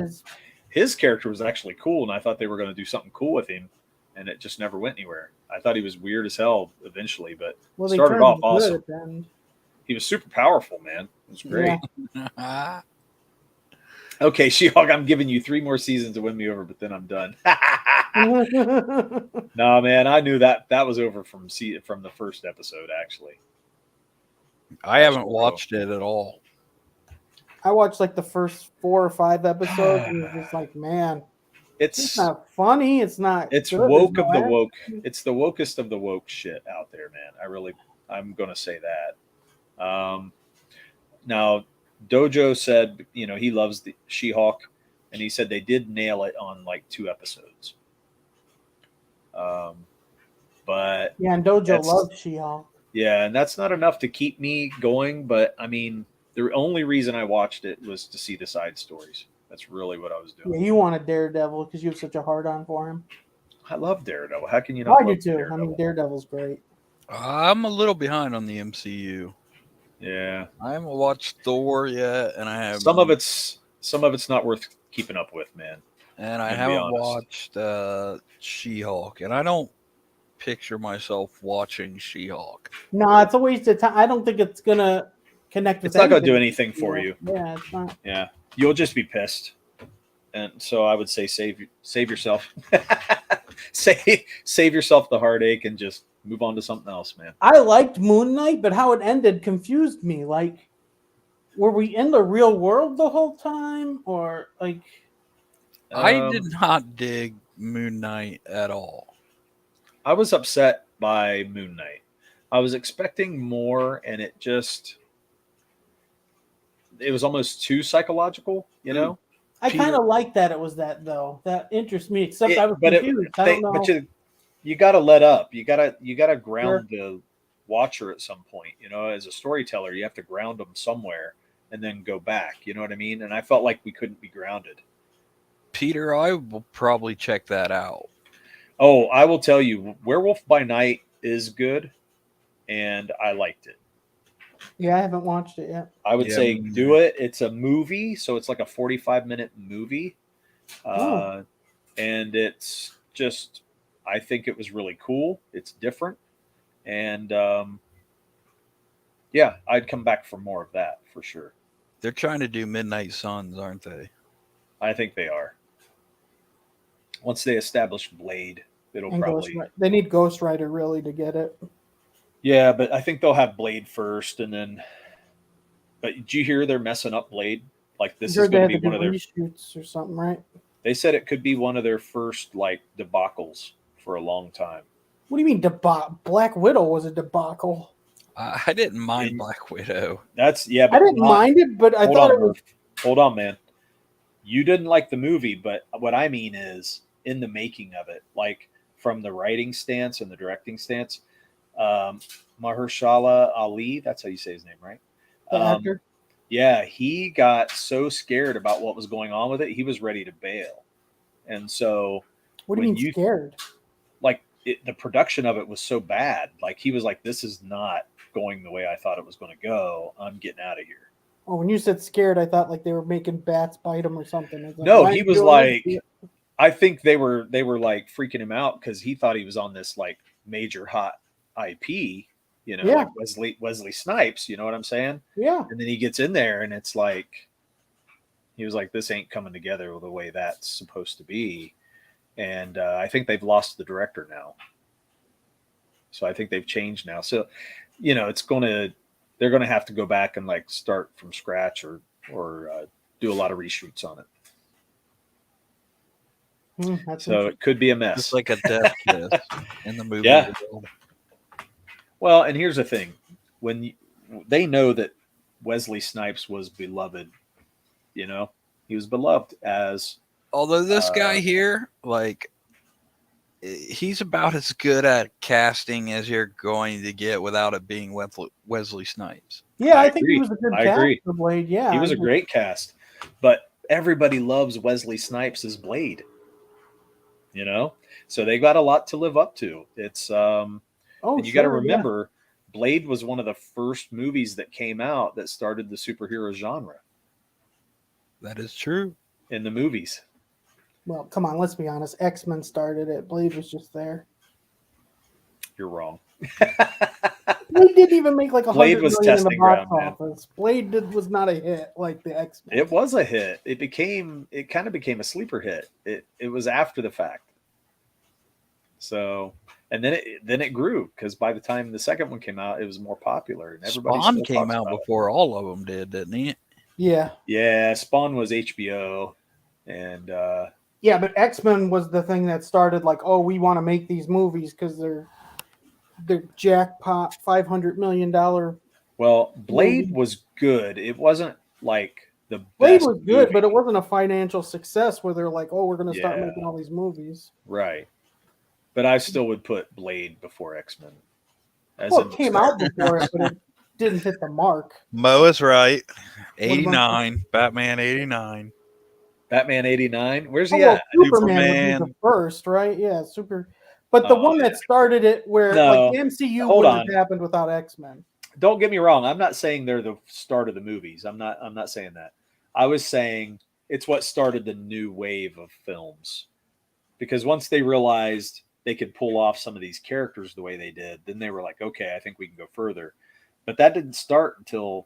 his character was actually cool, and I thought they were going to do something cool with him, and it just never went anywhere. I thought he was weird as hell eventually, but started off awesome. He was super powerful, man. It was great. Yeah. Okay, She-Hulk, I'm giving you 3 more seasons to win me over, but then I'm done. No, man, I knew that was over from the first episode, actually. I haven't watched it at all. I watched like the first 4 or 5 episodes, and it's just like, man, it's not funny. It's not. It's good. Woke of the woke. It's the wokest of the woke shit out there, man. I'm gonna say that. Now, Dojo said, he loves the She-Hulk, and he said they did nail it on like 2 episodes. But yeah, and Dojo loves She-Hulk. Yeah, and that's not enough to keep me going. But I mean, the only reason I watched it was to see the side stories. That's really what I was doing. Yeah, you wanted Daredevil because you have such a hard on for him. I love Daredevil. How can you not? I do too. Daredevil? I mean, Daredevil's great. I'm a little behind on the MCU. Yeah, I haven't watched Thor yet, and I have some of it's not worth keeping up with, man. And I haven't watched She-Hulk, and I don't picture myself watching She-Hulk. No, it's a waste of time. I don't think it's gonna connect with. It's not gonna do anything for you. Yeah, it's not. Yeah, you'll just be pissed. And so I would say save yourself. save yourself the heartache and just move on to something else, man. I liked Moon Knight, but how it ended confused me. Like, were we in the real world the whole time, or like? I did not dig Moon Knight at all. I was upset by Moon Knight. I was expecting more, and it was almost too psychological, I kind of like that it was that, though. That interests me, except I was confused. I don't know. But you got to let up. You got to ground the watcher at some point. As a storyteller, you have to ground them somewhere and then go back. You know what I mean? And I felt like we couldn't be grounded. Peter, I will probably check that out. Oh, I will tell you, Werewolf by Night is good, and I liked it. Yeah, I haven't watched it yet. I would say do it. It's a movie, so it's like a 45-minute movie. And it's just, I think it was really cool. It's different. And yeah, I'd come back for more of that for sure. They're trying to do Midnight Suns, aren't they? I think they are. Once they establish Blade, it'll probably... They need Ghost Rider really to get it. Yeah, but I think they'll have Blade first, and then... But did you hear they're messing up Blade? Like, this is going to be one of their... reshoots or something, right? They said it could be one of their first, like, debacles for a long time. What do you mean debacle? Black Widow was a debacle. I didn't mind Black Widow. That's... Yeah, but I didn't mind it, but I thought it was... Hold on, man. You didn't like the movie, but what I mean is in the making of it, like from the writing stance and the directing stance, Mahershala Ali, that's how you say his name, right? The actor? Yeah, he got so scared about what was going on with it, he was ready to bail. And so... What do you mean scared? Like, the production of it was so bad. Like, he was like, this is not going the way I thought it was going to go. I'm getting out of here. Oh, when you said scared, I thought like they were making bats bite him or something. No, he was like, I think they were like freaking him out because he thought he was on this like major hot IP, like Wesley Snipes, you know what I'm saying? Yeah. And then he gets in there and it's like, he was like, this ain't coming together the way that's supposed to be. And I think they've lost the director now. So I think they've changed now. So, they're going to have to go back and like start from scratch or do a lot of reshoots on it. So it could be a mess. It's like a death kiss in the movie. Yeah. Well, and here's the thing. When they know that Wesley Snipes was beloved, he was beloved as... Although this guy here, like, he's about as good at casting as you're going to get without it being Wesley Snipes. Yeah, I think he was a good cast for Blade. Yeah, he was a great cast, but everybody loves Wesley Snipes as Blade. You know, so they got a lot to live up to. It's and you got to remember, Blade was one of the first movies that came out that started the superhero genre. That is true. In the movies. Well, come on, let's be honest. X-Men started it. Blade was just there. You're wrong. Blade didn't even make like Blade $100 was million in the box ground, office. Blade was not a hit like the X-Men. It was a hit. It kind of became a sleeper hit. It was after the fact. So, and then it grew because by the time the second one came out, it was more popular. And everybody Spawn came out before all of them did, didn't he? Yeah. Yeah, Spawn was HBO, and yeah, but X-Men was the thing that started like, oh, we want to make these movies because they're jackpot $500 million. Well, Blade was good. It wasn't like the Blade best was good, movie. but it wasn't a financial success where they're like, oh, we're going to start making all these movies. Right. But I still would put Blade before X-Men. Well, it came out before it, but it didn't hit the mark. Mo is right. 89. Batman 89. Batman 89? Where's he at? Superman was the first, right? Yeah, But the one that started it where like the MCU wouldn't have happened without X-Men. Don't get me wrong. I'm not saying they're the start of the movies. I'm not saying that. I was saying it's what started the new wave of films. Because once they realized they could pull off some of these characters the way they did, then they were like, okay, I think we can go further. But that didn't start until,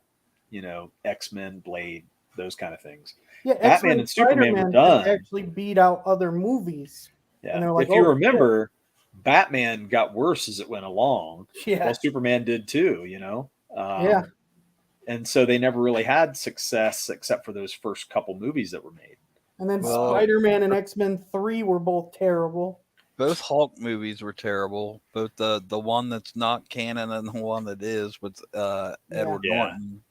X-Men, Blade, those kind of things. Yeah, Batman and Superman were done. Actually beat out other movies. Yeah. Like, if you remember, Batman got worse as it went along. Yeah. Well, Superman did too, yeah. And so they never really had success except for those first couple movies that were made. And then Spider-Man and X-Men 3 were both terrible. Both Hulk movies were terrible. Both the one that's not canon and the one that is with Edward Norton.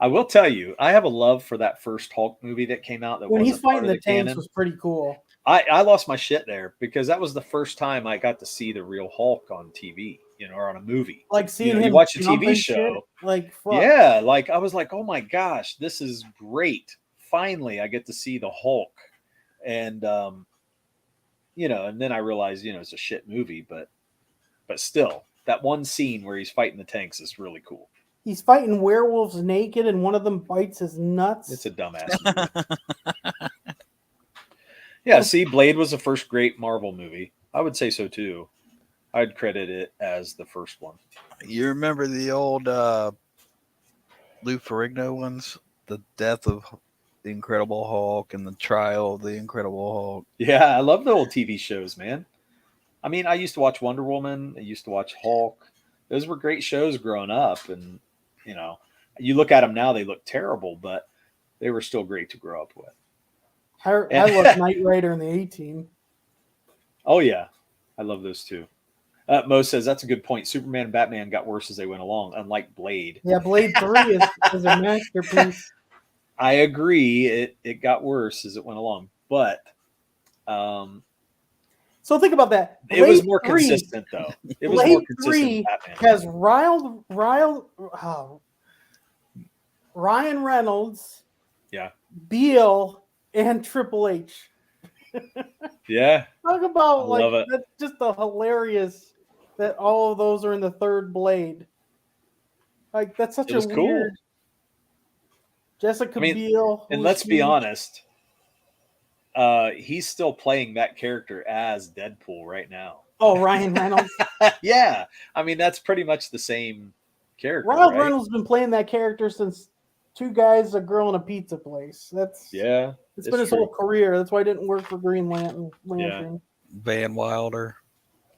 I will tell you, I have a love for that first Hulk movie that came out. That when he's fighting the tanks canon. Was pretty cool. I lost my shit there because that was the first time I got to see the real Hulk on TV, or on a movie. Like seeing him watch a TV show. Shit, like fuck. Yeah, like I was like, oh my gosh, this is great. Finally, I get to see the Hulk, and and then I realized, it's a shit movie, but still, that one scene where he's fighting the tanks is really cool. He's fighting werewolves naked, and one of them bites his nuts. It's a dumbass movie. Yeah, see, Blade was the first great Marvel movie. I would say so too. I'd credit it as the first one. You remember the old Lou Ferrigno ones? The Death of the Incredible Hulk and the Trial of the Incredible Hulk. Yeah, I love the old TV shows, man. I mean, I used to watch Wonder Woman. I used to watch Hulk. Those were great shows growing up. And, you look at them now, they look terrible, but they were still great to grow up with. I love Knight Rider and the A-Team. Oh, yeah. I love those too. Mo says, that's a good point. Superman and Batman got worse as they went along, unlike Blade. Yeah, Blade 3 is a masterpiece. I agree. It got worse as it went along, but so think about that. Blade it was more consistent, though. It was Blade more consistent. 3 has Ryan Reynolds, Beale, and Triple H. Yeah, talk about that's just a hilarious that all of those are in the third Blade. Like that's such a weird. Cool. Jessica Biel. And let's be honest, he's still playing that character as Deadpool right now. Oh, Ryan Reynolds. Yeah, I mean that's pretty much the same character. Ryan Reynolds has been playing that character since Two Guys, a Girl, and a Pizza Place. It's been his whole career. That's why it didn't work for Green Lantern. Yeah. Van Wilder.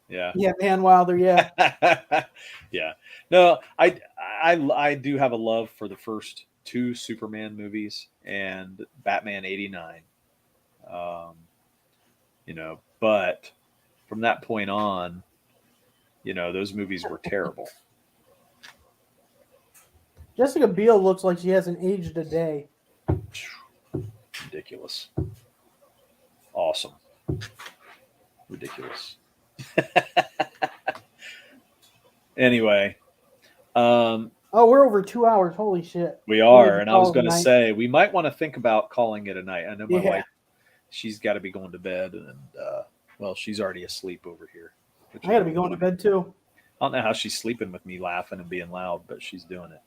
Yeah. Yeah, Van Wilder. Yeah. Yeah. No, I do have a love for the first two Superman movies and Batman 89. But from that point on, those movies were terrible. Jessica Biel looks like she hasn't aged a day. Ridiculous. Awesome. Ridiculous. Anyway. We're over 2 hours. Holy shit. We are. And I was going to say, we might want to think about calling it a night. I know my wife, she's got to be going to bed. And, well, she's already asleep over here. I got to be going to bed, too. I don't know how she's sleeping with me laughing and being loud, but she's doing it.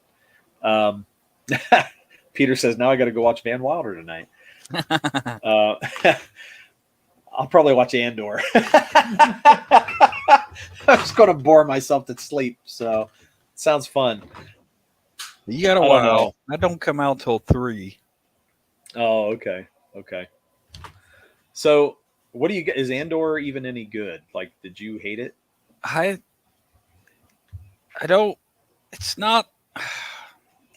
Peter says, now I got to go watch Van Wilder tonight. I'll probably watch Andor. I'm just going to bore myself to sleep. So it sounds fun. You got a while. That don't come out till 3. Oh, okay. Okay. So what do you get? Is Andor even any good? Like, did you hate it? I don't. It's not.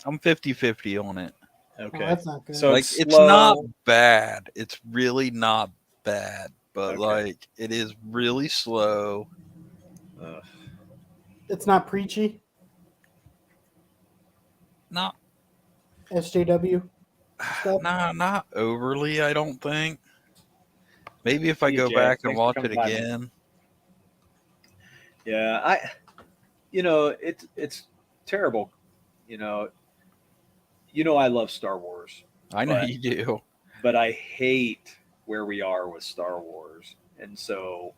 I'm 50-50 on it. Okay. Oh, that's not good. So like, it's not bad. It's really not bad, but like it is really slow. It's not preachy. Not SJW stuff. Nah, not overly. I don't think. Maybe if I go back and watch it again. Yeah, it's terrible. I love Star Wars. I know you do. But I hate where we are with Star Wars. And so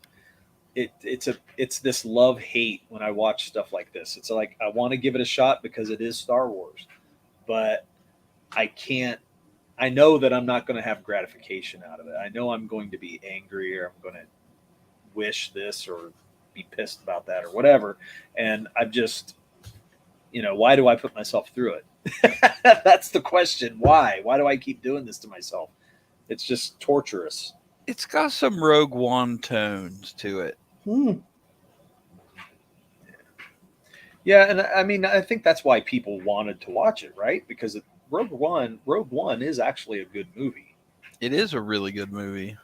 it's this love-hate when I watch stuff like this. It's like I want to give it a shot because it is Star Wars. But I can't. I know that I'm not going to have gratification out of it. I know I'm going to be angry, or I'm going to wish this or be pissed about that or whatever. And I'm just, why do I put myself through it? That's the question. Why? Why do I keep doing this to myself? It's just torturous. It's got some Rogue One tones to it. Yeah, and I mean, I think that's why people wanted to watch it, right? Because Rogue One is actually a good movie. It is a really good movie.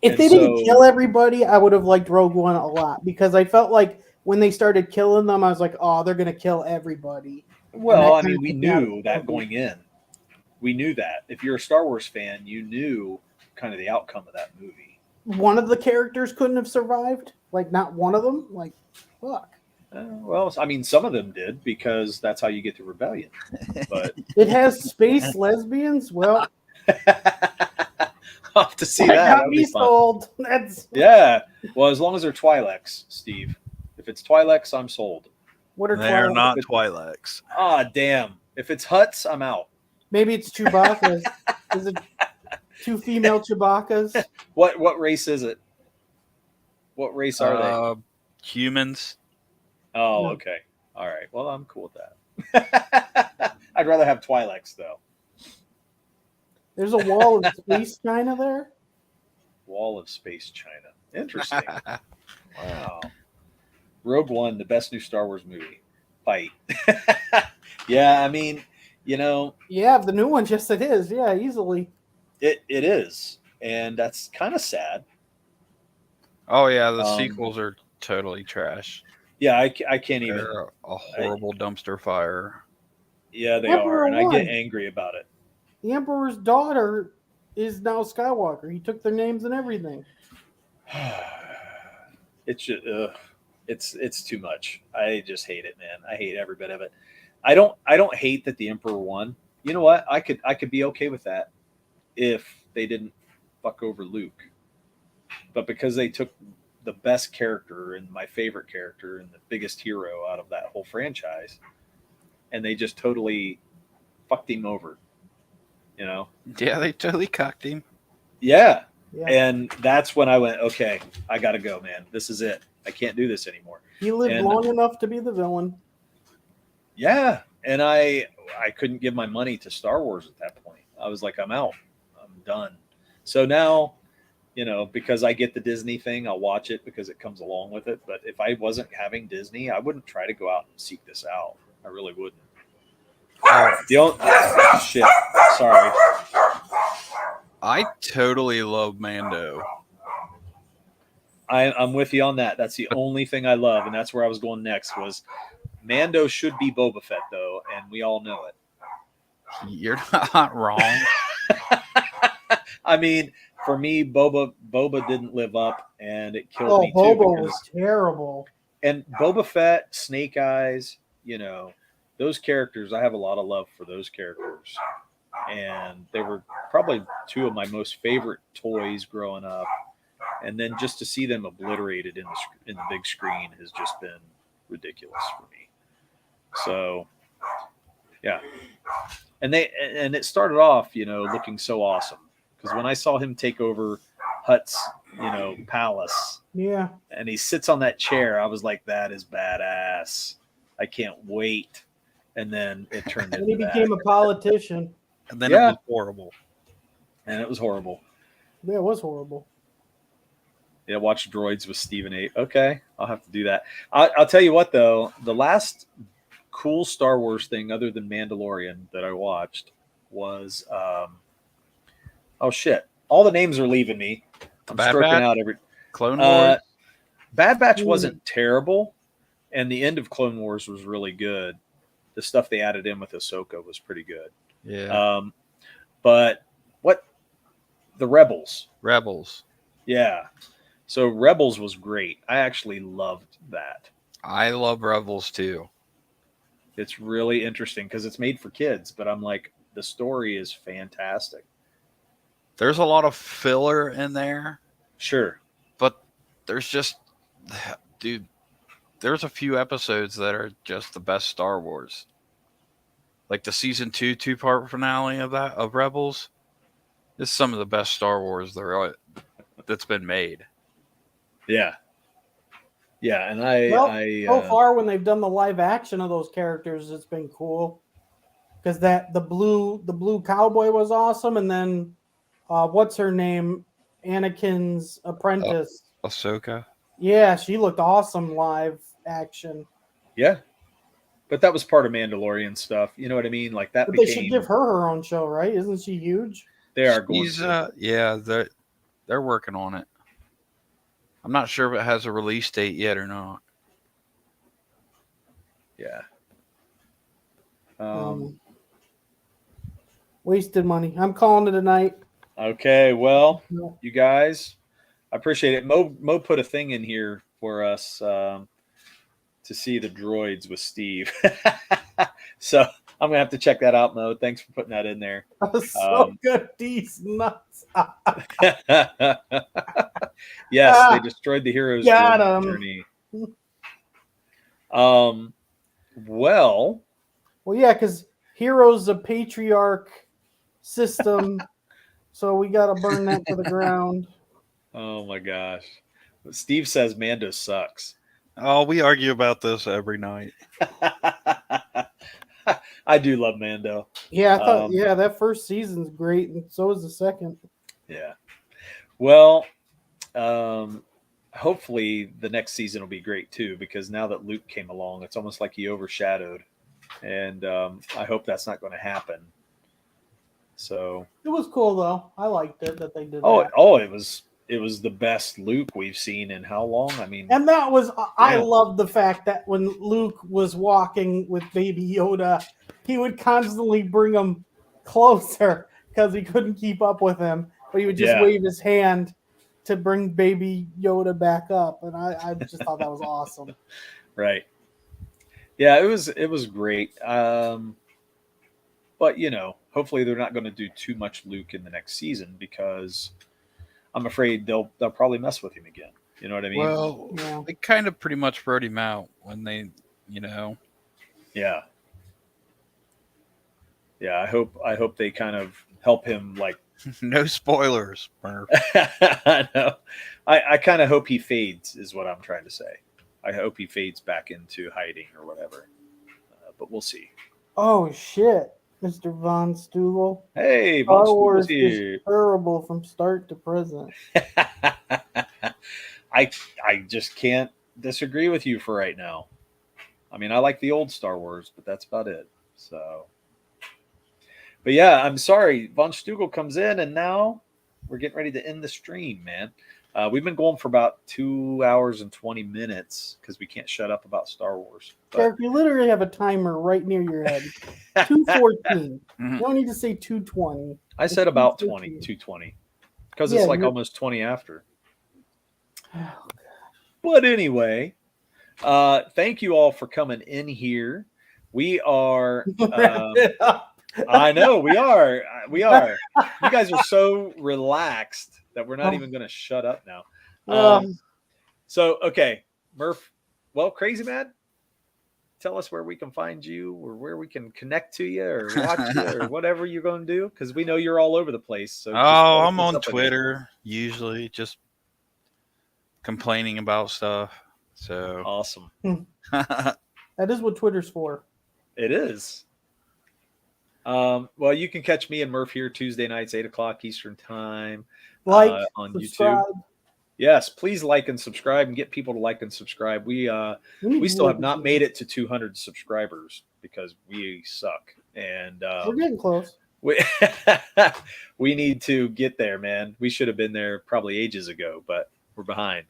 If they didn't kill everybody, I would have liked Rogue One a lot, because I felt like when they started killing them, I was like, oh, they're going to kill everybody. Well, I mean, we knew that going in. We knew that. If you're a Star Wars fan, you knew kind of the outcome of that movie. One of the characters couldn't have survived? Like, not one of them? Like, fuck. Well, I mean, some of them did, because that's how you get to rebellion. But it has space lesbians? Well, I'll have to see that. Got me sold. Yeah. Well, as long as they're Twi'leks, Steve. If it's Twi'leks, I'm sold. What are They're not Twi'leks. Ah, damn. If it's Hutts, I'm out. Maybe it's Chewbacca's. Is it 2 female Chewbacca's? What race is it? What race are they? Humans. Oh, okay. All right. Well, I'm cool with that. I'd rather have Twi'leks, though. There's a wall of space China there? Wall of space China. Interesting. Wow. Rogue One, the best new Star Wars movie. Fight. Yeah, I mean, Yeah, the new one, yes, it is. Yeah, easily. It is. And that's kind of sad. Oh, yeah, the sequels are totally trash. Yeah, I can't even. They're a horrible dumpster fire. Yeah, they are. And I get angry about it. The Emperor's daughter is now Skywalker. He took their names and everything. It's just, it's too much. I just hate it, man. I hate every bit of it. I don't hate that the Emperor won. You know what? I could be okay with that if they didn't fuck over Luke. But because they took the best character and my favorite character and the biggest hero out of that whole franchise, and they just totally fucked him over. Yeah, they totally cocked him. Yeah. And that's when I went, okay, I got to go, man. This is it. I can't do this anymore. He lived long enough to be the villain. Yeah. And I couldn't give my money to Star Wars at that point. I was like, I'm out. I'm done. So now, because I get the Disney thing, I'll watch it because it comes along with it. But if I wasn't having Disney, I wouldn't try to go out and seek this out. I really wouldn't. Shit. Sorry. I totally love Mando. I'm with you on that. That's the only thing I love, and that's where I was going next. Was Mando should be Boba Fett, though, and we all know it. You're not wrong. I mean, for me, Boba didn't live up, and it killed me too. Boba was terrible. And Boba Fett, Snake Eyes, those characters, I have a lot of love for those characters. And they were probably two of my most favorite toys growing up. And then just to see them obliterated in the big screen has just been ridiculous for me. So, yeah. And it started off, looking so awesome. Because when I saw him take over Hutt's, palace, yeah, and he sits on that chair, I was like, that is badass. I can't wait. And then it turned into he became a politician. And then it was horrible. And it was horrible. Yeah, it was horrible. Yeah, watch Droids with Stephen A. Okay, I'll have to do that. I'll tell you what, though. The last cool Star Wars thing other than Mandalorian that I watched was oh shit, all the names are leaving me. I'm stroking out every Clone Wars. Bad Batch wasn't terrible, and the end of Clone Wars was really good. The stuff they added in with Ahsoka was pretty good. Yeah. But what the Rebels? Yeah. So Rebels was great. I actually loved that. I love Rebels too. It's really interesting because it's made for kids, but I'm like, the story is fantastic. There's a lot of filler in there. Sure. But there's just, dude, there's a few episodes that are just the best Star Wars. Like the season 2 2-part finale of Rebels is some of the best Star Wars that's been made. Yeah. Yeah, and so far when they've done the live action of those characters, it's been cool. Because the blue cowboy was awesome, and then what's her name? Anakin's apprentice. Ahsoka. Yeah, she looked awesome live action. Yeah. But that was part of Mandalorian stuff. You know what I mean? Like that. But they should give her own show, right? Isn't she huge? They are going to. Yeah, they're working on it. I'm not sure if it has a release date yet or not. Yeah. Wasted money. I'm calling it a night. Okay, well, you guys, I appreciate it. Mo put a thing in here for us to see the droids with Steve. So I'm going to have to check that out, Mo. Thanks for putting that in there. That was so good. These nuts. Yes, they destroyed the hero's journey. Well, yeah, because Hero's a patriarch system, so we got to burn that to the ground. Oh my gosh. Steve says Mando sucks. Oh, we argue about this every night. I do love Mando. Yeah, I thought that first season's great, and so is the second. Yeah. Well, hopefully the next season will be great too, because now that Luke came along, it's almost like he overshadowed, and I hope that's not going to happen. So it was cool though. I liked it that they did. It was the best Luke we've seen in how long? I mean, and that was I loved the fact that when Luke was walking with Baby Yoda, he would constantly bring him closer because he couldn't keep up with him, but he would just wave his hand to bring Baby Yoda back up, and I just thought that was awesome. Right. Yeah, it was great. But hopefully they're not going to do too much Luke in the next season, because I'm afraid they'll probably mess with him again. You know what I mean? Well, they kind of pretty much wrote him out when they, Yeah. Yeah, I hope they kind of help him, like. No spoilers, Murph. I know. I kind of hope he fades, is what I'm trying to say. I hope he fades back into hiding or whatever. But we'll see. Oh shit, Mr. Von Stugel. Hey, Star Wars is terrible from start to present. I just can't disagree with you for right now. I mean, I like the old Star Wars, but that's about it. So, but yeah, I'm sorry. Von Stugel comes in, and now we're getting ready to end the stream, man. We've been going for about 2 hours and 20 minutes because we can't shut up about Star Wars. Derek, you literally have a timer right near your head. 2:14. You don't need to say 2:20. I said about 2:20. because it's like almost 20 after. But anyway, thank you all for coming in here. We are. I know we are. We are. You guys are so relaxed that we're not even going to shut up now. So, okay, Murph. Well, Crazy Mad, tell us where we can find you or where we can connect to you or watch you or whatever you're going to do, because we know you're all over the place. So I'm on Twitter usually, just complaining about stuff. So awesome. That is what Twitter's for. It is. Well, you can catch me and Murph here Tuesday nights, 8:00 Eastern time. On subscribe. YouTube. Yes, please like and subscribe and get people to like and subscribe. We still have not made it to 200 subscribers because we suck, and we're getting close. We need to get there, man. We should have been there probably ages ago, but we're behind.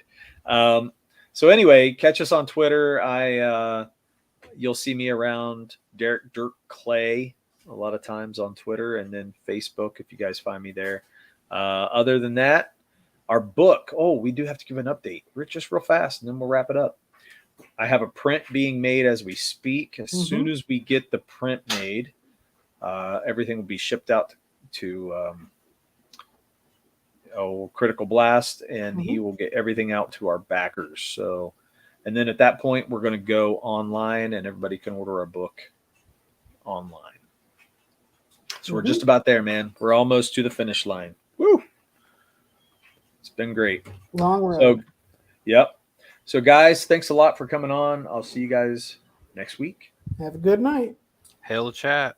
So anyway, catch us on Twitter. You'll see me around Derek Dirk Clay a lot of times on Twitter, and then Facebook if you guys find me there. Other than that, our book. Oh, we do have to give an update. Just real fast, and then we'll wrap it up. I have a print being made as we speak. As soon as we get the print made, everything will be shipped out to Critical Blast, and he will get everything out to our backers. So, and then at that point, we're going to go online, and everybody can order our book online. So we're just about there, man. We're almost to the finish line. Woo! It's been great. Long road. So, yep. So, guys, thanks a lot for coming on. I'll see you guys next week. Have a good night. Hail the chat.